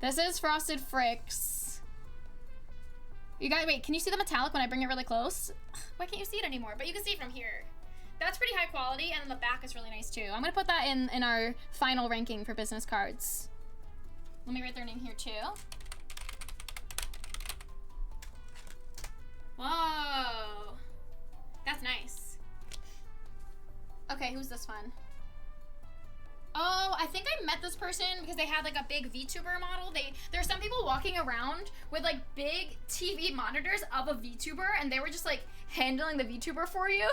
Speaker 2: This is Frosted Fricks. You guys, wait, can you see the metallic when I bring it really close? Why can't you see it anymore? But you can see it from here. That's pretty high quality, and the back is really nice too. I'm gonna put that in our final ranking for business cards. Let me write their name here too. Whoa, that's nice. Okay, who's this one? Oh, I think I met this person because they had like a big VTuber model. There are some people walking around with like big TV monitors of a VTuber, and they were just like handling the VTuber for you.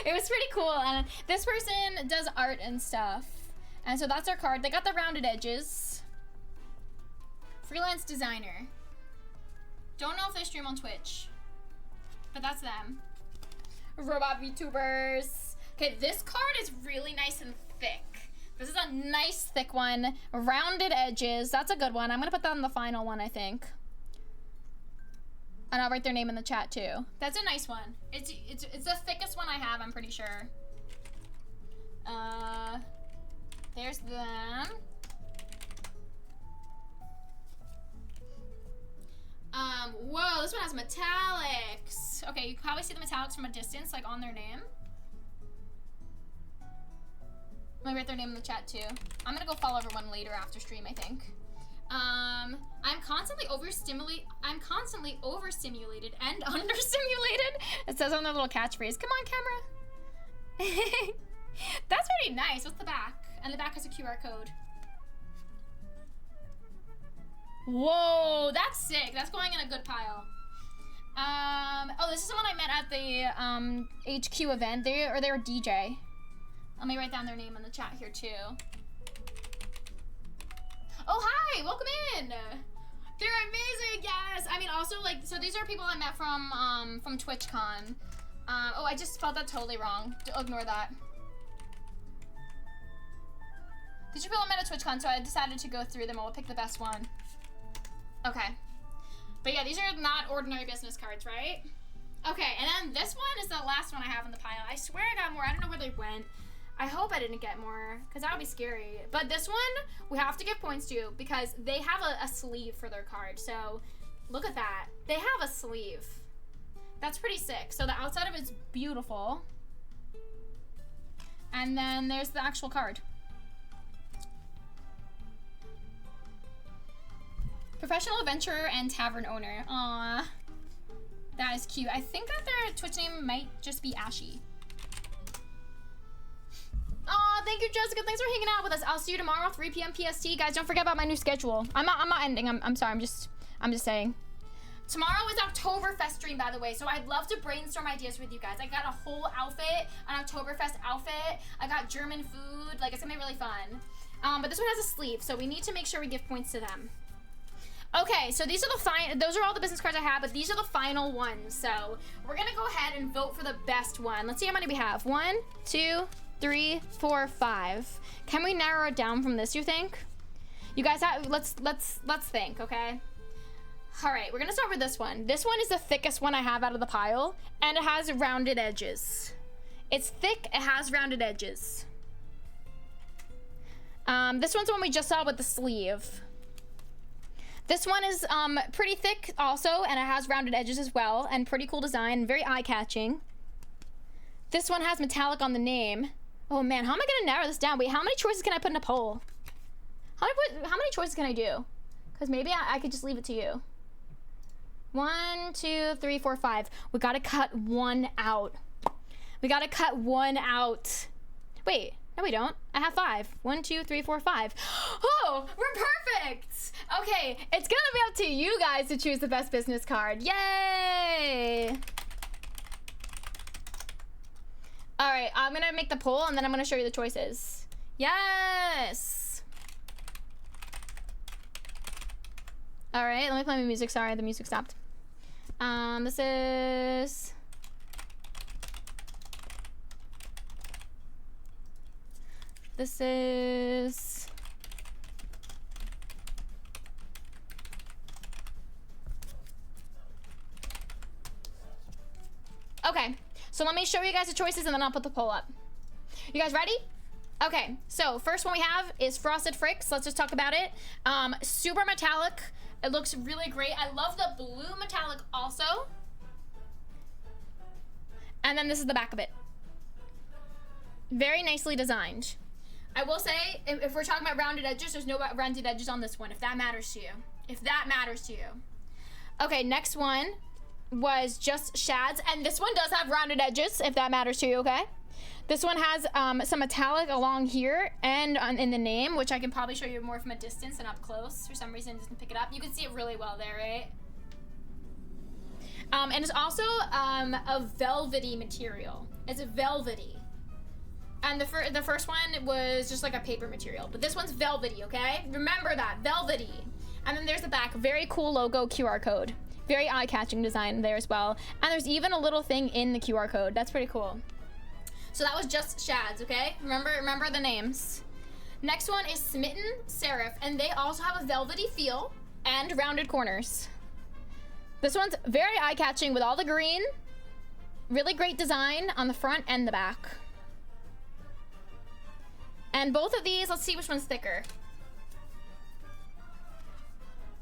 Speaker 2: It was pretty cool. And this person does art and stuff. And so that's our card. They got the rounded edges. Freelance designer. Don't know if they stream on Twitch, but that's them. Robot VTubers. Okay, this card is really nice and thick. This is a nice thick one. Rounded edges. That's a good one. I'm gonna put that on the final one, I think. And I'll write their name in the chat too. That's a nice one. It's the thickest one I have, I'm pretty sure. There's them. Whoa, this one has metallics. Okay, you can probably see the metallics from a distance, like on their name. Let me write their name in the chat too. I'm gonna go follow everyone later after stream, I think. I'm constantly overstimulated and understimulated. It says on their little catchphrase. Come on, camera. That's pretty nice. What's the back? And the back has a QR code. Whoa, that's sick. That's going in a good pile. Oh, this is someone I met at the HQ event. They were DJ. Let me write down their name in the chat here too. Oh, hi, welcome in. They're amazing, yes. I mean, also like, so these are people I met from TwitchCon. Oh, I just spelled that totally wrong. Ignore that. These are people I met at TwitchCon, so I decided to go through them and we'll pick the best one. Okay. But yeah, these are not ordinary business cards, right? Okay, and then this one is the last one I have in the pile. I swear I got more. I don't know where they went. I hope I didn't get more, because that would be scary. But this one, we have to give points to, because they have a sleeve for their card. So, look at that. They have a sleeve. That's pretty sick. So the outside of it's beautiful. And then there's the actual card. Professional adventurer and tavern owner. Aww. That is cute. I think that their Twitch name might just be Ashy. Oh, thank you, Jessica. Thanks for hanging out with us. I'll see you tomorrow, 3 p.m. PST. Guys, don't forget about my new schedule. I'm not ending. I'm sorry. I'm just saying. Tomorrow is Oktoberfest stream, by the way, so I'd love to brainstorm ideas with you guys. I got a whole outfit, an Oktoberfest outfit. I got German food. Like, it's gonna be really fun. But this one has a sleeve, so we need to make sure we give points to them. Okay, so these are those are all the business cards I have, but these are the final ones. So we're gonna go ahead and vote for the best one. Let's see how many we have. 1, 2, 3, 4, 5. Can we narrow it down from this, you think? You guys have, let's think, okay? All right, we're gonna start with this one. This one is the thickest one I have out of the pile, and it has rounded edges. It's thick, it has rounded edges. This one's the one we just saw with the sleeve. This one is pretty thick also, and it has rounded edges as well, and pretty cool design, very eye-catching. This one has metallic on the name. Oh man, how am I gonna narrow this down? Wait, how many choices can I put in a poll? How many choices can I do? Because maybe I could just leave it to you. 1, 2, 3, 4, 5. We gotta cut one out. We gotta cut one out. Wait, no we don't. I have 5. 1, 2, 3, 4, 5. Oh, we're perfect! Okay, it's gonna be up to you guys to choose the best business card. Yay! All right, I'm gonna make the poll and then I'm gonna show you the choices. Yes! All right, let me play my music. Sorry, the music stopped. This is... This is... Okay, so let me show you guys the choices and then I'll put the poll up. You guys ready? Okay, so first one we have is Frosted Fricks. Let's just talk about it. Super metallic. It looks really great. I love the blue metallic also. And then this is the back of it. Very nicely designed. I will say, if we're talking about rounded edges, there's no rounded edges on this one, if that matters to you. If that matters to you. Okay, next one was just shads, and this one does have rounded edges, if that matters to you, okay? This one has some metallic along here and in the name, which I can probably show you more from a distance and up close. For some reason, it doesn't pick it up. You can see it really well there, right? And it's also a velvety material. It's a velvety. And the first one was just like a paper material, but this one's velvety, okay? Remember that, velvety. And then there's the back, very cool logo QR code. Very eye-catching design there as well. And there's even a little thing in the QR code. That's pretty cool. So that was just shads, okay? Remember the names. Next one is Smitten Serif, and they also have a velvety feel and rounded corners. This one's very eye-catching with all the green. Really great design on the front and the back. And both of these, let's see which one's thicker.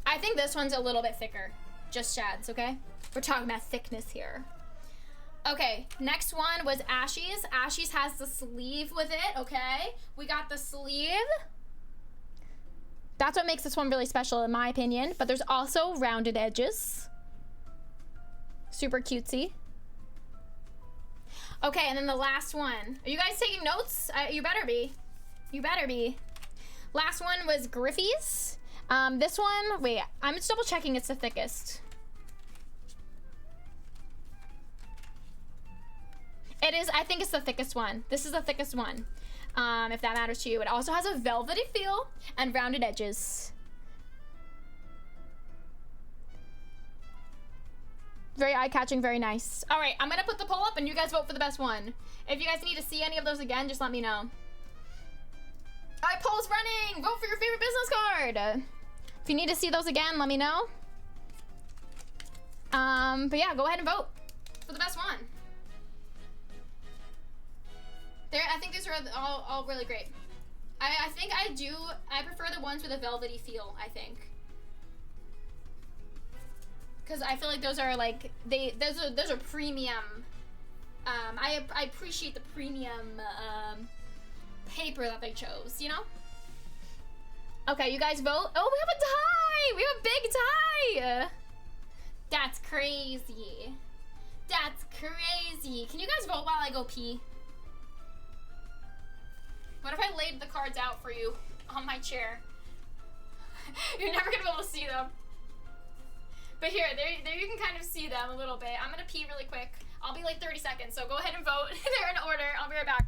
Speaker 2: I think this one's a little bit thicker. Just shads, okay? We're talking about thickness here. Okay, next one was Ashies. Ashies has the sleeve with it, okay? We got the sleeve. That's what makes this one really special in my opinion, but there's also rounded edges. Super cutesy. Okay, and then the last one. Are you guys taking notes? You better be. You better be. Last one was Griffey's. This one, wait, I'm just double checking it's the thickest. It is, I think it's the thickest one. This is the thickest one, if that matters to you. It also has a velvety feel and rounded edges. Very eye-catching, very nice. All right, I'm gonna put the poll up and you guys vote for the best one. If you guys need to see any of those again, just let me know. All right, poll's running. Vote for your favorite business card. If you need to see those again, let me know. But yeah, go ahead and vote for the best one. I think these are all really great. I think I prefer the ones with a velvety feel, I think. Because I feel like those are like, those are premium. I appreciate the premium paper that they chose, you know? Okay, you guys vote. Oh, we have a tie! We have a big tie! That's crazy. That's crazy. Can you guys vote while I go pee? What if I laid the cards out for you on my chair? You're never gonna be able to see them. But here, there you can kind of see them a little bit. I'm gonna pee really quick. I'll be like 30 seconds, so go ahead and vote. They're in order. I'll be right back.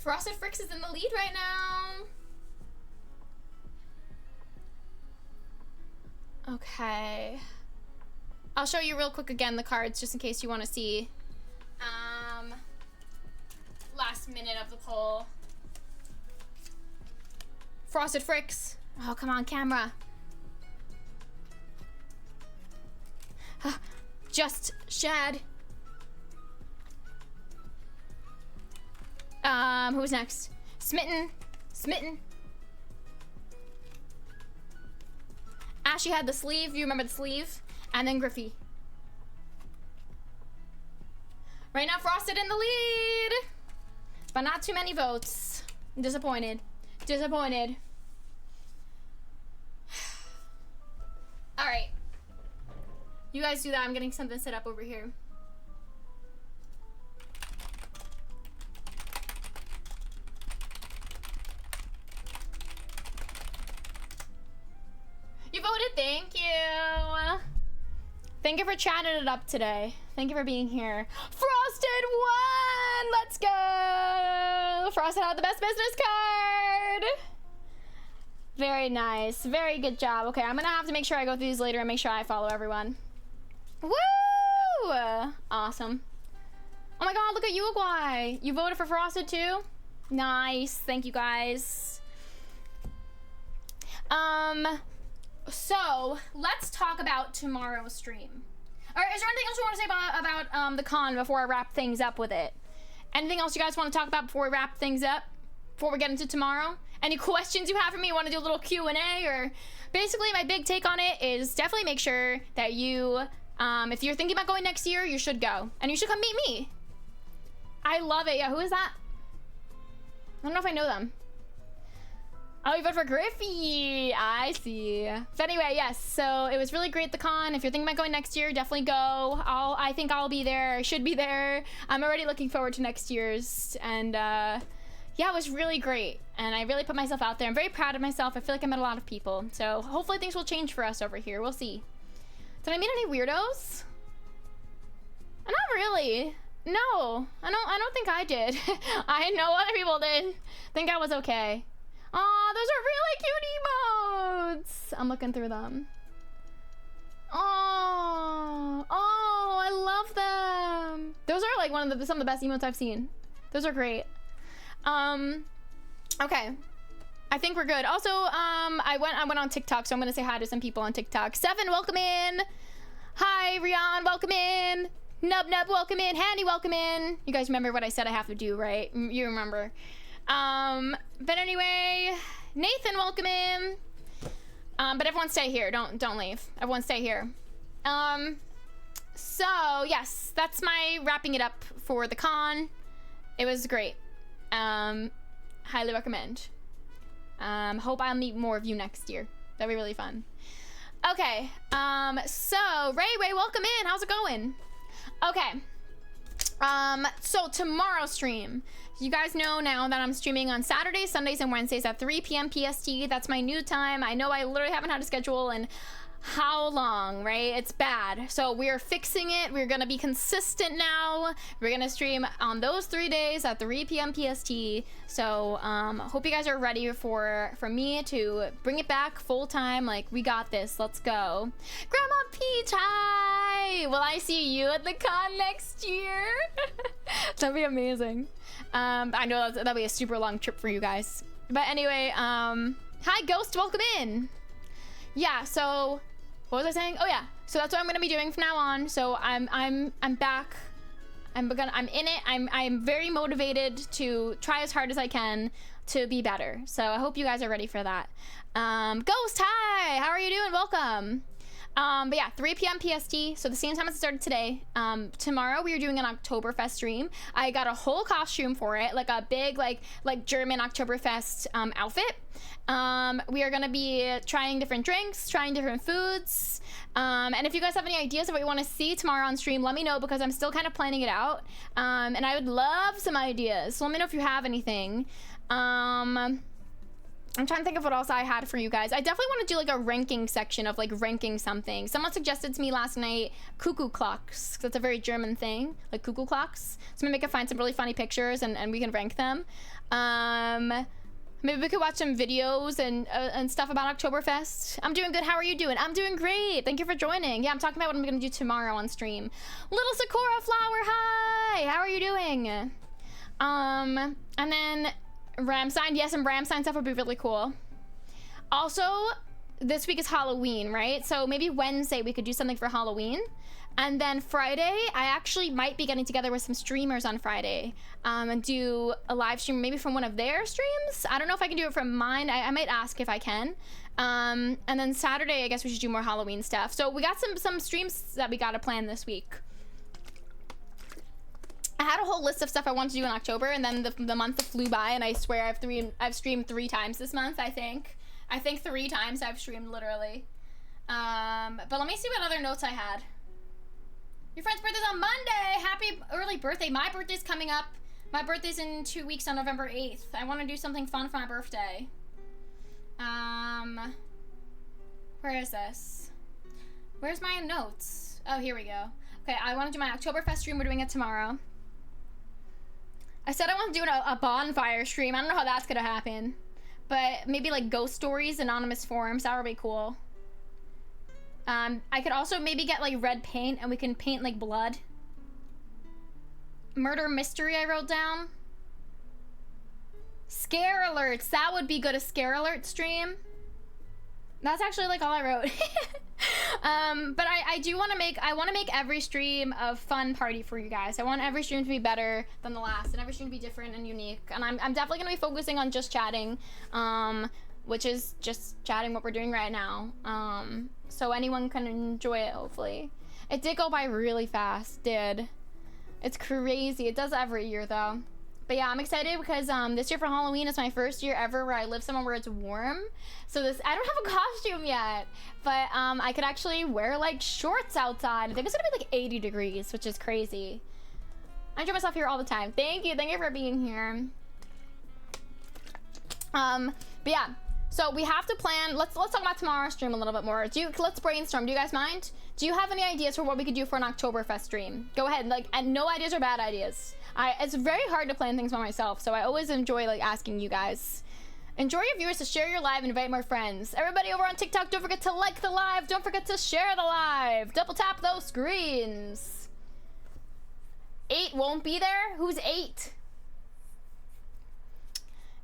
Speaker 2: Frosted Fricks is in the lead right now. Okay. I'll show you real quick again the cards just in case you want to see. Last minute of the poll. Frosted Fricks. Oh, come on, camera. Just Shad. Who's next? Smitten. Smitten. Ashley had the sleeve. You remember the sleeve? And then Griffey. Right now, Frosted in the lead. But not too many votes. Disappointed. Disappointed. Alright. You guys do that. I'm getting something set up over here. You voted. Thank you. Thank you for chatting it up today. Thank you for being here. Frosted won! Let's go! Frosted had the best business card! Very nice. Very good job. Okay, I'm gonna have to make sure I go through these later and make sure I follow everyone. Woo! Awesome. Oh my god, look at Uruguay. You voted for Frosted too? Nice. Thank you guys. So let's talk about tomorrow's stream. All right, is there anything else you want to say about the con before I wrap things up with it? Anything else you guys want to talk about before we wrap things up? Before we get into tomorrow? Any questions you have for me? You want to do a little Q&A? Or basically my big take on it is definitely make sure that you, if you're thinking about going next year, you should go. And you should come meet me. I love it. Yeah, who is that? I don't know if I know them. Oh, you voted for Griffey. I see. But anyway, yes. So it was really great, the con. If you're thinking about going next year, definitely go. I think I'll be there. I should be there. I'm already looking forward to next year's. And yeah, it was really great. And I really put myself out there. I'm very proud of myself. I feel like I met a lot of people. So hopefully things will change for us over here. We'll see. Did I meet any weirdos? Not really. No, I don't think I did. I know other people did. Think I was okay. Aw, those are really cute emotes. I'm looking through them. Oh, I love them. Those are like some of the best emotes I've seen. Those are great. Okay. I think we're good. Also, I went on TikTok, so I'm gonna say hi to some people on TikTok. Seven, welcome in. Hi, Rian, welcome in. Nub, welcome in. Handy, welcome in. You guys remember what I said I have to do, right? You remember. But anyway, Nathan, welcome in. But everyone stay here. Don't leave. Everyone stay here. So yes, that's my wrapping it up for the con. It was great. Highly recommend. Hope I'll meet more of you next year. That'd be really fun. Okay. So Ray, welcome in. How's it going? Okay. So tomorrow's stream. You guys know now that I'm streaming on Saturdays, Sundays, and Wednesdays at 3 p.m. PST. That's my new time. I know I literally haven't had a schedule in how long, right? It's bad. So we're fixing it. We're gonna be consistent now. We're gonna stream on those 3 days at 3 p.m. PST. So hope you guys are ready for me to bring it back full time. Like, we got this. Let's go. Grandma Peach, hi! Will I see you at the con next year? That'd be amazing. I know that'll be a super long trip for you guys. But anyway, hi Ghost, welcome in. Yeah, so what was I saying? Oh yeah, so that's what I'm gonna be doing from now on. So I'm back. I'm in it. I'm very motivated to try as hard as I can to be better. So I hope you guys are ready for that. Ghost, hi! How are you doing? Welcome. But yeah, 3 p.m. PST, so the same time as it started today. Tomorrow we are doing an Oktoberfest stream. I got a whole costume for it, like a big, like German Oktoberfest outfit. We are gonna be trying different drinks, trying different foods. And if you guys have any ideas of what you want to see tomorrow on stream, let me know, because I'm still kind of planning it out. And I would love some ideas, so let me know if you have anything. I'm trying to think of what else I had for you guys. I definitely want to do like a ranking section of like ranking something. Someone suggested to me last night cuckoo clocks. That's a very German thing, like cuckoo clocks. So maybe I can find some really funny pictures and we can rank them. Maybe we could watch some videos and stuff about Oktoberfest. I'm doing good. How are you doing? I'm doing great. Thank you for joining. Yeah, I'm talking about what I'm gonna do tomorrow on stream. Little Sakura Flower, hi. How are you doing? And then Ramstein. Yes, and Ramstein stuff would be really cool. Also, this week is Halloween, right? So maybe Wednesday we could do something for Halloween. And then Friday, I actually might be getting together with some streamers on Friday and do a live stream maybe from one of their streams. I don't know if I can do it from mine. I might ask if I can. And then Saturday, I guess we should do more Halloween stuff. So we got some streams that we got to plan this week. I had a whole list of stuff I wanted to do in October, and then the month flew by, and I swear I've streamed 3 times this month, I think. I think 3 times I've streamed, literally. But let me see what other notes I had. Your friend's birthday's on Monday! Happy early birthday. My birthday's coming up. My birthday's in 2 weeks on November 8th. I want to do something fun for my birthday. Where is this? Where's my notes? Oh, here we go. Okay, I want to do my Oktoberfest stream. We're doing it tomorrow. I said I want to do a bonfire stream. I don't know how that's gonna happen. But maybe like ghost stories, anonymous forums. That would be cool. I could also maybe get like red paint and we can paint like blood. Murder mystery I wrote down. Scare alerts. That would be good, a scare alert stream. That's actually like all I wrote. But I do want to make, I want to make every stream a fun party for you guys. I want every stream to be better than the last and every stream to be different and unique. And I'm definitely going to be focusing on just chatting, which is just chatting what we're doing right now. So anyone can enjoy it, hopefully. It did go by really fast, did. It's crazy. It does every year, though. But yeah, I'm excited because this year for Halloween is my first year ever where I live somewhere where it's warm. So I don't have a costume yet, but I could actually wear like shorts outside. I think it's gonna be like 80 degrees, which is crazy. I enjoy myself here all the time. Thank you for being here. But yeah, so we have to plan. Let's talk about tomorrow's stream a little bit more. Let's brainstorm. Do you guys mind? Do you have any ideas for what we could do for an Oktoberfest stream? Go ahead, and no ideas are bad ideas. It's very hard to plan things by myself, so I always enjoy like asking you guys. Enjoy your viewers to share your live and invite more friends. Everybody over on TikTok, don't forget to like the live. Don't forget to share the live. Double tap those screens. 8 won't be there? Who's 8?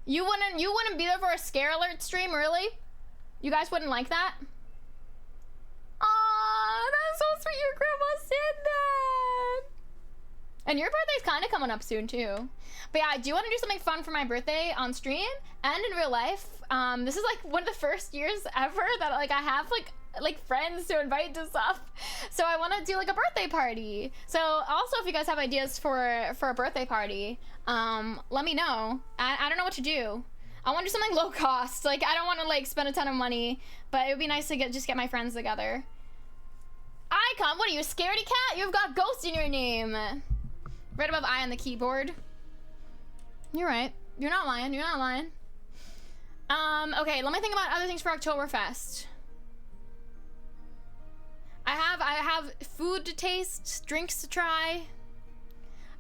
Speaker 2: You wouldn't be there for a scare alert stream, really? You guys wouldn't like that? Aw, that's so sweet. Your grandma said that. And your birthday's kind of coming up soon too. But yeah, I do want to do something fun for my birthday on stream and in real life. This is like one of the first years ever that like I have like friends to invite to stuff. So I want to do like a birthday party. So also if you guys have ideas for a birthday party, let me know. I don't know what to do. I want to do something low cost. Like I don't want to like spend a ton of money, but it would be nice to just get my friends together. Icon, what are you, a scaredy cat? You've got ghost in your name. Right above I on the keyboard. You're right. You're not lying. You're not lying. Okay, let me think about other things for Oktoberfest. I have food to taste, drinks to try.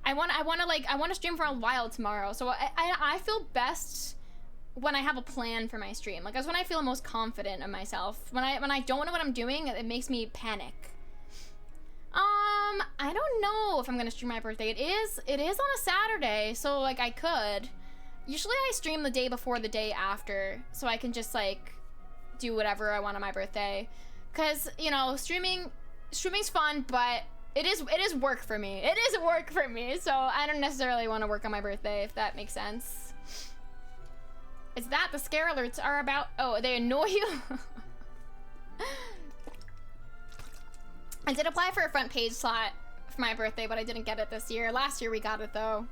Speaker 2: I want to stream for a while tomorrow. So I feel best when I have a plan for my stream. Like that's when I feel most confident in myself. When I don't know what I'm doing, it makes me panic. I don't know if I'm gonna stream my birthday. It is on a Saturday, so like I could. Usually I stream the day before the day after, so I can just like do whatever I want on my birthday. Cause you know, streaming's fun, but it is work for me. It is work for me, so I don't necessarily want to work on my birthday, if that makes sense. Is that the scare alerts are about? Oh, they annoy you? I did apply for a front page slot for my birthday, but I didn't get it this year. Last year we got it though.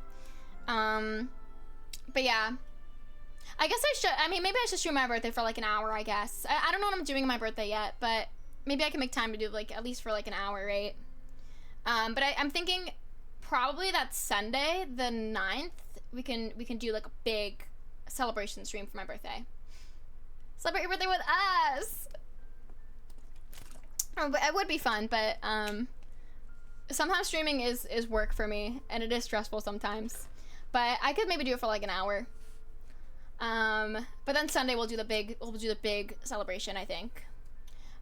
Speaker 2: But yeah. I guess maybe I should stream my birthday for like an hour, I guess. I don't know what I'm doing on my birthday yet, but maybe I can make time to do like at least for like an hour, right? But I'm thinking probably that Sunday, the 9th, we can do like a big celebration stream for my birthday. Celebrate your birthday with us. Oh, but it would be fun, but sometimes streaming is work for me, and it is stressful sometimes. But I could maybe do it for like an hour. But then Sunday we'll do the big celebration, I think.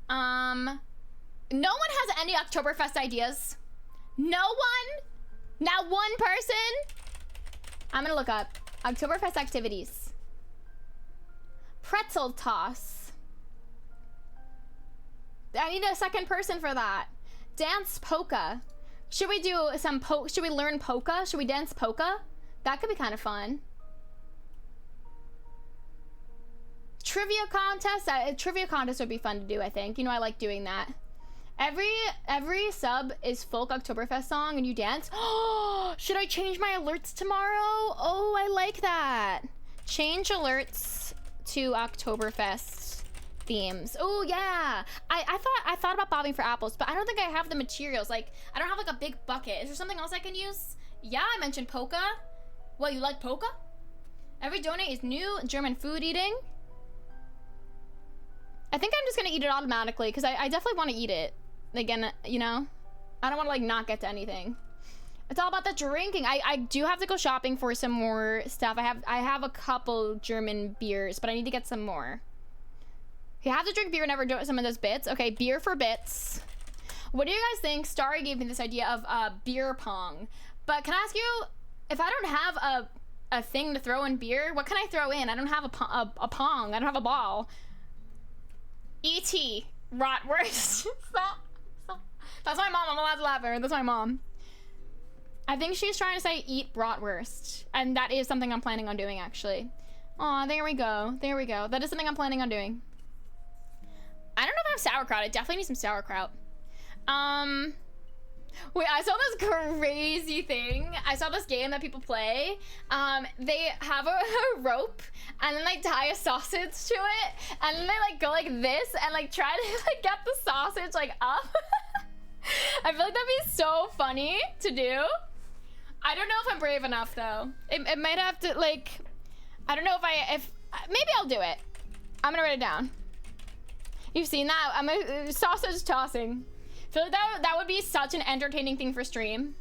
Speaker 2: No one has any Oktoberfest ideas? No one? Not one person? I'm gonna look up Oktoberfest activities. Pretzel toss. I need a second person for that. Dance polka. Should we do some should we learn polka? Should we dance polka? That could be kind of fun. Trivia contest. Trivia contest would be fun to do, I think. You know, I like doing that. Every sub is folk Oktoberfest song and you dance. Oh, should I change my alerts tomorrow? Oh, I like that. Change alerts to Oktoberfest themes. Oh yeah. I thought about bobbing for apples, but I don't think I have the materials. Like, I don't have like a big bucket. Is there something else I can use? Yeah, I mentioned polka. Well, you like polka? Every donate is new German food eating. I think I'm just gonna eat it automatically because I definitely want to eat it. Again, you know, I don't want to like not get to anything. It's all about the drinking. I do have to go shopping for some more stuff. I have a couple German beers, but I need to get some more. You have to drink beer whenever do some of those bits. Okay, beer for bits. What do you guys think? Starry gave me this idea of beer pong. But can I ask you, if I don't have a thing to throw in beer, what can I throw in? I don't have a pong. I don't have a ball. E.T. Rotwurst. Stop. That's my mom. I'm allowed to laugh at her. That's my mom. I think she's trying to say eat bratwurst. And that is something I'm planning on doing, actually. Aw, there we go. There we go. That is something I'm planning on doing. I don't know if I have sauerkraut. I definitely need some sauerkraut. Wait, I saw this crazy thing. I saw this game that people play. They have a rope and then they tie a sausage to it and then they like go like this and like try to like get the sausage like up. I feel like that'd be so funny to do. I don't know if I'm brave enough though. It might have to like, I don't know if maybe I'll do it. I'm gonna write it down. You've seen that? I'm a sausage tossing. I feel like that would be such an entertaining thing for stream.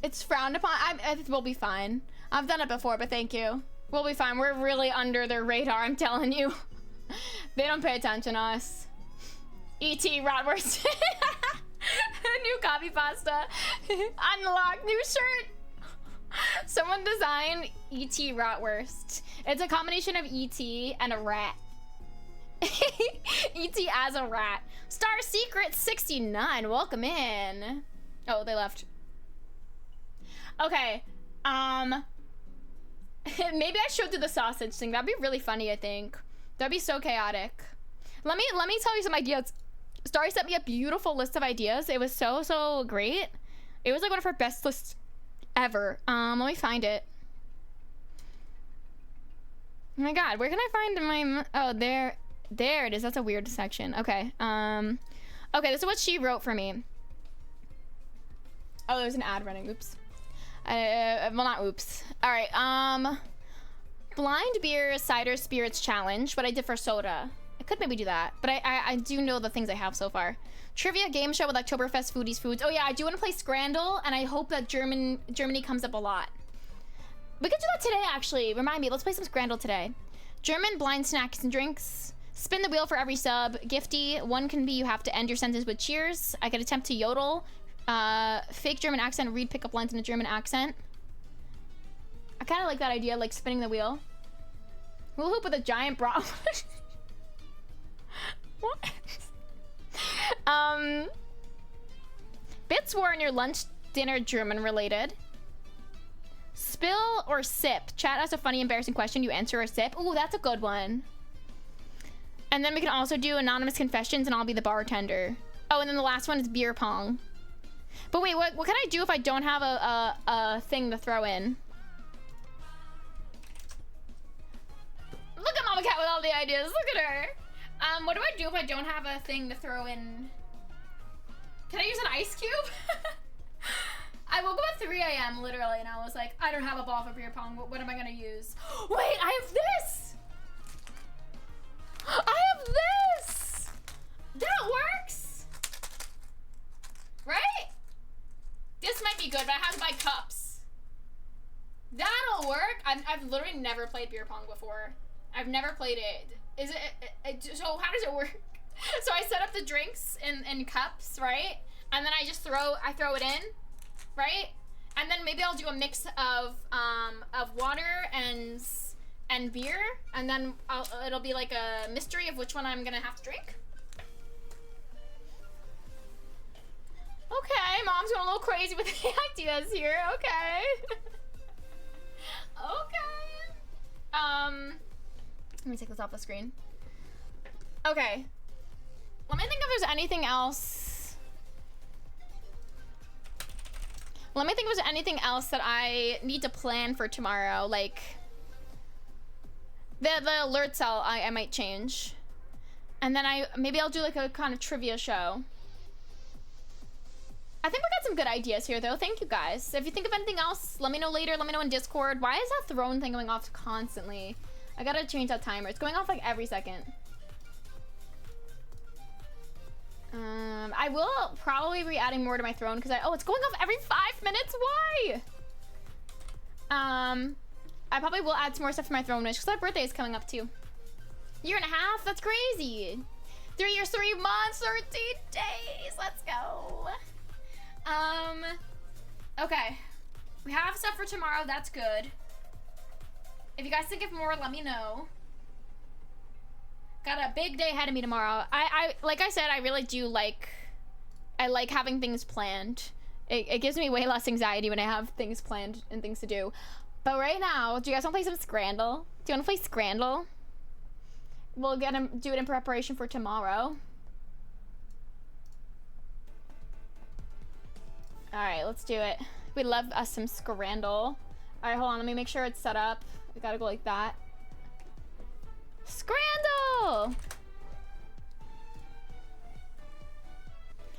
Speaker 2: It's frowned upon. We'll be fine. I've done it before, but thank you. We'll be fine. We're really under their radar, I'm telling you. They don't pay attention to us. E.T. Rotwurst. New copy pasta. Unlock new shirt. Someone design E.T. Rotwurst. It's a combination of E.T. and a rat. E.T. as a rat. Star Secret 69, welcome in. Oh, they left. Okay, maybe I should do the sausage thing. That'd be really funny, I think. That'd be so chaotic. Let me tell you some ideas. Starry sent me a beautiful list of ideas. It was so great. It was like one of her best lists ever. Let me find it. Oh my god, where can I find my... Oh, there it is. That's a weird section. Okay. Okay, this is what she wrote for me. Oh, there's an ad running. Oops. Well, not oops. All right. Blind beer cider spirits challenge. What I did for soda. I could maybe do that, but I do know the things I have so far. Trivia game show with Oktoberfest foodies foods. Oh yeah, I do want to play Scrandle, and I hope that Germany comes up a lot. We could do that today, actually. Remind me. Let's play some Scrandle today. German blind snacks and drinks. Spin the wheel for every sub. Gifty. One can be you have to end your sentence with cheers. I could attempt to yodel. Fake German accent. Read pickup lines in a German accent. I kind of like that idea, like spinning the wheel. Hula hoop with a giant bra. What? Bits war in your lunch dinner German related. Spill or sip. Chat asks a funny embarrassing question. You answer or sip. Ooh, that's a good one. And then we can also do anonymous confessions and I'll be the bartender. Oh, and then the last one is beer pong. But wait, what can I do if I don't have a thing to throw in? Look at Mama Cat with all the ideas. Look at her. What do I do if I don't have a thing to throw in? Can I use an ice cube? I woke up at 3 a.m. literally and I was like, I don't have a ball for beer pong. What am I gonna use? Wait, I have this! That works! Right? This might be good, but I have to buy cups. That'll work. I've literally never played beer pong before. I've never played it. Is it so how does it work? So I set up the drinks in cups, right? And then I just throw it in, right? And then maybe I'll do a mix of water and beer, and then it'll be like a mystery of which one I'm gonna have to drink. Okay, mom's going a little crazy with the ideas here. Okay. Okay. Let me take this off the screen. Okay. Let me think if there's anything else. Let me think if there's anything else that I need to plan for tomorrow. Like the alert cell I might change. And then maybe I'll do like a kind of trivia show. I think we got some good ideas here though. Thank you guys. If you think of anything else, let me know later. Let me know in Discord. Why is that throne thing going off constantly? I gotta change that timer. It's going off like every second. I will probably be adding more to my throne because it's going off every 5 minutes. Why? I probably will add some more stuff to my throne wish because my birthday is coming up too. Year and a half? That's crazy. 3 years, 3 months, 13 days. Let's go. Okay. We have stuff for tomorrow. That's good. If you guys think of more, let me know. Got a big day ahead of me tomorrow. I like I said, I really do like having things planned. It gives me way less anxiety when I have things planned and things to do. But right now, do you guys want to play some Scrandle? Do you want to play Scrandle? We'll do it in preparation for tomorrow. Alright, let's do it. We love us some Scrandle. Alright, hold on, let me make sure it's set up. We gotta go like that. Scrandle!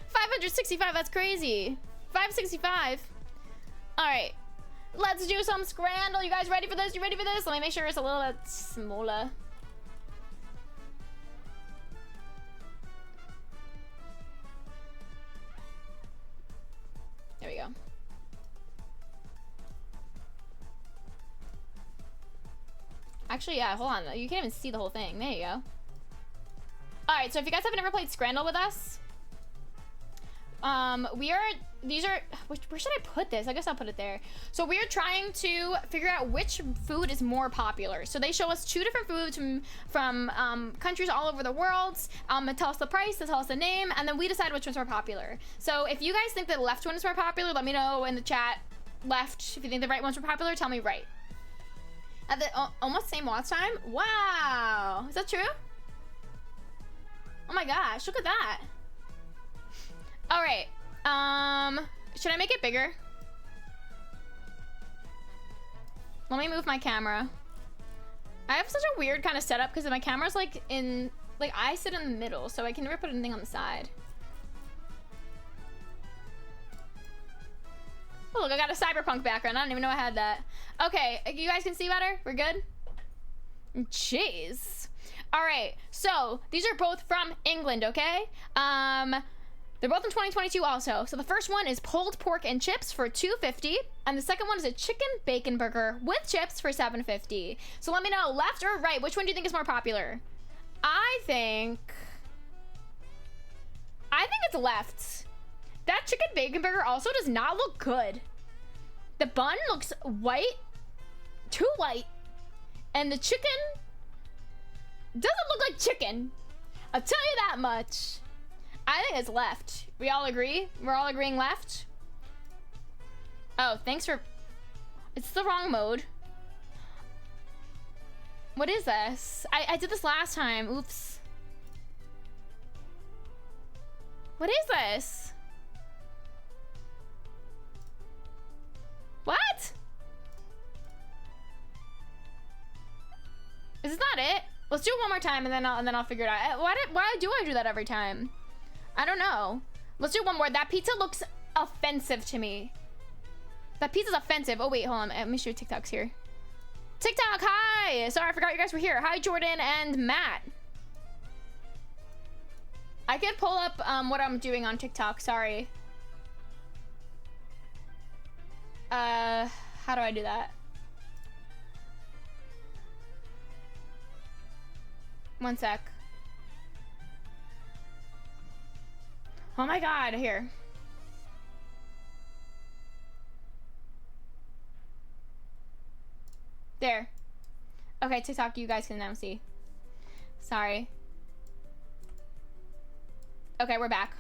Speaker 2: 565, that's crazy. 565. Alright. Let's do some Scrandle. You guys ready for this? You ready for this? Let me make sure it's a little bit smaller. There we go. Actually, yeah, hold on. You can't even see the whole thing. There you go. Alright, so if you guys haven't ever played Scrandle with us, where should I put this? I guess I'll put it there. So we are trying to figure out which food is more popular. So they show us 2 different foods from countries all over the world. They tell us the price, they tell us the name, and then we decide which one's more popular. So if you guys think the left one is more popular, let me know in the chat. Left. If you think the right one's more popular, tell me right. At the almost same watch time? Wow. Is that true? Oh my gosh, look at that. Alright. Should I make it bigger? Let me move my camera. I have such a weird kind of setup because my camera's like I sit in the middle, so I can never put anything on the side. Oh, look, I got a cyberpunk background. I don't even know I had that. Okay, you guys can see better? We're good? Jeez. All right, so these are both from England, okay? They're both in 2022 also. So the first one is pulled pork and chips for $2.50, and the second one is a chicken bacon burger with chips for $7.50. So let me know, left or right, which one do you think is more popular? I think it's left. That chicken bacon burger also does not look good. The bun looks white, too white, and the chicken doesn't look like chicken. I'll tell you that much. I think it's left. We all agree? We're all agreeing left? Oh, thanks for... It's the wrong mode. What is this? I did this last time. Oops. What is this? What? Is this not it? Let's do it one more time and then I'll figure it out. Why do I do that every time? I don't know. Let's do one more. That pizza looks offensive to me. That pizza's offensive. Oh wait, hold on. Let me show you TikToks here. TikTok, hi! Sorry, I forgot you guys were here. Hi, Jordan and Matt. I could pull up what I'm doing on TikTok. Sorry. How do I do that? One sec. Oh my god, here. There. Okay, TikTok, you guys can now see. Sorry. Okay, we're back.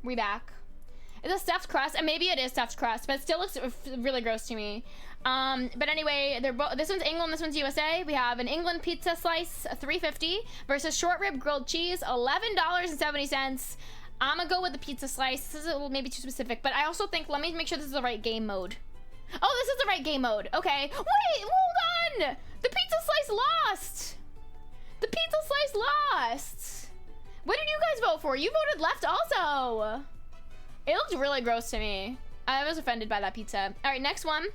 Speaker 2: We back. It's a stuffed crust, and maybe it is stuffed crust, but it still looks really gross to me. But anyway, they're both. This one's England, this one's USA. We have an England pizza slice, $3.50, versus short rib grilled cheese, $11.70. I'm gonna go with the pizza slice. This is a little maybe too specific, but I also think, let me make sure this is the right game mode. Oh, this is the right game mode. Okay. Wait, hold on. The pizza slice lost. The pizza slice lost. What did you guys vote for? You voted left also. It looked really gross to me. I was offended by that pizza. All right, next one.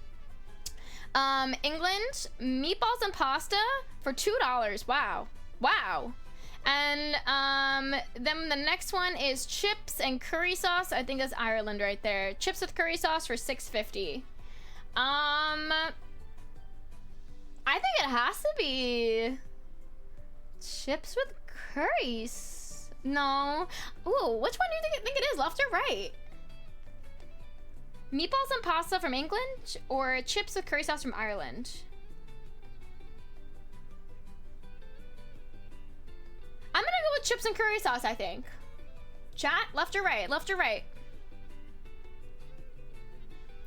Speaker 2: England, meatballs and pasta for $2. Wow. Wow. And then the next one is chips and curry sauce. I think that's Ireland right there. Chips with curry sauce for $6.50. I think it has to be chips with curries. No. Ooh, which one do you think it is? Left or right? Meatballs and pasta from England or chips with curry sauce from Ireland? I'm gonna go with chips and curry sauce, I think. Chat, left or right? Left or right?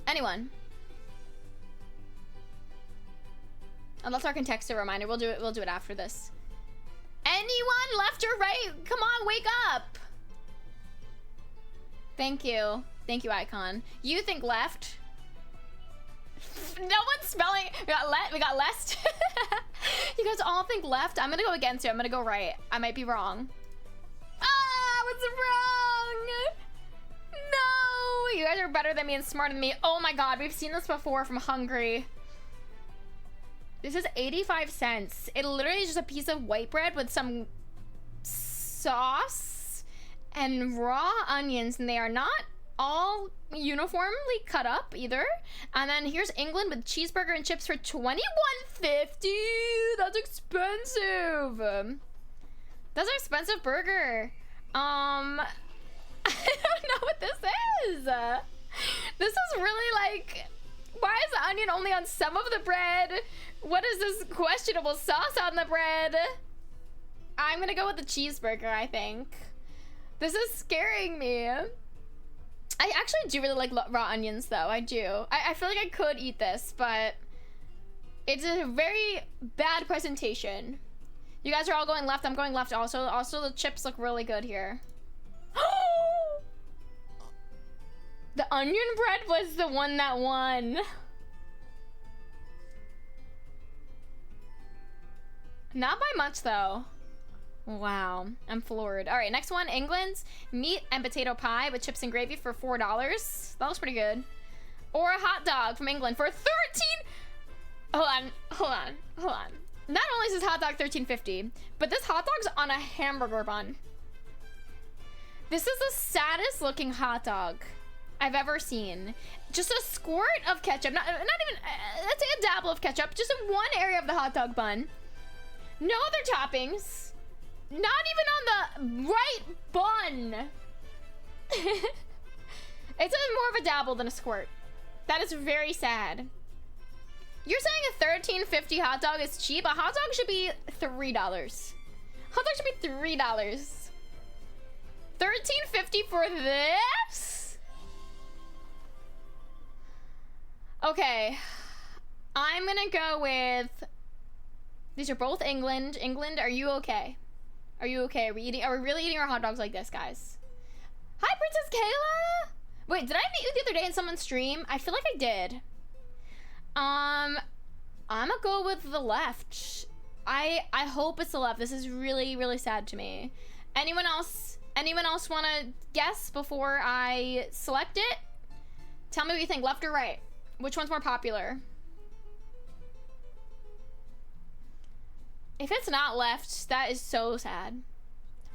Speaker 2: Anyone? Unless I can text a reminder. We'll do it after this. Anyone left or right? Come on, wake up. Thank you. Thank you, Icon. You think left? No one's spelling. We got left. You guys all think left. I'm gonna go against you. I'm gonna go right. I might be wrong. Ah, what's wrong? No, you guys are better than me and smarter than me. Oh my god, we've seen this before from Hungary. This is 85 cents. It literally is just a piece of white bread with some sauce and raw onions, and they are not all uniformly cut up either. And then here's England with cheeseburger and chips for $21.50. That's expensive. That's an expensive burger. I don't know what this is. This is really like, why is the onion only on some of the bread? What is this questionable sauce on the bread? I'm gonna go with the cheeseburger, I think. This is scaring me. I actually do really like raw onions, though. I do. I feel like I could eat this, but it's a very bad presentation. You guys are all going left. I'm going left also. Also, the chips look really good here. The onion bread was the one that won. Not by much, though. Wow, I'm floored. All right, next one, England's meat and potato pie with chips and gravy for $4. That looks pretty good. Or a hot dog from England for 13. Hold on. Not only is this hot dog $13.50, but this hot dog's on a hamburger bun. This is the saddest looking hot dog I've ever seen. Just a squirt of ketchup, not even, let's say a dabble of ketchup, just in one area of the hot dog bun. No other toppings. Not even on the right bun. It's more of a dabble than a squirt. That is very sad. You're saying a $13.50 hot dog is cheap? A hot dog should be $3. Hot dog should be $3. $13.50 for this? Okay. I'm gonna go with... These are both England. England, are you okay? Are you okay? Are we really eating our hot dogs like this, guys? Hi, Princess Kayla! Wait, did I meet you the other day in someone's stream? I feel like I did. I'm gonna go with the left. I hope it's the left. This is really, really sad to me. Anyone else wanna guess before I select it? Tell me what you think, left or right. Which one's more popular? If it's not left, that is so sad.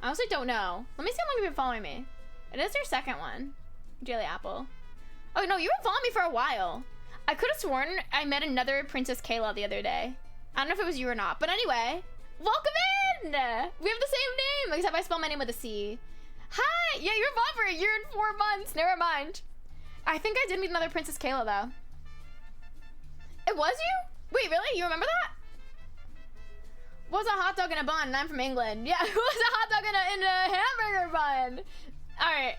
Speaker 2: I honestly don't know. Let me see how long you've been following me. It is your second one. Daily Apple. Oh, no, you've been following me for a while. I could have sworn I met another Princess Kayla the other day. I don't know if it was you or not. But anyway, welcome in! We have the same name, except I spell my name with a C. Hi! Yeah, you're involved for a year and 4 months. Never mind. I think I did meet another Princess Kayla, though. It was you? Wait, really? You remember that? Was a hot dog in a bun, and I'm from England. Yeah, it was a hot dog in a hamburger bun. All right,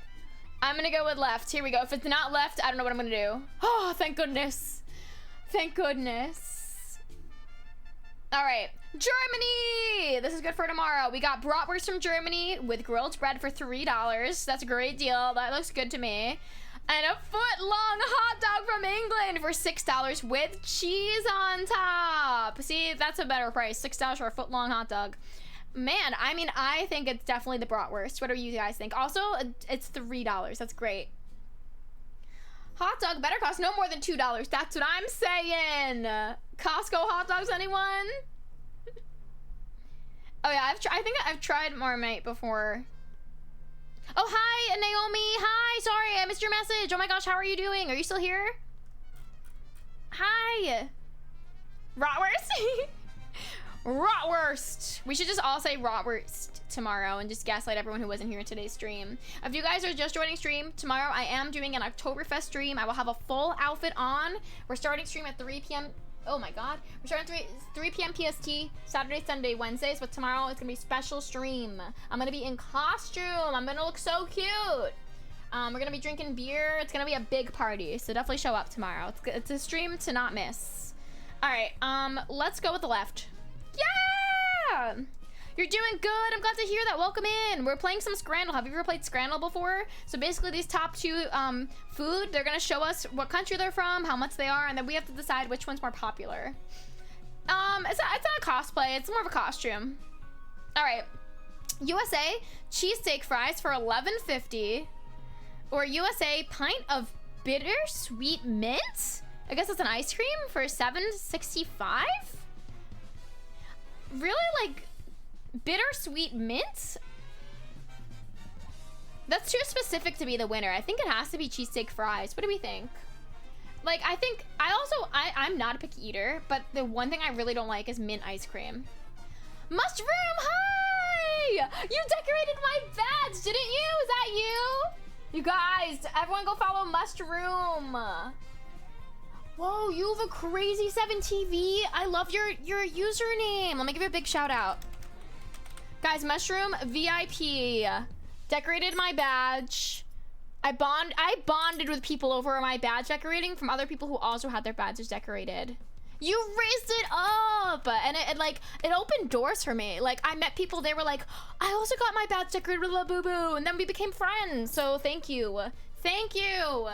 Speaker 2: I'm gonna go with left. Here we go. If it's not left, I don't know what I'm gonna do. Oh, thank goodness. Thank goodness. All right, Germany. This is good for tomorrow. We got bratwurst from Germany with grilled bread for $3. That's a great deal. That looks good to me. And a foot-long hot dog from England for $6 with cheese on top. See, that's a better price. $6 for a foot-long hot dog. Man, I mean, I think it's definitely the bratwurst. What do you guys think? Also, it's $3. That's great. Hot dog better cost no more than $2. That's what I'm saying. Costco hot dogs, anyone? Oh yeah, I think I've tried Marmite before. Oh, hi, Naomi. Hi, sorry, I missed your message. Oh my gosh, how are you doing? Are you still here? Hi. Bratwurst? Bratwurst. We should just all say bratwurst tomorrow and just gaslight everyone who wasn't here in today's stream. If you guys are just joining stream, tomorrow I am doing an Oktoberfest stream. I will have a full outfit on. We're starting stream at 3 p.m. Oh my god. We're starting 3 p.m. PST, Saturday, Sunday, Wednesdays, but tomorrow it's gonna be a special stream. I'm gonna be in costume. I'm gonna look so cute. We're gonna be drinking beer. It's gonna be a big party, so definitely show up tomorrow. It's a stream to not miss. All right, let's go with the left. Yeah! You're doing good. I'm glad to hear that. Welcome in. We're playing some Scrandle. Have you ever played Scrandle before? So basically these top two food, they're gonna show us what country they're from, how much they are, and then we have to decide which one's more popular. It's not a cosplay, it's more of a costume. All right, USA cheesesteak fries for $11.50, or USA pint of bittersweet mint. I guess it's an ice cream for $7.65. Really, like bittersweet mint? That's too specific to be the winner. I think it has to be cheesesteak fries. What do we think? Like, I think I'm not a picky eater, but the one thing I really don't like is mint ice cream. Mushroom, hi! You decorated my badge, didn't you? Is that you? You guys, everyone go follow Mushroom. Whoa, you have a crazy 7TV. I love your username. Let me give you a big shout out. Guys, Mushroom VIP decorated my badge. I bonded with people over my badge decorating from other people who also had their badges decorated. You raised it up, and it opened doors for me. Like, I met people, they were like, I also got my badge decorated with La Boo Boo, and then we became friends. So thank you. Thank you.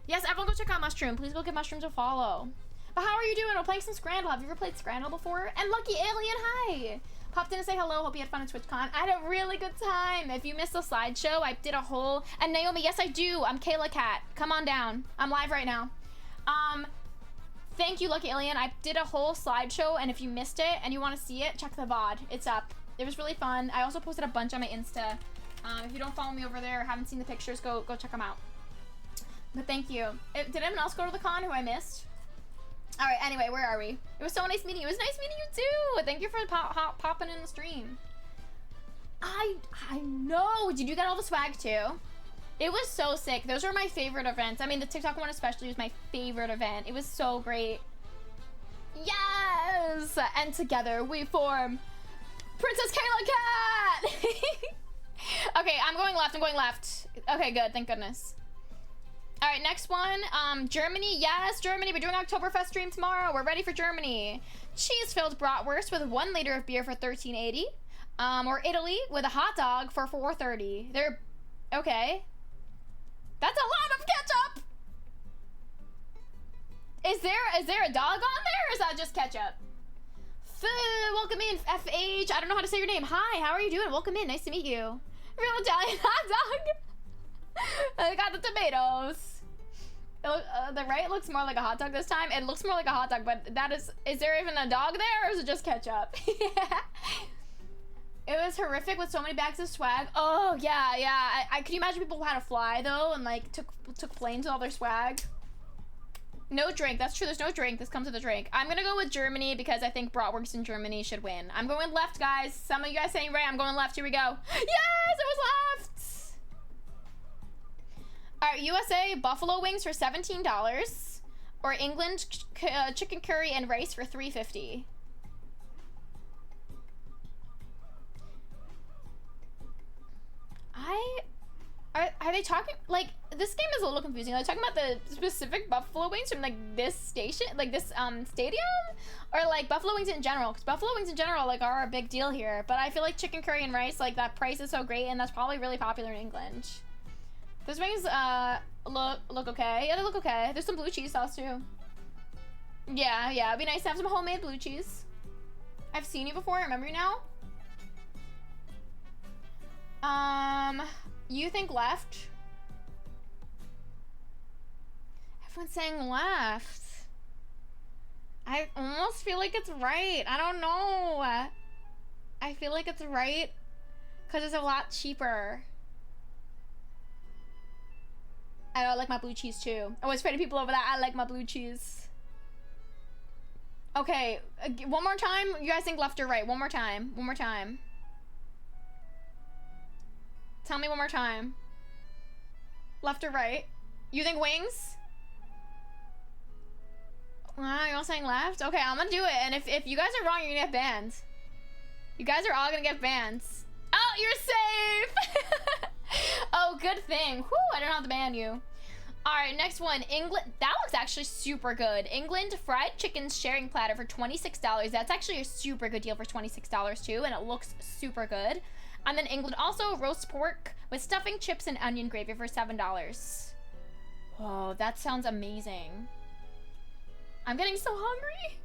Speaker 2: Yes, everyone go check out Mushroom. Please go give Mushrooms a follow. But how are you doing? We're playing some Scrandle. Have you ever played Scrandle before? And Lucky Alien, hi. Popped in to say hello. Hope you had fun at Twitchcon. I had a really good time. If you missed the slideshow, I did a whole... And Naomi, yes, I do. I'm Caylakat. Come on down. I'm live right now. Thank you, Lucky Alien. I did a whole slideshow, and if you missed it and you want to see it, check the VOD. It's up. It was really fun. I also posted a bunch on my Insta. If you don't follow me over there or haven't seen the pictures, go check them out. But thank you. Did anyone else go to the con who I missed? All right, anyway, where are we? It was so nice meeting you. It was nice meeting you too. Thank you for popping in the stream. I know. Did you get all the swag too? It was so sick. Those were my favorite events. I mean, the TikTok one especially was my favorite event. It was so great. Yes! And together we form Princess Caylakat! Okay, I'm going left. I'm going left. Okay, good. Thank goodness. All right, next one. Germany. Yes, Germany. We're doing Oktoberfest stream tomorrow. We're ready for Germany. Cheese-filled bratwurst with 1 liter of beer for $13.80. Or Italy with a hot dog for $4.30. They're okay. That's a lot of ketchup. Is there a dog on there, or is that just ketchup? Welcome in, FH. I don't know how to say your name. Hi, how are you doing? Welcome in. Nice to meet you. Real Italian hot dog. I got the tomatoes. The right looks more like a hot dog this time. It looks more like a hot dog, but that is there even a dog there, or is it just ketchup? It was horrific with so many bags of swag. Oh yeah, yeah. I could you imagine people had to fly though and like took planes with all their swag. No drink. That's true. There's no drink. This comes with a drink. I'm gonna go with Germany because I think Bratwurst in Germany should win. I'm going left, guys. Some of you guys saying right. I'm going left. Here we go. Yes, it was left. All right, USA buffalo wings for $17, or England chicken curry and rice for $3.50. Are they talking, like, this game is a little confusing. Are they talking about the specific buffalo wings from, like, this station, like, this, stadium? Or, like, buffalo wings in general? Because buffalo wings in general, like, are a big deal here. But I feel like chicken curry and rice, like, that price is so great, and that's probably really popular in England. Those wings, look okay. Yeah, they look okay. There's some blue cheese sauce, too. Yeah, it'd be nice to have some homemade blue cheese. I've seen you before, I remember you now. You think left? Everyone's saying left. I almost feel like it's right. I don't know. I feel like it's right because it's a lot cheaper. I like my blue cheese too. I always pray to people over that. I like my blue cheese. Okay, one more time. You guys think left or right? One more time. One more time. Tell me one more time. Left or right? You think wings? Wow, you're all saying left? Okay, I'm gonna do it. And if you guys are wrong, you're gonna get banned. You guys are all gonna get banned. Oh, you're safe! Oh, good thing. Whew, I don't have to ban you. Alright, next one. England. That looks actually super good. England fried chicken sharing platter for $26. That's actually a super good deal for $26 too, and it looks super good. And then England also roast pork with stuffing, chips, and onion gravy for $7. Whoa, that sounds amazing. I'm getting so hungry.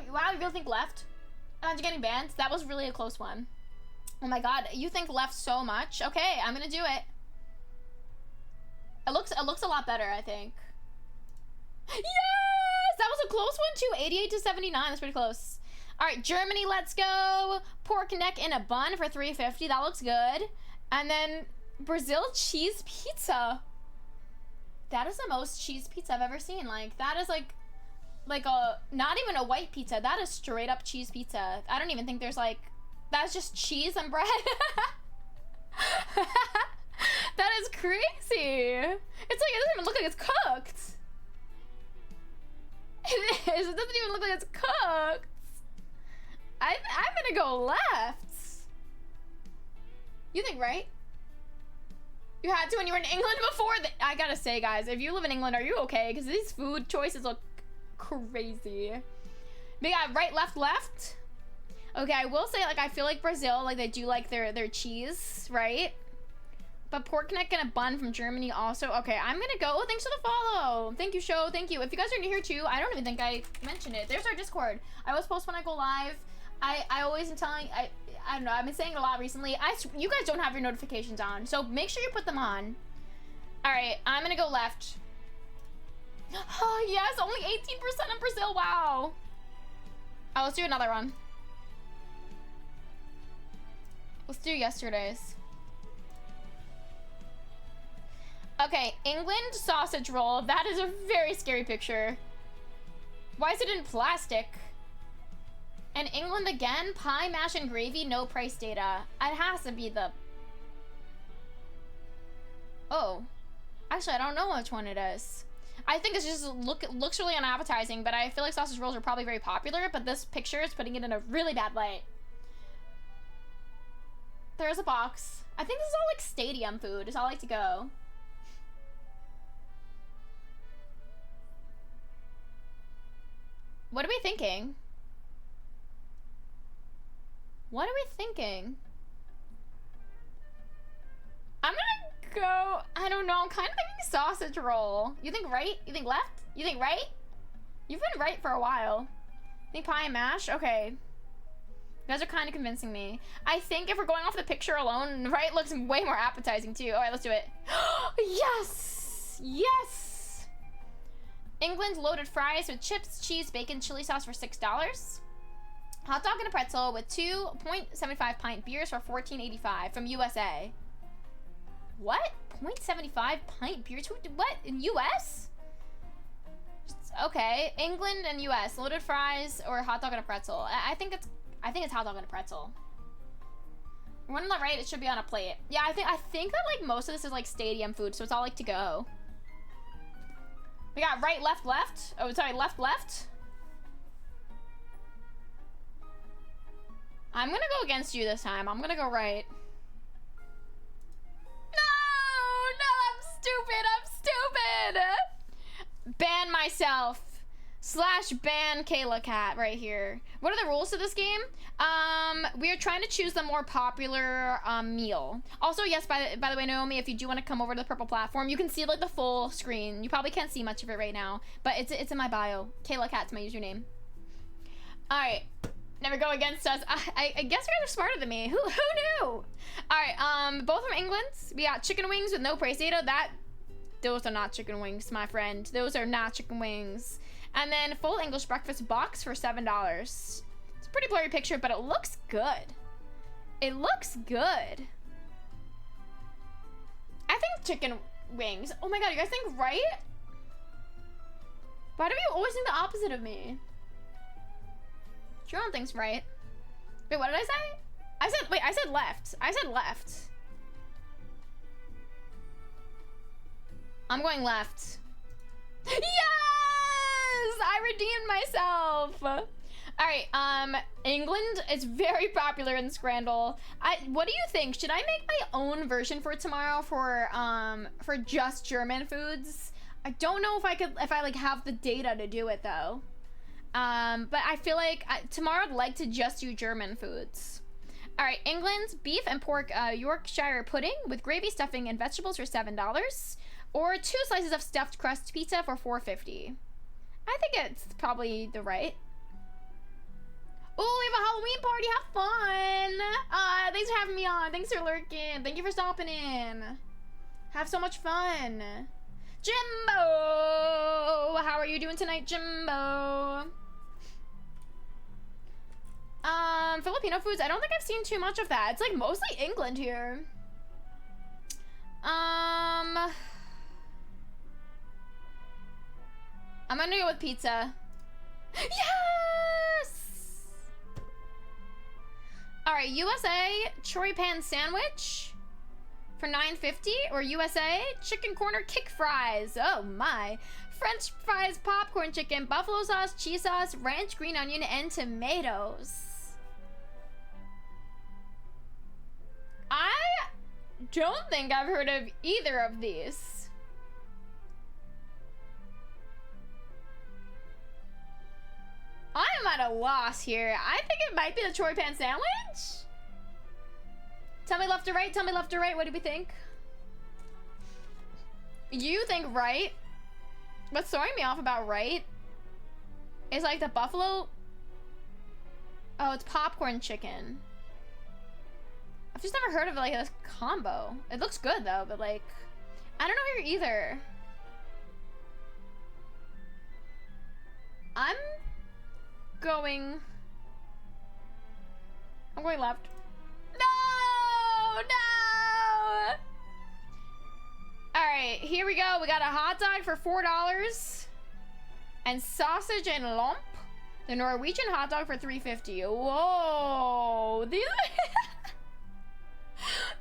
Speaker 2: Wow, you really think left? You're getting banned? That was really a close one. Oh my god, you think left so much? Okay, I'm gonna do it. It looks a lot better, I think. Yes! That was a close one too. 88 to 79. That's pretty close. All right, Germany, let's go. Pork neck in a bun for $3.50. That looks good. And then Brazil cheese pizza. That is the most cheese pizza I've ever seen. Like, that is like a, not even a white pizza. That is straight up cheese pizza. I don't even think there's like, that's just cheese and bread. That is crazy. It's like, it doesn't even look like it's cooked. It is. It doesn't even look like it's cooked. I'm gonna go left. You think right? You had to when you were in England before? I gotta say, guys, if you live in England, are you okay? Because these food choices look crazy. We got right, left, left. Okay, I will say, like, I feel like Brazil, like, they do like their cheese, right? But pork neck and a bun from Germany also. Okay, I'm gonna go. Thanks for the follow. Thank you, show. Thank you. If you guys are new here too, I don't even think I mentioned it. There's our Discord. I always post when I go live. I always am telling, I don't know, I've been saying it a lot recently. You guys don't have your notifications on, so make sure you put them on. All right, I'm gonna go left. Oh yes, only 18% in Brazil. Wow. Oh, let's do another one. Let's do yesterday's. Okay, England sausage roll. That is a very scary picture. Why is it in plastic? And England again, pie, mash, and gravy, no price data. It has to be the... Oh. Actually, I don't know which one it is. I think it's just looks really unappetizing, but I feel like sausage rolls are probably very popular, but this picture is putting it in a really bad light. There's a box. I think this is all like stadium food, is how I like to go. What are we thinking? What are we thinking? I'm gonna go, I don't know, I'm kind of thinking sausage roll. You think right? You think left? You think right? You've been right for a while. Think pie and mash? Okay. You guys are kind of convincing me. I think if we're going off the picture alone, right, looks way more appetizing too. All right, let's do it. Yes! Yes! England loaded fries with chips, cheese, bacon, chili sauce for $6. Hot dog and a pretzel with 2.75 pint beers for $14.85 from USA. What? 0.75 pint beers? What? In US? Okay, England and US. Loaded fries or hot dog and a pretzel. I think it's hot dog and a pretzel. When on the right, it should be on a plate. Yeah, I think that like most of this is like stadium food, so it's all like to go. We got right, left, left. Oh, sorry, left, left. I'm gonna go against you this time. I'm gonna go right. No, I'm stupid. Ban myself. / ban Caylakat right here. What are the rules to this game? We are trying to choose the more popular meal. Also, yes, by the way, Naomi, if you do want to come over to the purple platform, you can see like the full screen. You probably can't see much of it right now, but it's in my bio. Caylakat's my username. All right, never go against us. I guess you guys are smarter than me. Who knew? All right, both from England. We got chicken wings with no price data. Those are not chicken wings, my friend. Those are not chicken wings. And then full English breakfast box for $7. It's a pretty blurry picture, but it looks good. It looks good. I think chicken wings. Oh my god, you guys think right? Why do you always think the opposite of me? Jerome thinks right. Wait, what did I say? I said left. I said left. I'm going left. Yes! I redeemed myself. All right, England is very popular in Scrandle. What do you think? Should I make my own version for tomorrow for just German foods? I don't know if I like have the data to do it though. But I feel like tomorrow I'd like to just do German foods. All right, England's beef and pork Yorkshire pudding with gravy, stuffing, and vegetables for $7. Or 2 slices of stuffed crust pizza for $4.50. I think it's probably the right. Oh, we have a Halloween party. Have fun. Thanks for having me on. Thanks for lurking. Thank you for stopping in. Have so much fun. Jimbo! How are you doing tonight, Jimbo? Filipino foods. I don't think I've seen too much of that. It's like mostly England here. I'm gonna go with pizza. Yes! All right, USA chori pan sandwich for $9.50, or USA chicken corner kick fries. Oh my. French fries, popcorn chicken, buffalo sauce, cheese sauce, ranch green onion, and tomatoes. I don't think I've heard of either of these. I'm at a loss here. I think it might be the chori pan sandwich. Tell me left or right. Tell me left or right. What do we think? You think right. What's throwing me off about right is like the buffalo. Oh, it's popcorn chicken. I've just never heard of like this combo. It looks good though, but like, I don't know here either. I'm going left. No! All right, here we go. We got a hot dog for $4 and sausage and lump. The Norwegian hot dog for $3.50. Whoa! These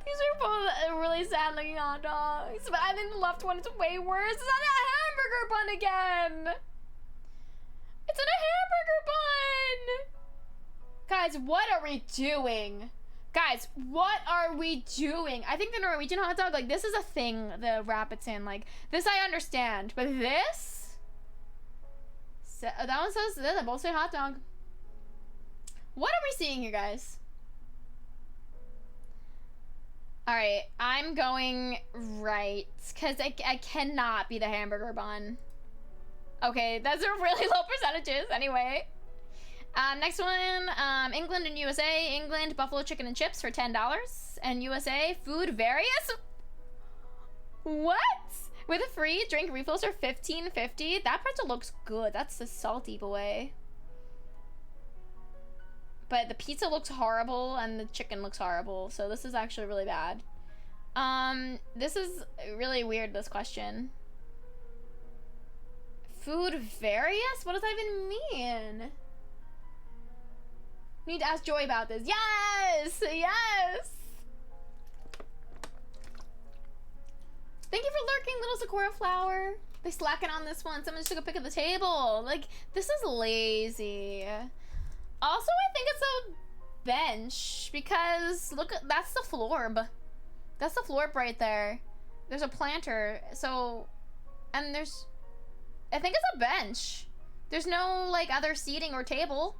Speaker 2: are both really sad looking hot dogs. But I think the left one is way worse. It's not a hamburger bun again. It's in a hamburger bun! Guys, what are we doing? Guys, what are we doing? I think the Norwegian hot dog, like, this is a thing the wrap it's in. Like, this I understand. But this? That one says, they both say hot dog. What are we seeing here, guys? Alright, I'm going right. Because I cannot be the hamburger bun. Okay, those are really low percentages. Anyway. Next one, England and USA. England, buffalo chicken and chips for $10. And USA, food various? What? With a free drink refills for $15.50. That pretzel looks good. That's the salty boy. But the pizza looks horrible and the chicken looks horrible. So this is actually really bad. This is really weird, this question. Food various? What does that even mean? Need to ask Joy about this. Yes! Yes! Thank you for lurking, little Sakura flower. They slacking on this one. Someone just took a pic of the table. Like, this is lazy. Also, I think it's a bench because look, that's the florb. That's the florb right there. There's a planter. So, and there's, I think it's a bench. There's no like other seating or table.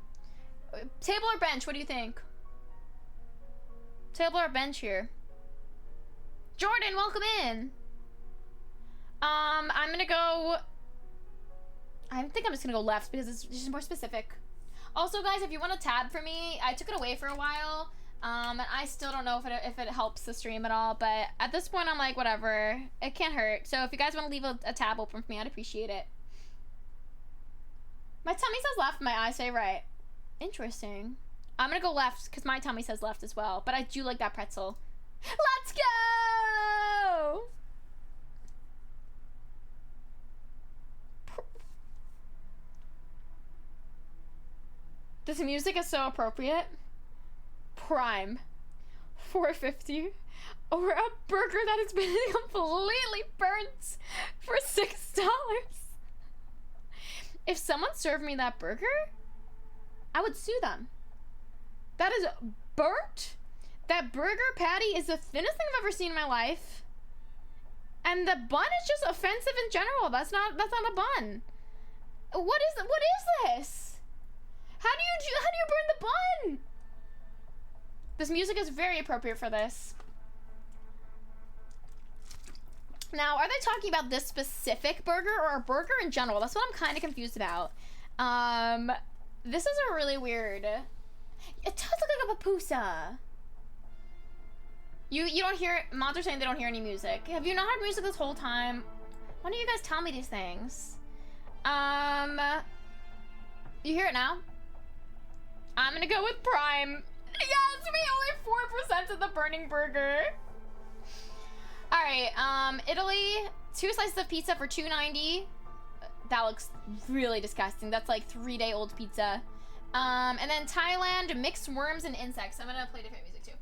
Speaker 2: Table or bench? What do you think? Table or bench here? Jordan, welcome in. I'm gonna go. I think I'm just gonna go left because it's just more specific. Also, guys, if you want to tab for me, I took it away for a while, and I still don't know if it helps the stream at all. But at this point, I'm like, whatever, it can't hurt. So if you guys want to leave a tab open for me, I'd appreciate it. My tummy says left, my eyes say right. Interesting. I'm gonna go left because my tummy says left as well. But I do like that pretzel. Let's go! This music is so appropriate. Prime. $4.50. Or a burger that has been completely burnt for $6. If someone served me that burger, I would sue them. That is burnt. That burger patty is the thinnest thing I've ever seen in my life. And the bun is just offensive in general. That's not a bun. What is this? How do you burn the bun? This music is very appropriate for this. Now, are they talking about this specific burger or a burger in general? That's what I'm kind of confused about. This is a really weird. It does look like a papusa. You don't hear. Mods are saying they don't hear any music. Have you not heard music this whole time? Why don't you guys tell me these things? You hear it now? I'm gonna go with Prime. Yes, me, only 4% of the burning burger. All right, Italy, 2 slices of pizza for $2.90. That looks really disgusting. That's like 3-day-old pizza. And then Thailand, mixed worms and insects. I'm gonna play different music too.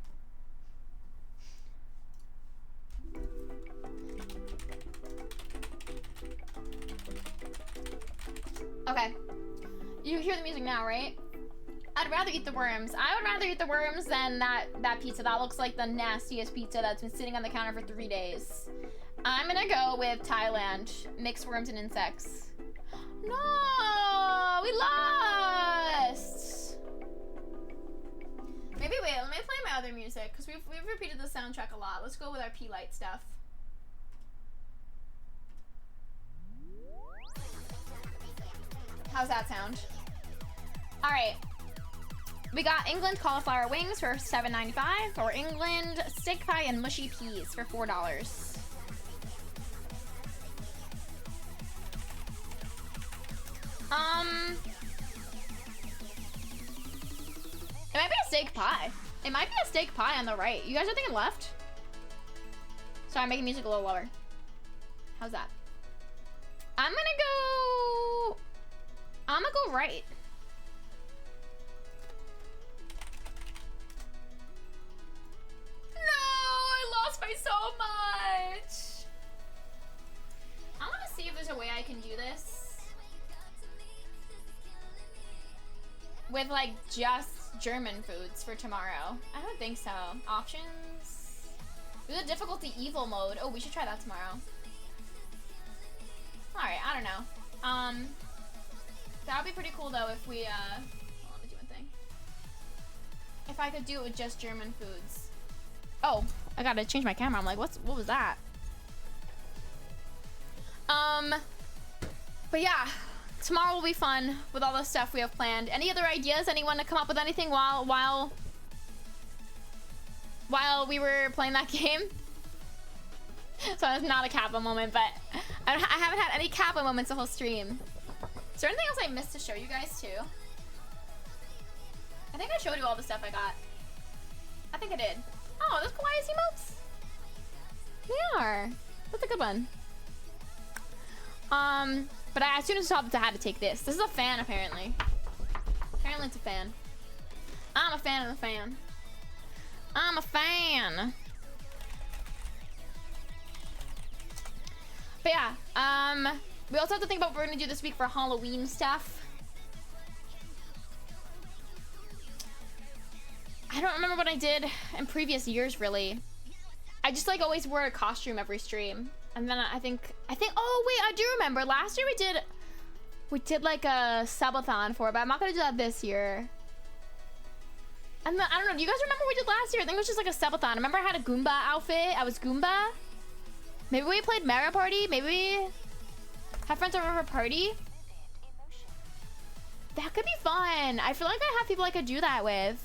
Speaker 2: Okay, you hear the music now, right? I'd rather eat the worms. I would rather eat the worms than that pizza. That looks like the nastiest pizza that's been sitting on the counter for 3 days. I'm gonna go with Thailand. Mixed worms and insects. No, we lost. Maybe wait, let me play my other music because we've repeated the soundtrack a lot. Let's go with our P-Light stuff. How's that sound? All right. We got England cauliflower wings for $7.95, or England steak pie and mushy peas for $4. It might be a steak pie. It might be a steak pie on the right. You guys are thinking left? Sorry, I'm making music a little lower. How's that? I'm gonna go right. By so much. I want to see if there's a way I can do this with like just German foods for tomorrow. I don't think so. Options. There's a difficulty evil mode. Oh, we should try that tomorrow. All right, I don't know. That would be pretty cool though if we hold on, let me do one thing. If I could do it with just German foods. Oh, I gotta change my camera. I'm like, what was that? But yeah, tomorrow will be fun with all the stuff we have planned. Any other ideas? Anyone to come up with anything while we were playing that game? So it's not a Kappa moment, but I haven't had any Kappa moments the whole stream. Is there anything else I missed to show you guys too? I think I showed you all the stuff I got. I think I did. Oh, those kawaii emotes. They are. That's a good one. But as soon as I saw that I had to take this. This is a fan, apparently. Apparently it's a fan. I'm a fan of the fan. I'm a fan. But yeah, we also have to think about what we're gonna do this week for Halloween stuff. I don't remember what I did in previous years, really. I just like always wore a costume every stream. And then I think, oh wait, I do remember. Last year we did like a subathon for it, but I'm not gonna do that this year. And then, I don't know, do you guys remember what we did last year? I think it was just like a subathon. Remember I had a Goomba outfit? I was Goomba? Maybe we played Mario Party? Maybe we have friends over for a party? That could be fun. I feel like I have people I could do that with.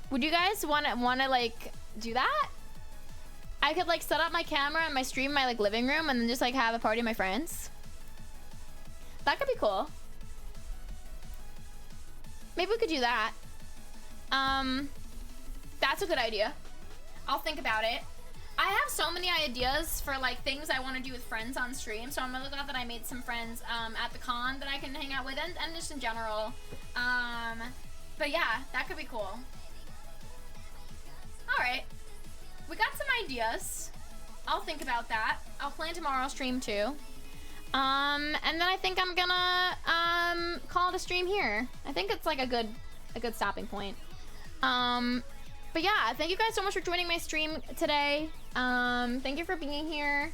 Speaker 2: Would you guys wanna like do that? I could like set up my camera and my stream in my like living room and then just like have a party with my friends. That could be cool. Maybe we could do that. That's a good idea. I'll think about it. I have so many ideas for like things I want to do with friends on stream, so I'm really glad that I made some friends at the con that I can hang out with and just in general. But yeah, that could be cool. Alright. We got some ideas. I'll think about that. I'll plan tomorrow's stream too. And then I think I'm gonna call it a stream here. I think it's like a good stopping point. But yeah, thank you guys so much for joining my stream today. Thank you for being here.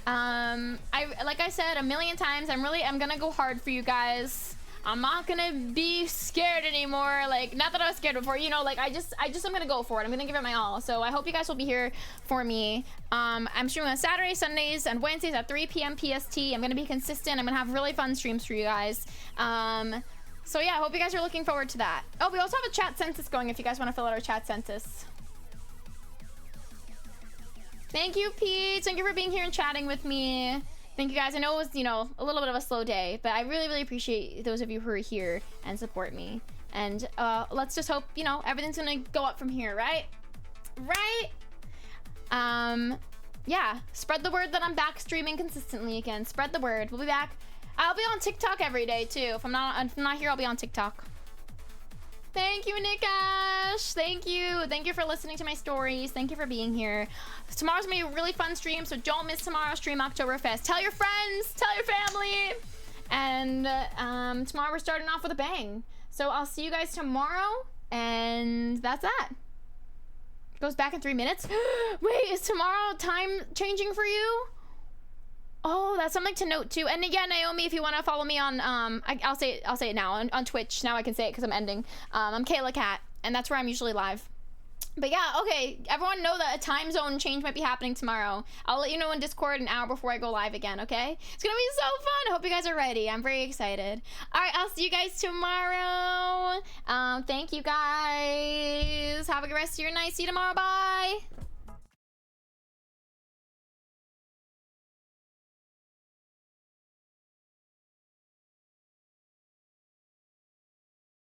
Speaker 2: Like I said a million times, I'm gonna go hard for you guys. I'm not gonna be scared anymore. Like, not that I was scared before, you know, like I just am gonna go for it. I'm gonna give it my all. So I hope you guys will be here for me. I'm streaming on Saturdays, Sundays, and Wednesdays at 3 p.m. PST. I'm gonna be consistent. I'm gonna have really fun streams for you guys. So yeah, I hope you guys are looking forward to that. Oh, we also have a chat census going if you guys want to fill out our chat census. Thank you, Pete. Thank you for being here and chatting with me. Thank you guys. I know it was, you know, a little bit of a slow day, but I really, really appreciate those of you who are here and support me. And let's just hope, you know, everything's gonna go up from here, right? Right? Yeah, spread the word that I'm back streaming consistently again. Spread the word. We'll be back. I'll be on TikTok every day too. If I'm not here, I'll be on TikTok. Thank you, Nikash. Thank you. Thank you for listening to my stories. Thank you for being here. Tomorrow's gonna be a really fun stream, so don't miss tomorrow's stream, Oktoberfest. Tell your friends, tell your family. And tomorrow we're starting off with a bang. So I'll see you guys tomorrow, and that's that. Goes back in 3 minutes. Wait, is tomorrow time changing for you? Oh, that's something to note too. And again, Naomi, if you want to follow me on, I'll say it now on Twitch. Now I can say it because I'm ending. I'm Caylakat, and that's where I'm usually live. But yeah, okay, everyone know that a time zone change might be happening tomorrow. I'll let you know in Discord an hour before I go live again, okay? It's gonna be so fun. I hope you guys are ready. I'm very excited. All right, I'll see you guys tomorrow. Thank you guys. Have a good rest of your night. See you tomorrow. Bye.